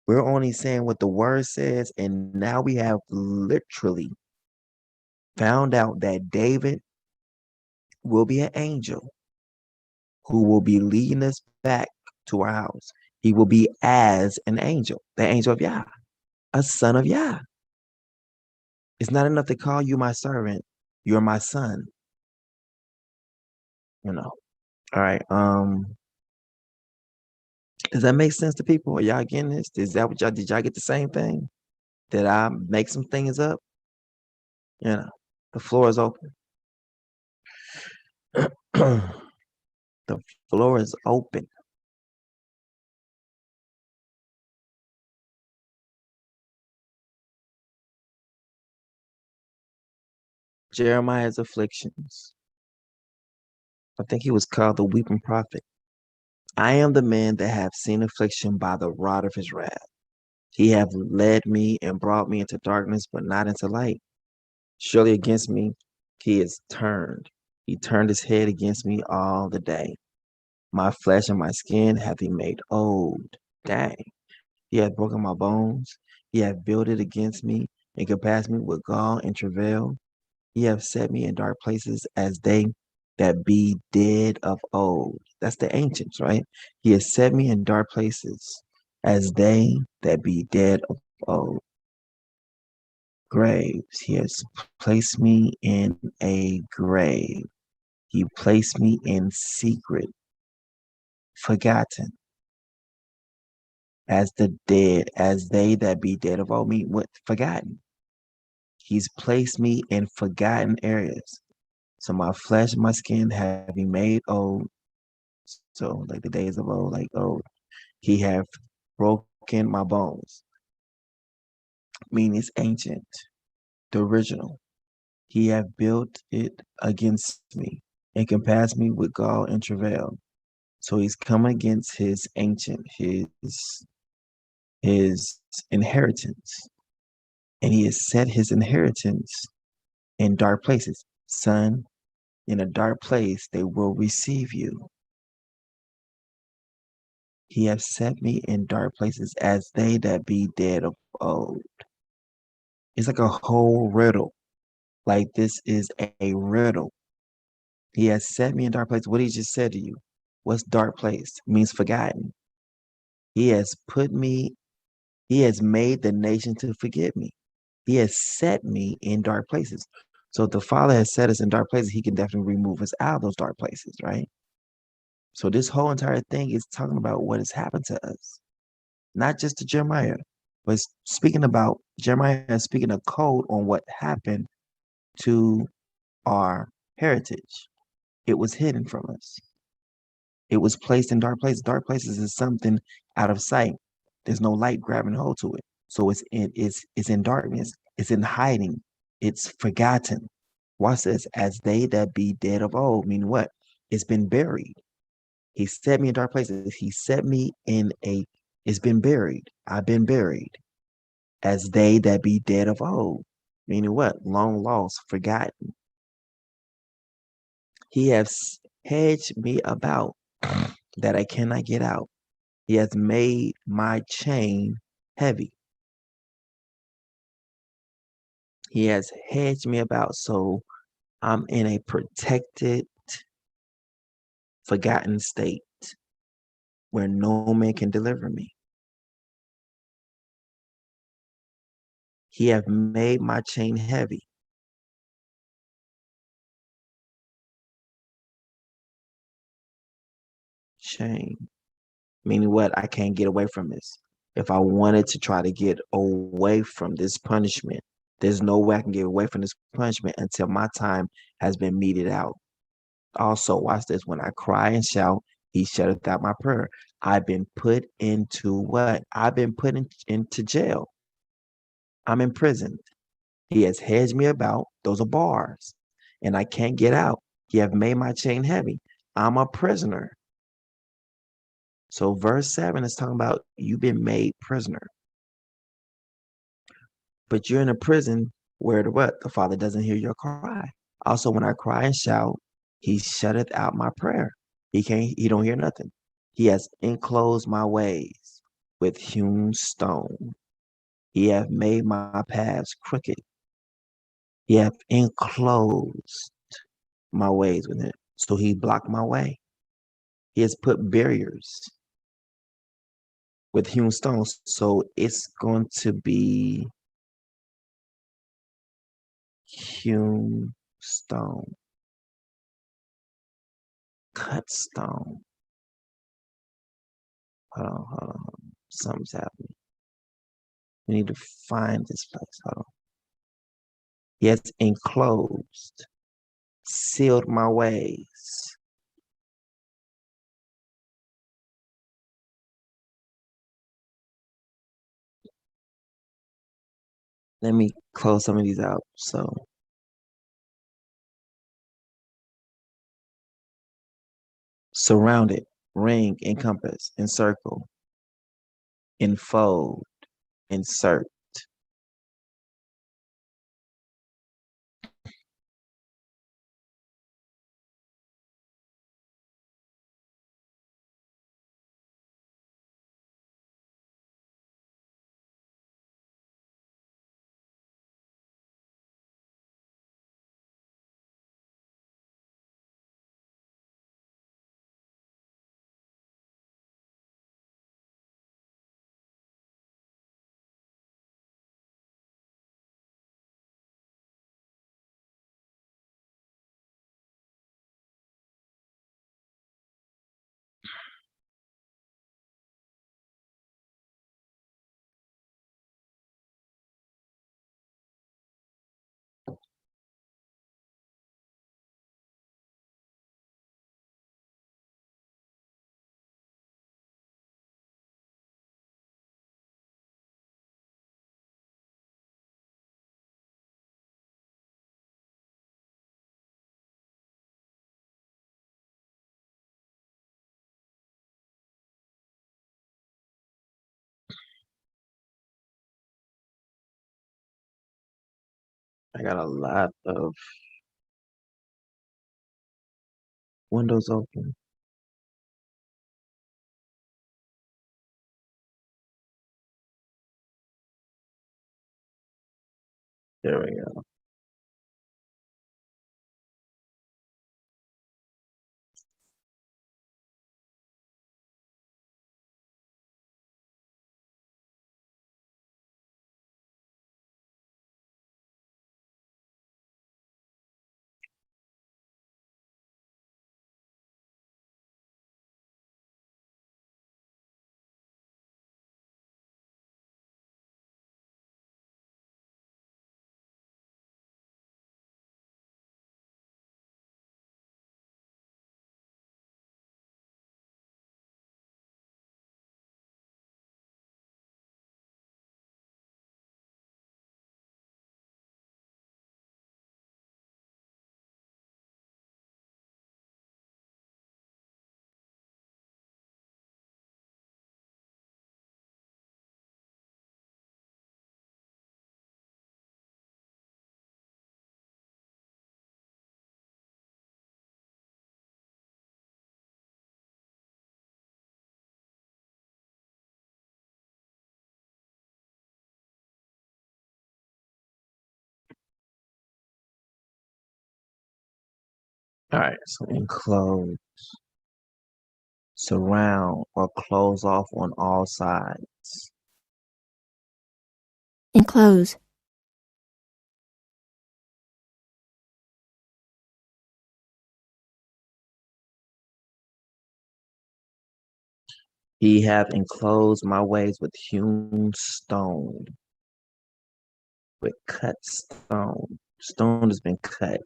We're only saying what the word says, and now we have literally found out that David will be an angel who will be leading us back to our house. He will be as an angel, the angel of Yah, a son of Yah. It's not enough to call you my servant. You're my son. You know. All right. Does that make sense to people? Are y'all getting this? Is that what y'all did? Y'all get the same thing? Did I make some things up? You know, the floor is open. The floor is open. Jeremiah's afflictions. I think he was called the weeping prophet. I am the man that have seen affliction by the rod of his wrath. He hath led me and brought me into darkness, but not into light. Surely against me he is turned. He turned his head against me all the day. My flesh and my skin hath he made old. Dang. He hath broken my bones. He hath builded against me and compassed me with gall and travail. He hath set me in dark places as they that be dead of old. That's the ancients, right? He has set me in dark places as they that be dead of old. Graves. He has placed me in a grave. He placed me in secret, forgotten, as the dead, as they that be dead of old. Me, what forgotten? He's placed me in forgotten areas. So my flesh and my skin have he made old. So like the days of old, like old. He have broken my bones. Meaning it's ancient, the original. He have built it against me and compassed me with gall and travail. So he's come against his ancient, his inheritance. And he has set his inheritance in dark places. Son, in a dark place they will receive you. He hath set me in dark places as they that be dead of old. It's like a whole riddle. Like this is a riddle. He has set me in dark places. What he just said to you. What's dark place? It means forgotten. He has put me, he has made the nation to forget me. He has set me in dark places. So if the Father has set us in dark places, he can definitely remove us out of those dark places, right? So this whole entire thing is talking about what has happened to us. Not just to Jeremiah, but speaking about Jeremiah is speaking a code on what happened to our heritage. It was hidden from us. It was placed in dark places. Dark places is something out of sight. There's no light grabbing hold to it. So it's in darkness. It's in hiding. It's forgotten. Watch this. As they that be dead of old, meaning what? It's been buried. He set me in dark places. He set me in it's been buried. I've been buried. As they that be dead of old. Meaning what? Long lost, forgotten. He has hedged me about that I cannot get out. He has made my chain heavy. He has hedged me about so I'm in a protected, forgotten state where no man can deliver me. He hath made my chain heavy. Chain. Meaning what? I can't get away from this. If I wanted to try to get away from this punishment, there's no way I can get away from this punishment until my time has been meted out. Also, watch this. When I cry and shout, he shutteth out my prayer. I've been put into what? I've been put into jail. I'm in prison. He has hedged me about. Those are bars. And I can't get out. He have made my chain heavy. I'm a prisoner. So verse 7 is talking about you've been made prisoner. But you're in a prison where the what? The Father doesn't hear your cry. Also, when I cry and shout, He shutteth out my prayer. He don't hear nothing. He has enclosed my ways with hewn stone. He hath made my paths crooked. He hath enclosed my ways with it. So he blocked my way. He has put barriers with hewn stones. So it's going to be hewn stone, cut stone. Hold on. Something's happening. We need to find this place. Hold on. He has enclosed, sealed my ways. Let me close some of these out. So, surrounded, ring, encompass, encircle, enfold, insert. I got a lot of windows open. There we go. All right, so enclose, surround, or close off on all sides. Enclose. He hath enclosed my ways with hewn stone, with cut stone. Stone has been cut.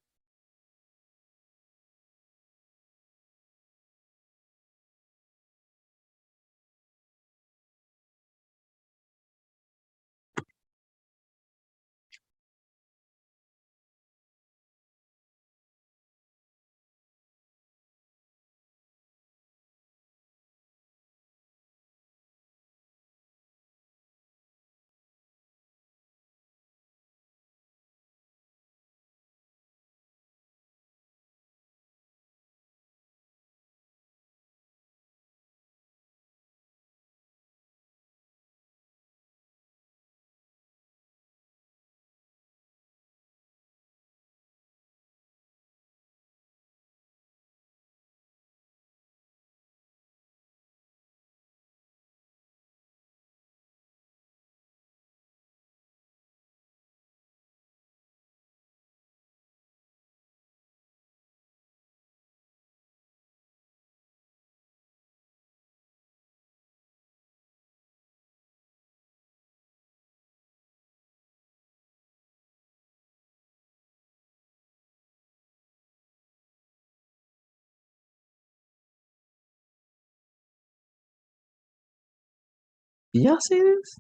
Do y'all see this?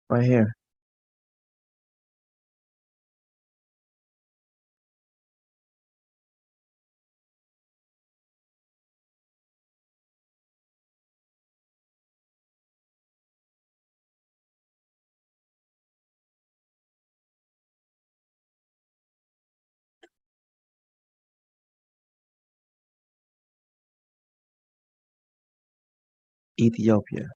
Right here. Ethiopia.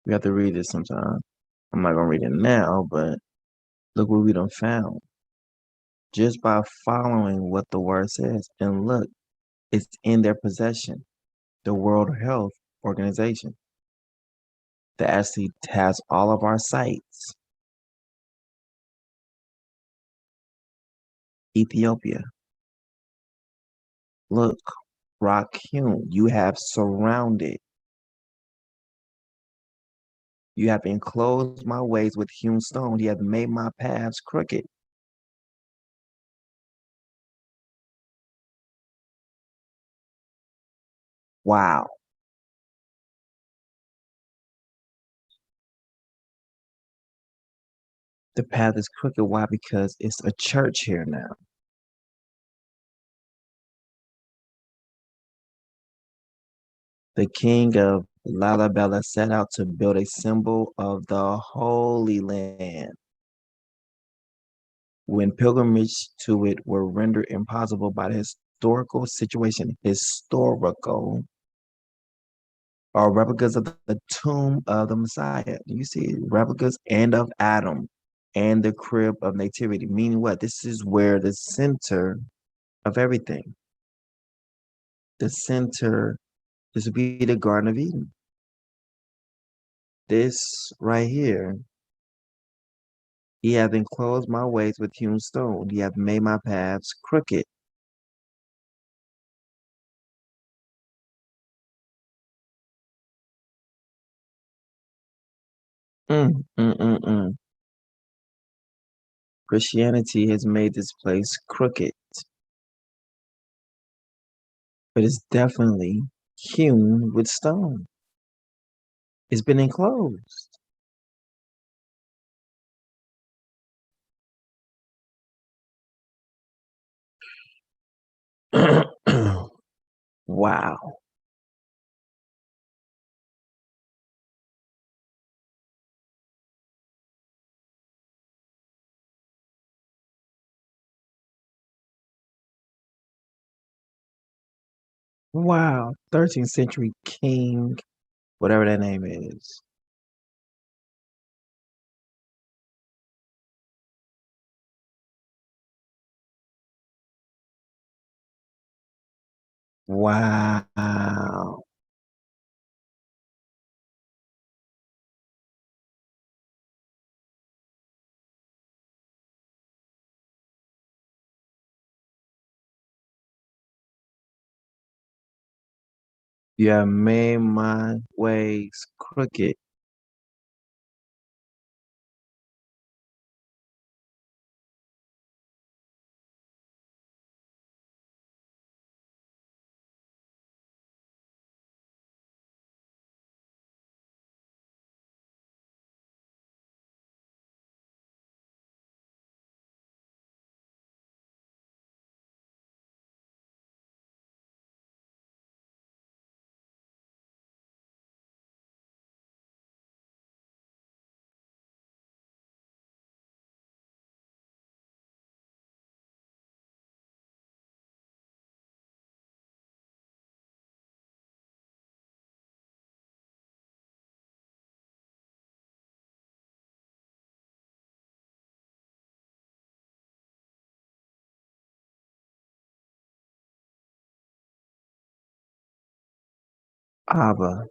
We have to read this sometime. I'm not gonna read it now, but look what we done found. Just by following what the word says. And look, it's in their possession. The World Health Organization that actually has all of our sites. Ethiopia. Look, rock hewn. You have surrounded. You have enclosed my ways with hewn stone. You have made my paths crooked. Wow. The path is crooked. Why? Because it's a church here now. The king of Lalabella set out to build a symbol of the Holy Land. When pilgrimage to it were rendered impossible by the historical situation, or replicas of the tomb of the Messiah. You see replicas and of Adam and the crib of nativity, meaning what? This is where the center of everything. The center, this would be the Garden of Eden. This right here, he hath enclosed my ways with hewn stone. He hath made my paths crooked. Mm, mm, mm, mm. Christianity has made this place crooked, but it's definitely hewn with stone. It's been enclosed. Wow. Wow. 13th century king, whatever that name is. Wow. You have made my ways crooked. Abba,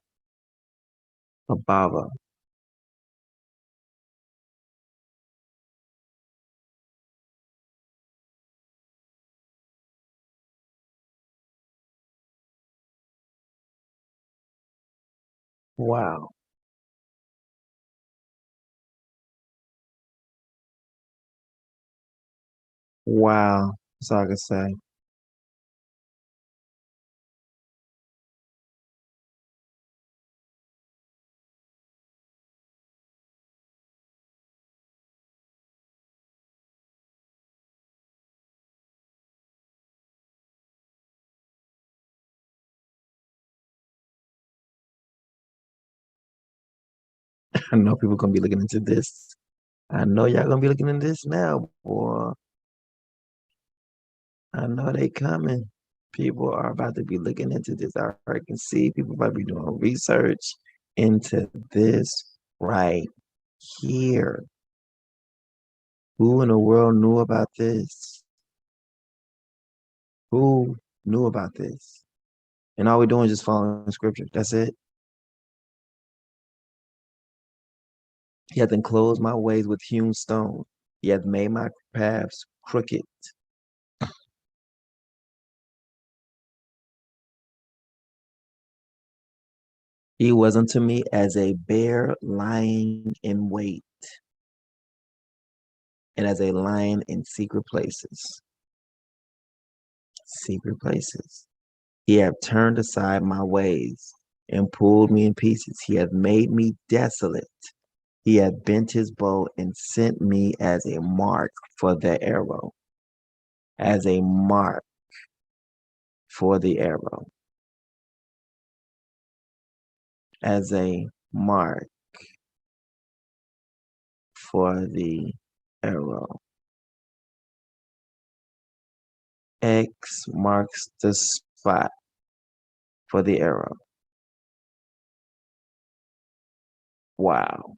Ababa. Wow. Wow. That's all I can say. I know people gonna be looking into this. I know y'all gonna be looking into this now, boy. I know they coming. People are about to be looking into this. I already can see people about to be doing research into this right here. Who in the world knew about this? Who knew about this? And all we're doing is just following scripture. That's it. He hath enclosed my ways with hewn stone. He hath made my paths crooked. He was unto me as a bear lying in wait, and as a lion in secret places. Secret places. He hath turned aside my ways and pulled me in pieces. He hath made me desolate. He hath bent his bow and sent me as a mark for the arrow. As a mark for the arrow. As a mark for the arrow. X marks the spot for the arrow. Wow.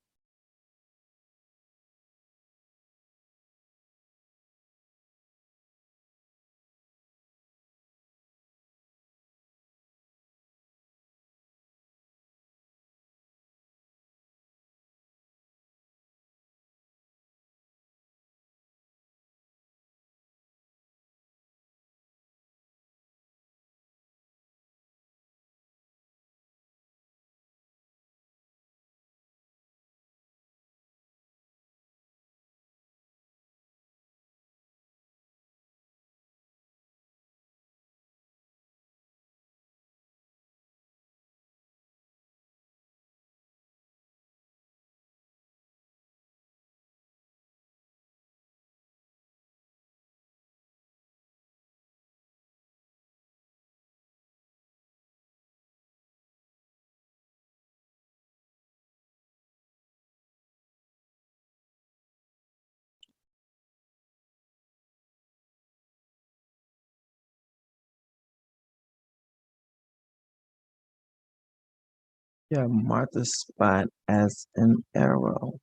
Yeah, mark the spot as an arrow.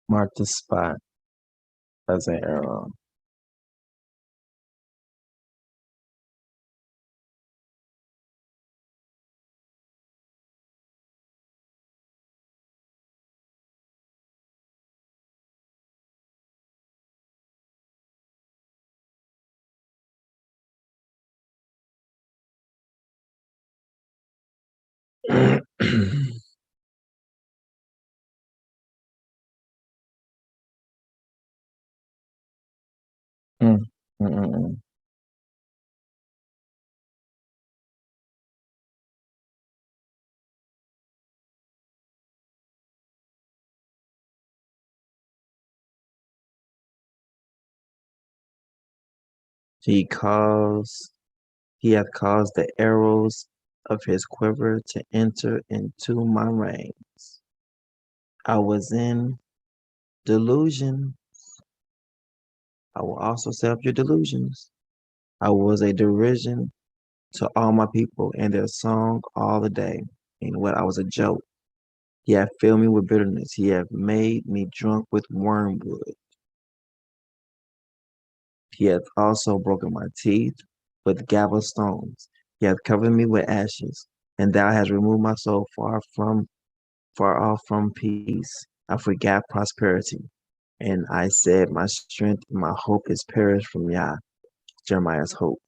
Mark the spot as an arrow. Mm, mm, mm, mm. He caused, he hath caused the arrows of his quiver to enter into my reins. I was in delusion. I will also set up your delusions. I was a derision to all my people and their song all the day. And what I was a joke. He hath filled me with bitterness. He hath made me drunk with wormwood. He hath also broken my teeth with gavel stones. He hath covered me with ashes, and thou hast removed my soul far off from peace. I forgot prosperity, and I said, my strength and my hope is perished from Yah. Jeremiah's hope.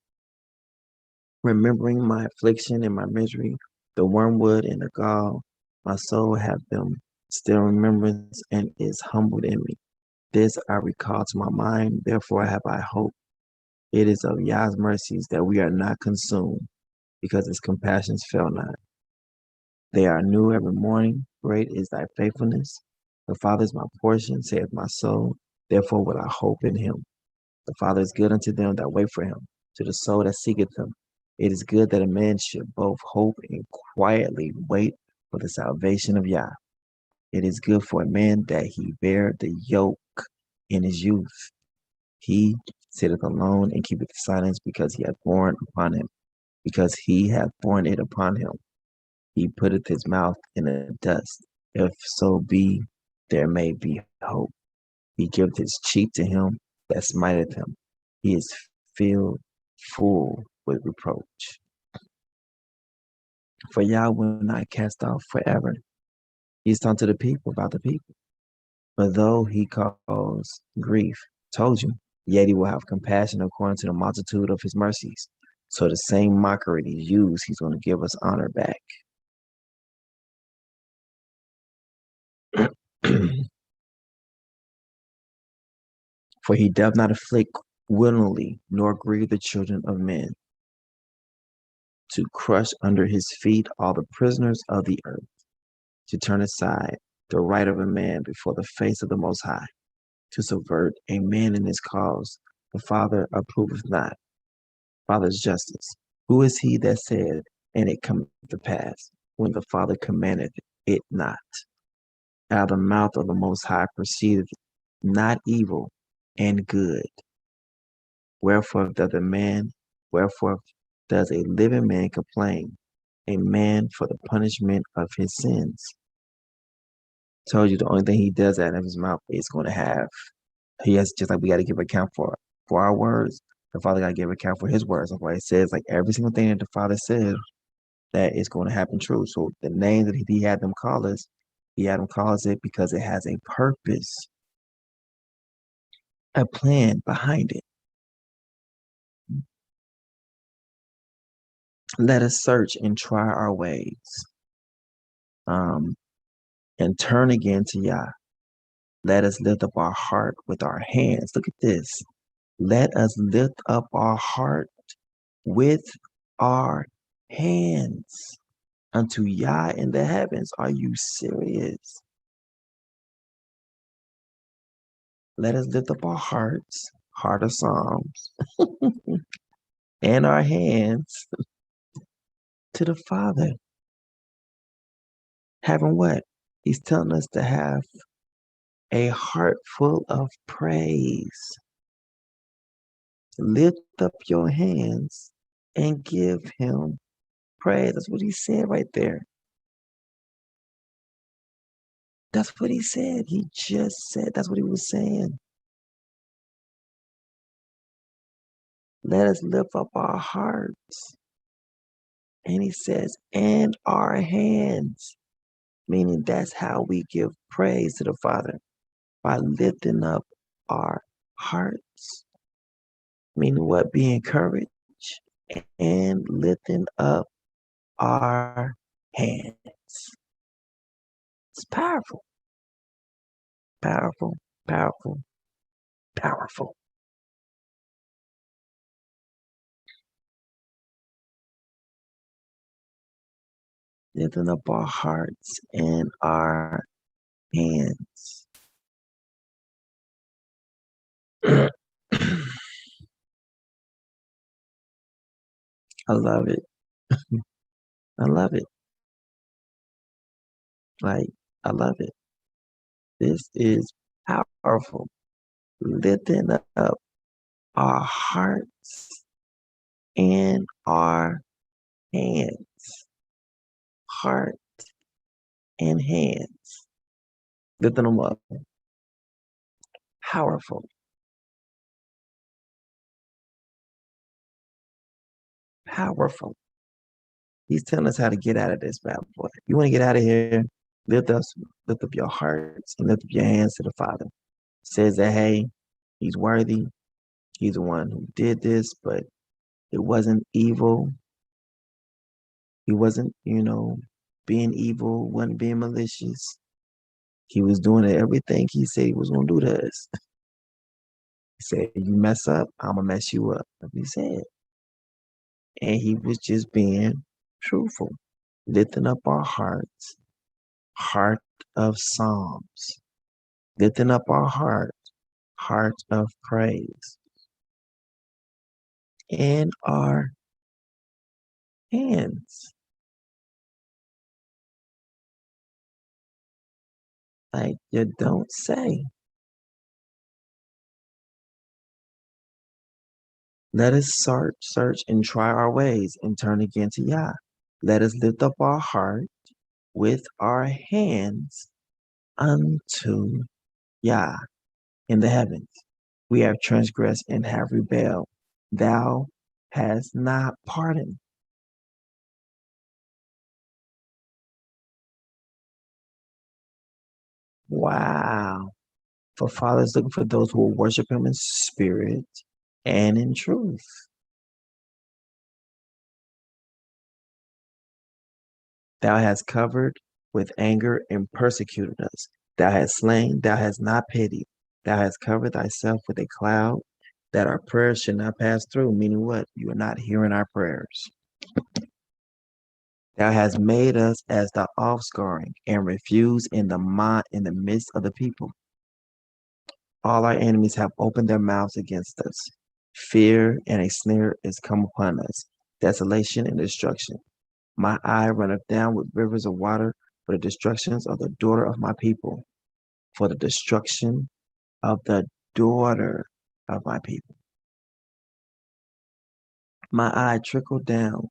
Remembering my affliction and my misery, the wormwood and the gall, my soul hath them still remembrance and is humbled in me. This I recall to my mind, therefore have I hope. It is of Yah's mercies that we are not consumed, because his compassions fail not. They are new every morning. Great is thy faithfulness. The Father is my portion, saith my soul. Therefore will I hope in him. The Father is good unto them that wait for him, to the soul that seeketh him. It is good that a man should both hope and quietly wait for the salvation of Yah. It is good for a man that he bear the yoke in his youth. He sitteth alone and keepeth silence because he hath borne upon him, because he hath borne it upon him. He putteth his mouth in the dust. If so be there may be hope. He giveth his cheek to him that smiteth him. He is filled full with reproach. For Yah will not cast off forever. He's talking to the people about the people. But though he cause grief, told you, yet he will have compassion according to the multitude of his mercies. So the same mockery he used, he's going to give us honor back. For he doth not afflict willingly, nor grieve the children of men, to crush under his feet all the prisoners of the earth, to turn aside the right of a man before the face of the Most High, to subvert a man in his cause. The Father approveth not. Father's justice. Who is he that said, and it cometh to pass, when the Father commanded it not? Out of the mouth of the Most High proceedeth not evil and good. Wherefore does a living man complain, a man for the punishment of his sins? Told you the only thing he does out of his mouth is going to have. He has, just like we got to give account for our words. The Father got to give account for his words. That's why it says, like, every single thing that the Father says, that is going to happen true. So the name that he had them call us, he had them call us it because it has a purpose, a plan behind it. Let us search and try our ways, and turn again to Yah. Let us lift up our heart with our hands. Look at this. Let us lift up our heart with our hands unto Yah in the heavens. Are you serious? Let us lift up our hearts, heart of Psalms, and our hands to the Father. Having what? He's telling us to have a heart full of praise. Lift up your hands and give him praise. That's what he said right there. That's what he said. He just said that's what he was saying. Let us lift up our hearts. And he says, and our hands, meaning that's how we give praise to the Father, by lifting up our hearts. Meaning what? Be encouraged and lifting up our hands. It's powerful. Powerful, powerful, powerful. Lifting up our hearts and our hands. I love it. I love it. Like, I love it. This is powerful. Lifting up our hearts and our hands. Heart and hands. Lifting them up. Powerful. Powerful. He's telling us how to get out of this bad boy. You want to get out of here? Lift up, lift up your hearts and lift up your hands to the Father. Says that hey, He's worthy. He's the one who did this, but it wasn't evil. He wasn't, being evil, wasn't being malicious. He was doing everything He said He was going to do to us. He said, "You mess up, I'm gonna mess you up." Like He said, and He was just being truthful, lifting up our hearts, heart of psalms, lifting up our heart of praise, and our hands. Like you don't say. Let us search, and try our ways and turn again to Yah. Let us lift up our heart with our hands unto Yah in the heavens. We have transgressed and have rebelled. Thou hast not pardoned. Wow. For Father is looking for those who will worship Him in spirit and in truth. Thou hast covered with anger and persecuted us. Thou hast slain, thou hast not pitied. Thou hast covered thyself with a cloud that our prayers should not pass through. Meaning what? You are not hearing our prayers. Thou hast made us as the offscouring and refused in the midst of the people. All our enemies have opened their mouths against us. Fear and a snare is come upon us. Desolation and destruction. My eye runneth down with rivers of water for the destructions of the daughter of my people, for the destruction of the daughter of my people. My eye trickled down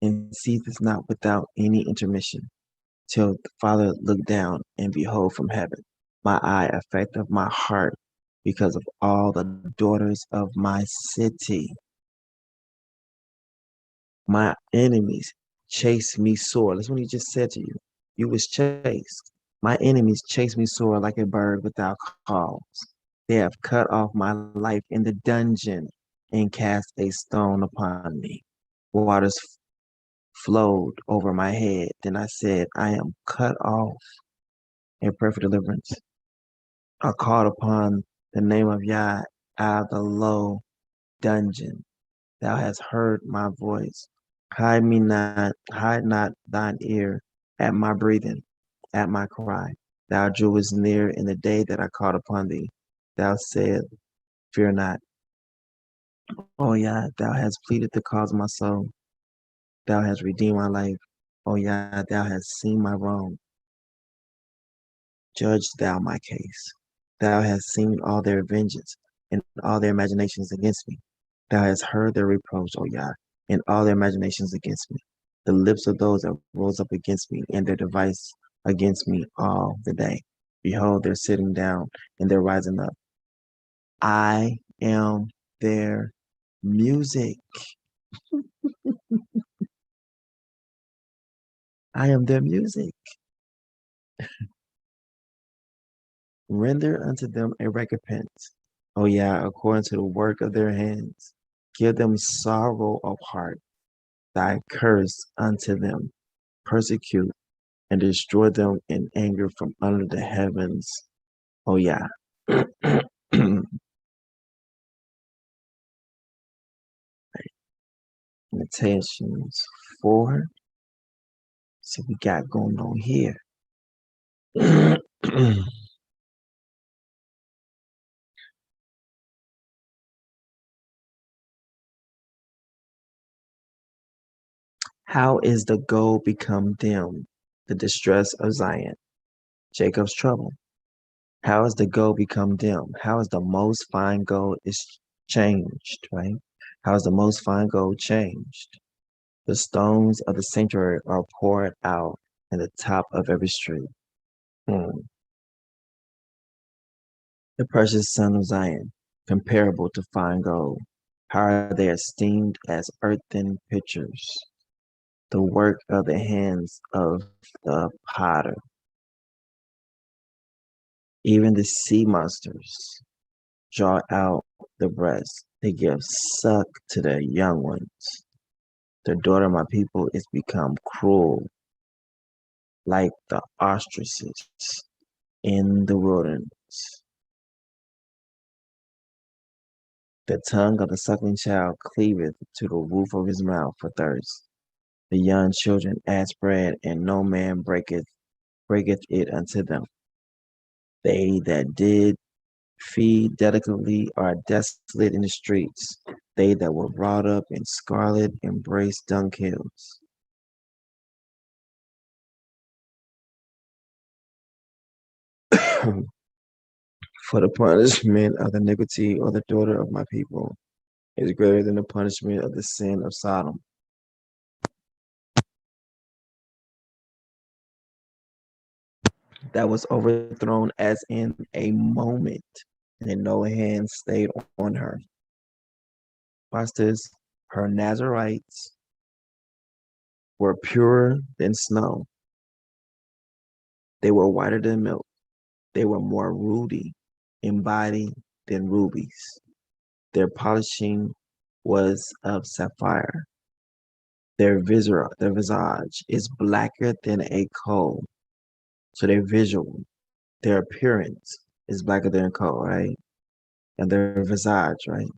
and ceaseth not without any intermission, till the Father look down and behold from heaven. My eye affecteth my heart because of all the daughters of my city. My enemies chase me sore. That's what He just said to you. You was chased. My enemies chase me sore like a bird without cause. They have cut off my life in the dungeon and cast a stone upon me. Waters flowed over my head. Then I said, I am cut off and pray for deliverance. I called upon the name of Yah out of the low dungeon. Thou hast heard my voice. Hide not thine ear at my breathing, at my cry. Thou drewest near in the day that I called upon thee. Thou said, Fear not. Oh yeah, thou hast pleaded the cause of my soul. Thou hast redeemed my life. Oh yeah, thou hast seen my wrong. Judge thou my case. Thou hast seen all their vengeance and all their imaginations against me. Thou hast heard their reproach, O Yah, and all their imaginations against me. The lips of those that rose up against me and their device against me all the day. Behold, they're sitting down and they're rising up. I am their music. I am their music. Render unto them a recompense, O Yah, according to the work of their hands. Give them sorrow of heart, thy curse unto them. Persecute and destroy them in anger from under the heavens. Oh yeah. Lamentations 4. So we got going on here. How is the gold become dim? The distress of Zion. Jacob's trouble. How is the gold become dim? How is the most fine gold is changed, right? How is the most fine gold changed? The stones of the sanctuary are poured out in the top of every street. The precious son of Zion, comparable to fine gold. How are they esteemed as earthen pitchers, the work of the hands of the potter. Even the sea monsters draw out the breast. They give suck to their young ones. The daughter of my people is become cruel, like the ostriches in the wilderness. The tongue of the suckling child cleaveth to the roof of his mouth for thirst. The young children ask bread, and no man breaketh it unto them. They that did feed delicately are desolate in the streets. They that were brought up in scarlet embrace dunghills. For the punishment of the iniquity of the daughter of my people is greater than the punishment of the sin of Sodom. That was overthrown as in a moment, and no hand stayed on her. Watch this. Her Nazarites were purer than snow. They were whiter than milk. They were more ruddy in body than rubies. Their polishing was of sapphire. Their visage is blacker than a coal. So their appearance is blacker than coal, right? And their visage, right?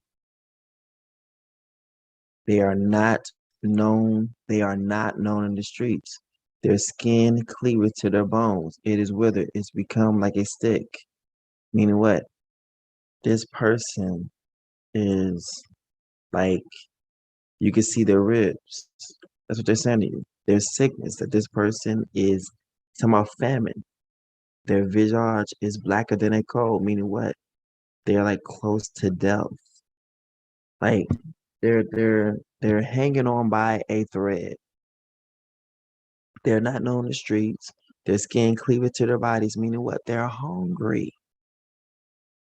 They are not known. They are not known in the streets. Their skin cleaveth to their bones. It is withered. It's become like a stick. Meaning what? This person is like, you can see their ribs. That's what they're saying to you. There's sickness, that this person is talking about famine. Their visage is blacker than a coal, meaning what? They're like close to death. Like they're hanging on by a thread. They're not known in the streets. Their skin cleaveth to their bodies, meaning what? They're hungry.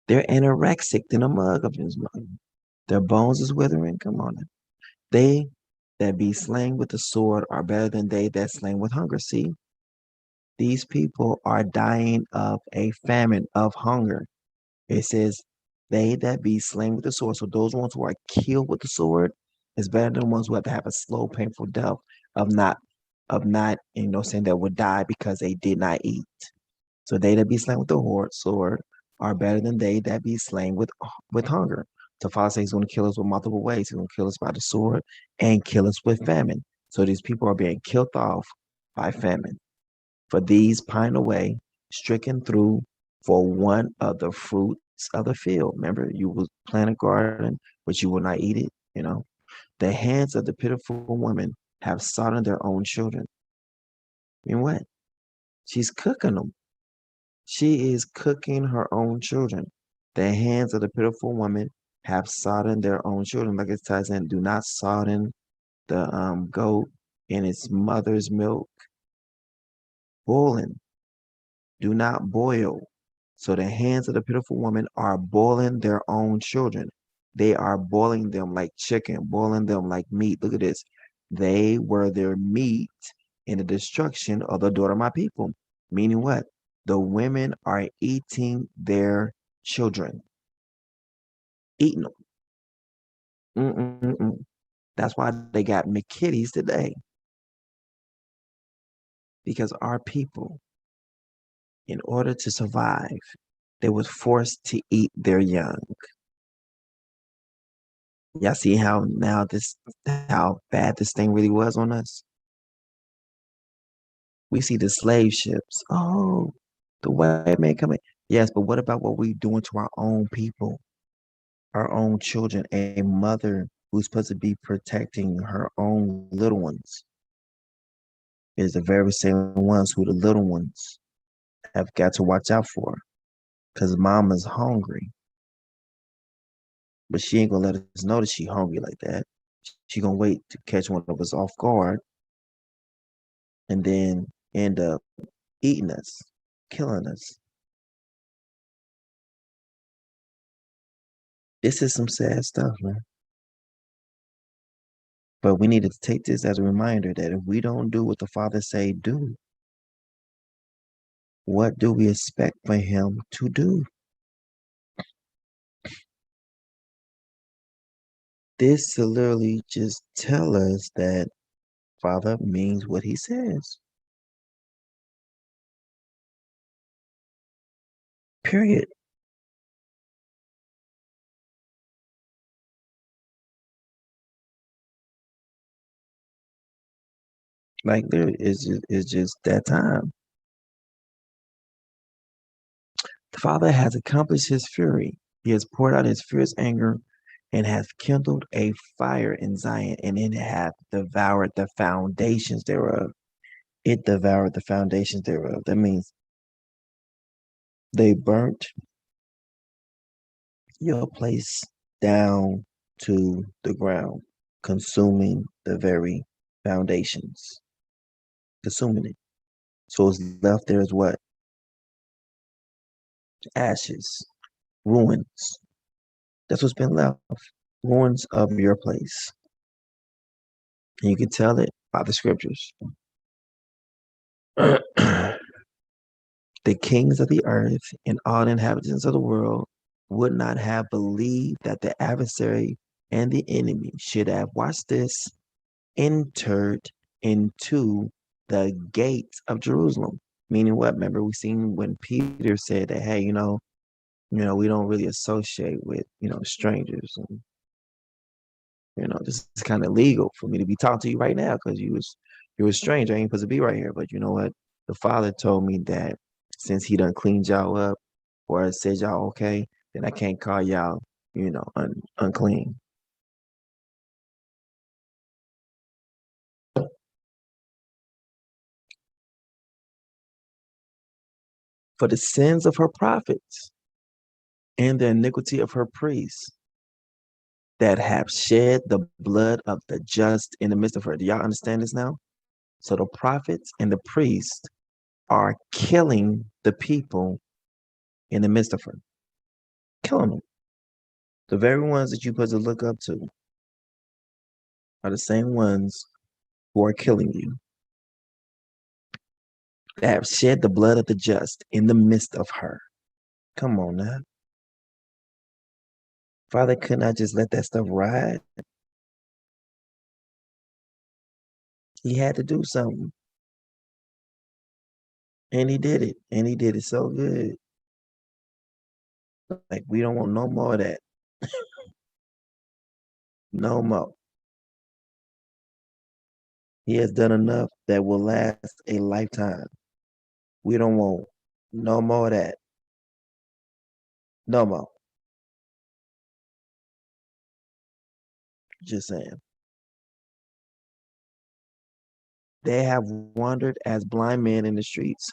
They're anorexic than a mug of his mouth. Their bones is withering. Come on. They that be slain with the sword are better than they that slain with hunger. See, these people are dying of a famine, of hunger. It says, they that be slain with the sword. So those ones who are killed with the sword is better than the ones who have to have a slow, painful death of not, saying that would die because they did not eat. So they that be slain with the sword are better than they that be slain with hunger. So Father says he's going to kill us with multiple ways. He's going to kill us by the sword and kill us with famine. So these people are being killed off by famine. For these pine away, stricken through for one of the fruits of the field. Remember, you will plant a garden, but you will not eat it. The hands of the pitiful woman have sodden their own children. I mean, what? She's cooking them. She is cooking her own children. The hands of the pitiful woman have sodden their own children. Like it says, and do not sodden the goat in its mother's milk. Boiling. Do not boil. So the hands of the pitiful woman are boiling their own children. They are boiling them like chicken, boiling them like meat. Look at this. They were their meat in the destruction of the daughter of my people. Meaning what? The women are eating their children. Eating them. Mm-mm-mm. That's why they got McKitties today. Because our people, in order to survive, they was forced to eat their young. Y'all see how bad this thing really was on us? We see the slave ships. Oh, the white man coming. Yes, but what about what we doing to our own people, our own children? A mother who's supposed to be protecting her own little ones. is the very same ones who the little ones have got to watch out for. Because mama's hungry. But she ain't gonna let us know that she hungry like that. She gonna wait to catch one of us off guard and then end up eating us, killing us. This is some sad stuff, man. But we need to take this as a reminder that if we don't do what the Father say do, what do we expect for him to do? This to literally just tell us that Father means what he says. Period. Like there is it's just that time. The Father has accomplished his fury. He has poured out his fierce anger and hath kindled a fire in Zion, and it hath devoured the foundations thereof. It devoured the foundations thereof. That means they burnt your place down to the ground, consuming the very foundations, consuming it. So it's left there as what? Ashes, ruins. That's what's been left. Ruins of your place. And you can tell it by the scriptures. The kings of the earth and all the inhabitants of the world would not have believed that the adversary and the enemy should have, watched this, entered into the gates of Jerusalem. Meaning what? Remember, we seen when Peter said that, hey, we don't really associate with, strangers. And, this is kind of illegal for me to be talking to you right now because you're a stranger. I ain't supposed to be right here. But you know what? The Father told me that since he done cleaned y'all up or said y'all okay, then I can't call y'all, unclean. For the sins of her prophets and the iniquity of her priests that have shed the blood of the just in the midst of her. Do y'all understand this now? So the prophets and the priests are killing the people in the midst of her. Killing them. The very ones that you're supposed to look up to are the same ones who are killing you. They have shed the blood of the just in the midst of her. Come on now. Father could not just let that stuff ride. He had to do something. And he did it. And he did it so good. Like, we don't want no more of that. No more. He has done enough that will last a lifetime. We don't want no more of that. No more. Just saying. They have wandered as blind men in the streets.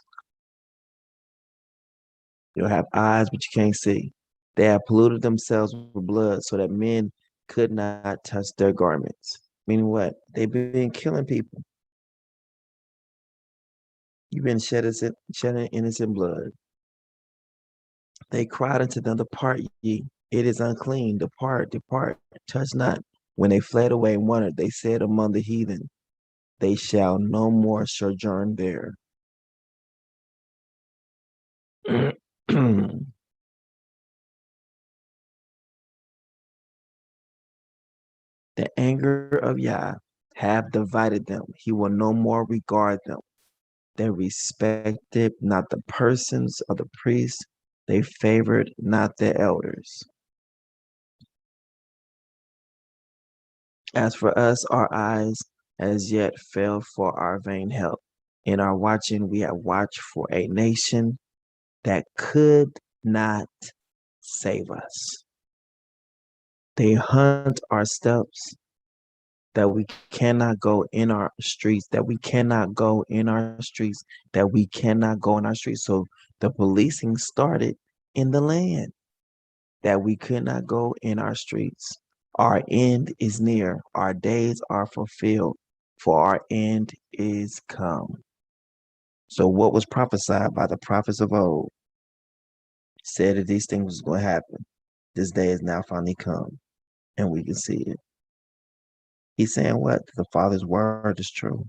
You'll have eyes, but you can't see. They have polluted themselves with blood so that men could not touch their garments. Meaning what? They've been killing people. You've been shedding innocent blood. They cried unto them, depart ye. It is unclean. Depart, depart. Touch not. When they fled away and wondered, they said among the heathen, they shall no more sojourn there. The anger of Yah have divided them. He will no more regard them. They respected not the persons of the priests. They favored not the elders. As for us, our eyes as yet failed for our vain help. In our watching, we have watched for a nation that could not save us. They hunt our steps that we cannot go in our streets, that we cannot go in our streets, that we cannot go in our streets. So the policing started in the land, that we could not go in our streets. Our end is near, our days are fulfilled, for our end is come. So what was prophesied by the prophets of old said that these things was going to happen. This day is now finally come, and we can see it. He's saying what? The Father's word is true.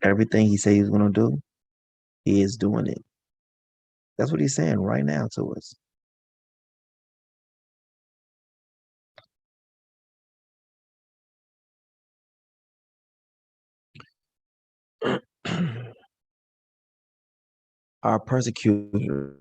Everything he said he was going to do, he is doing it. That's what he's saying right now to us. Our persecutors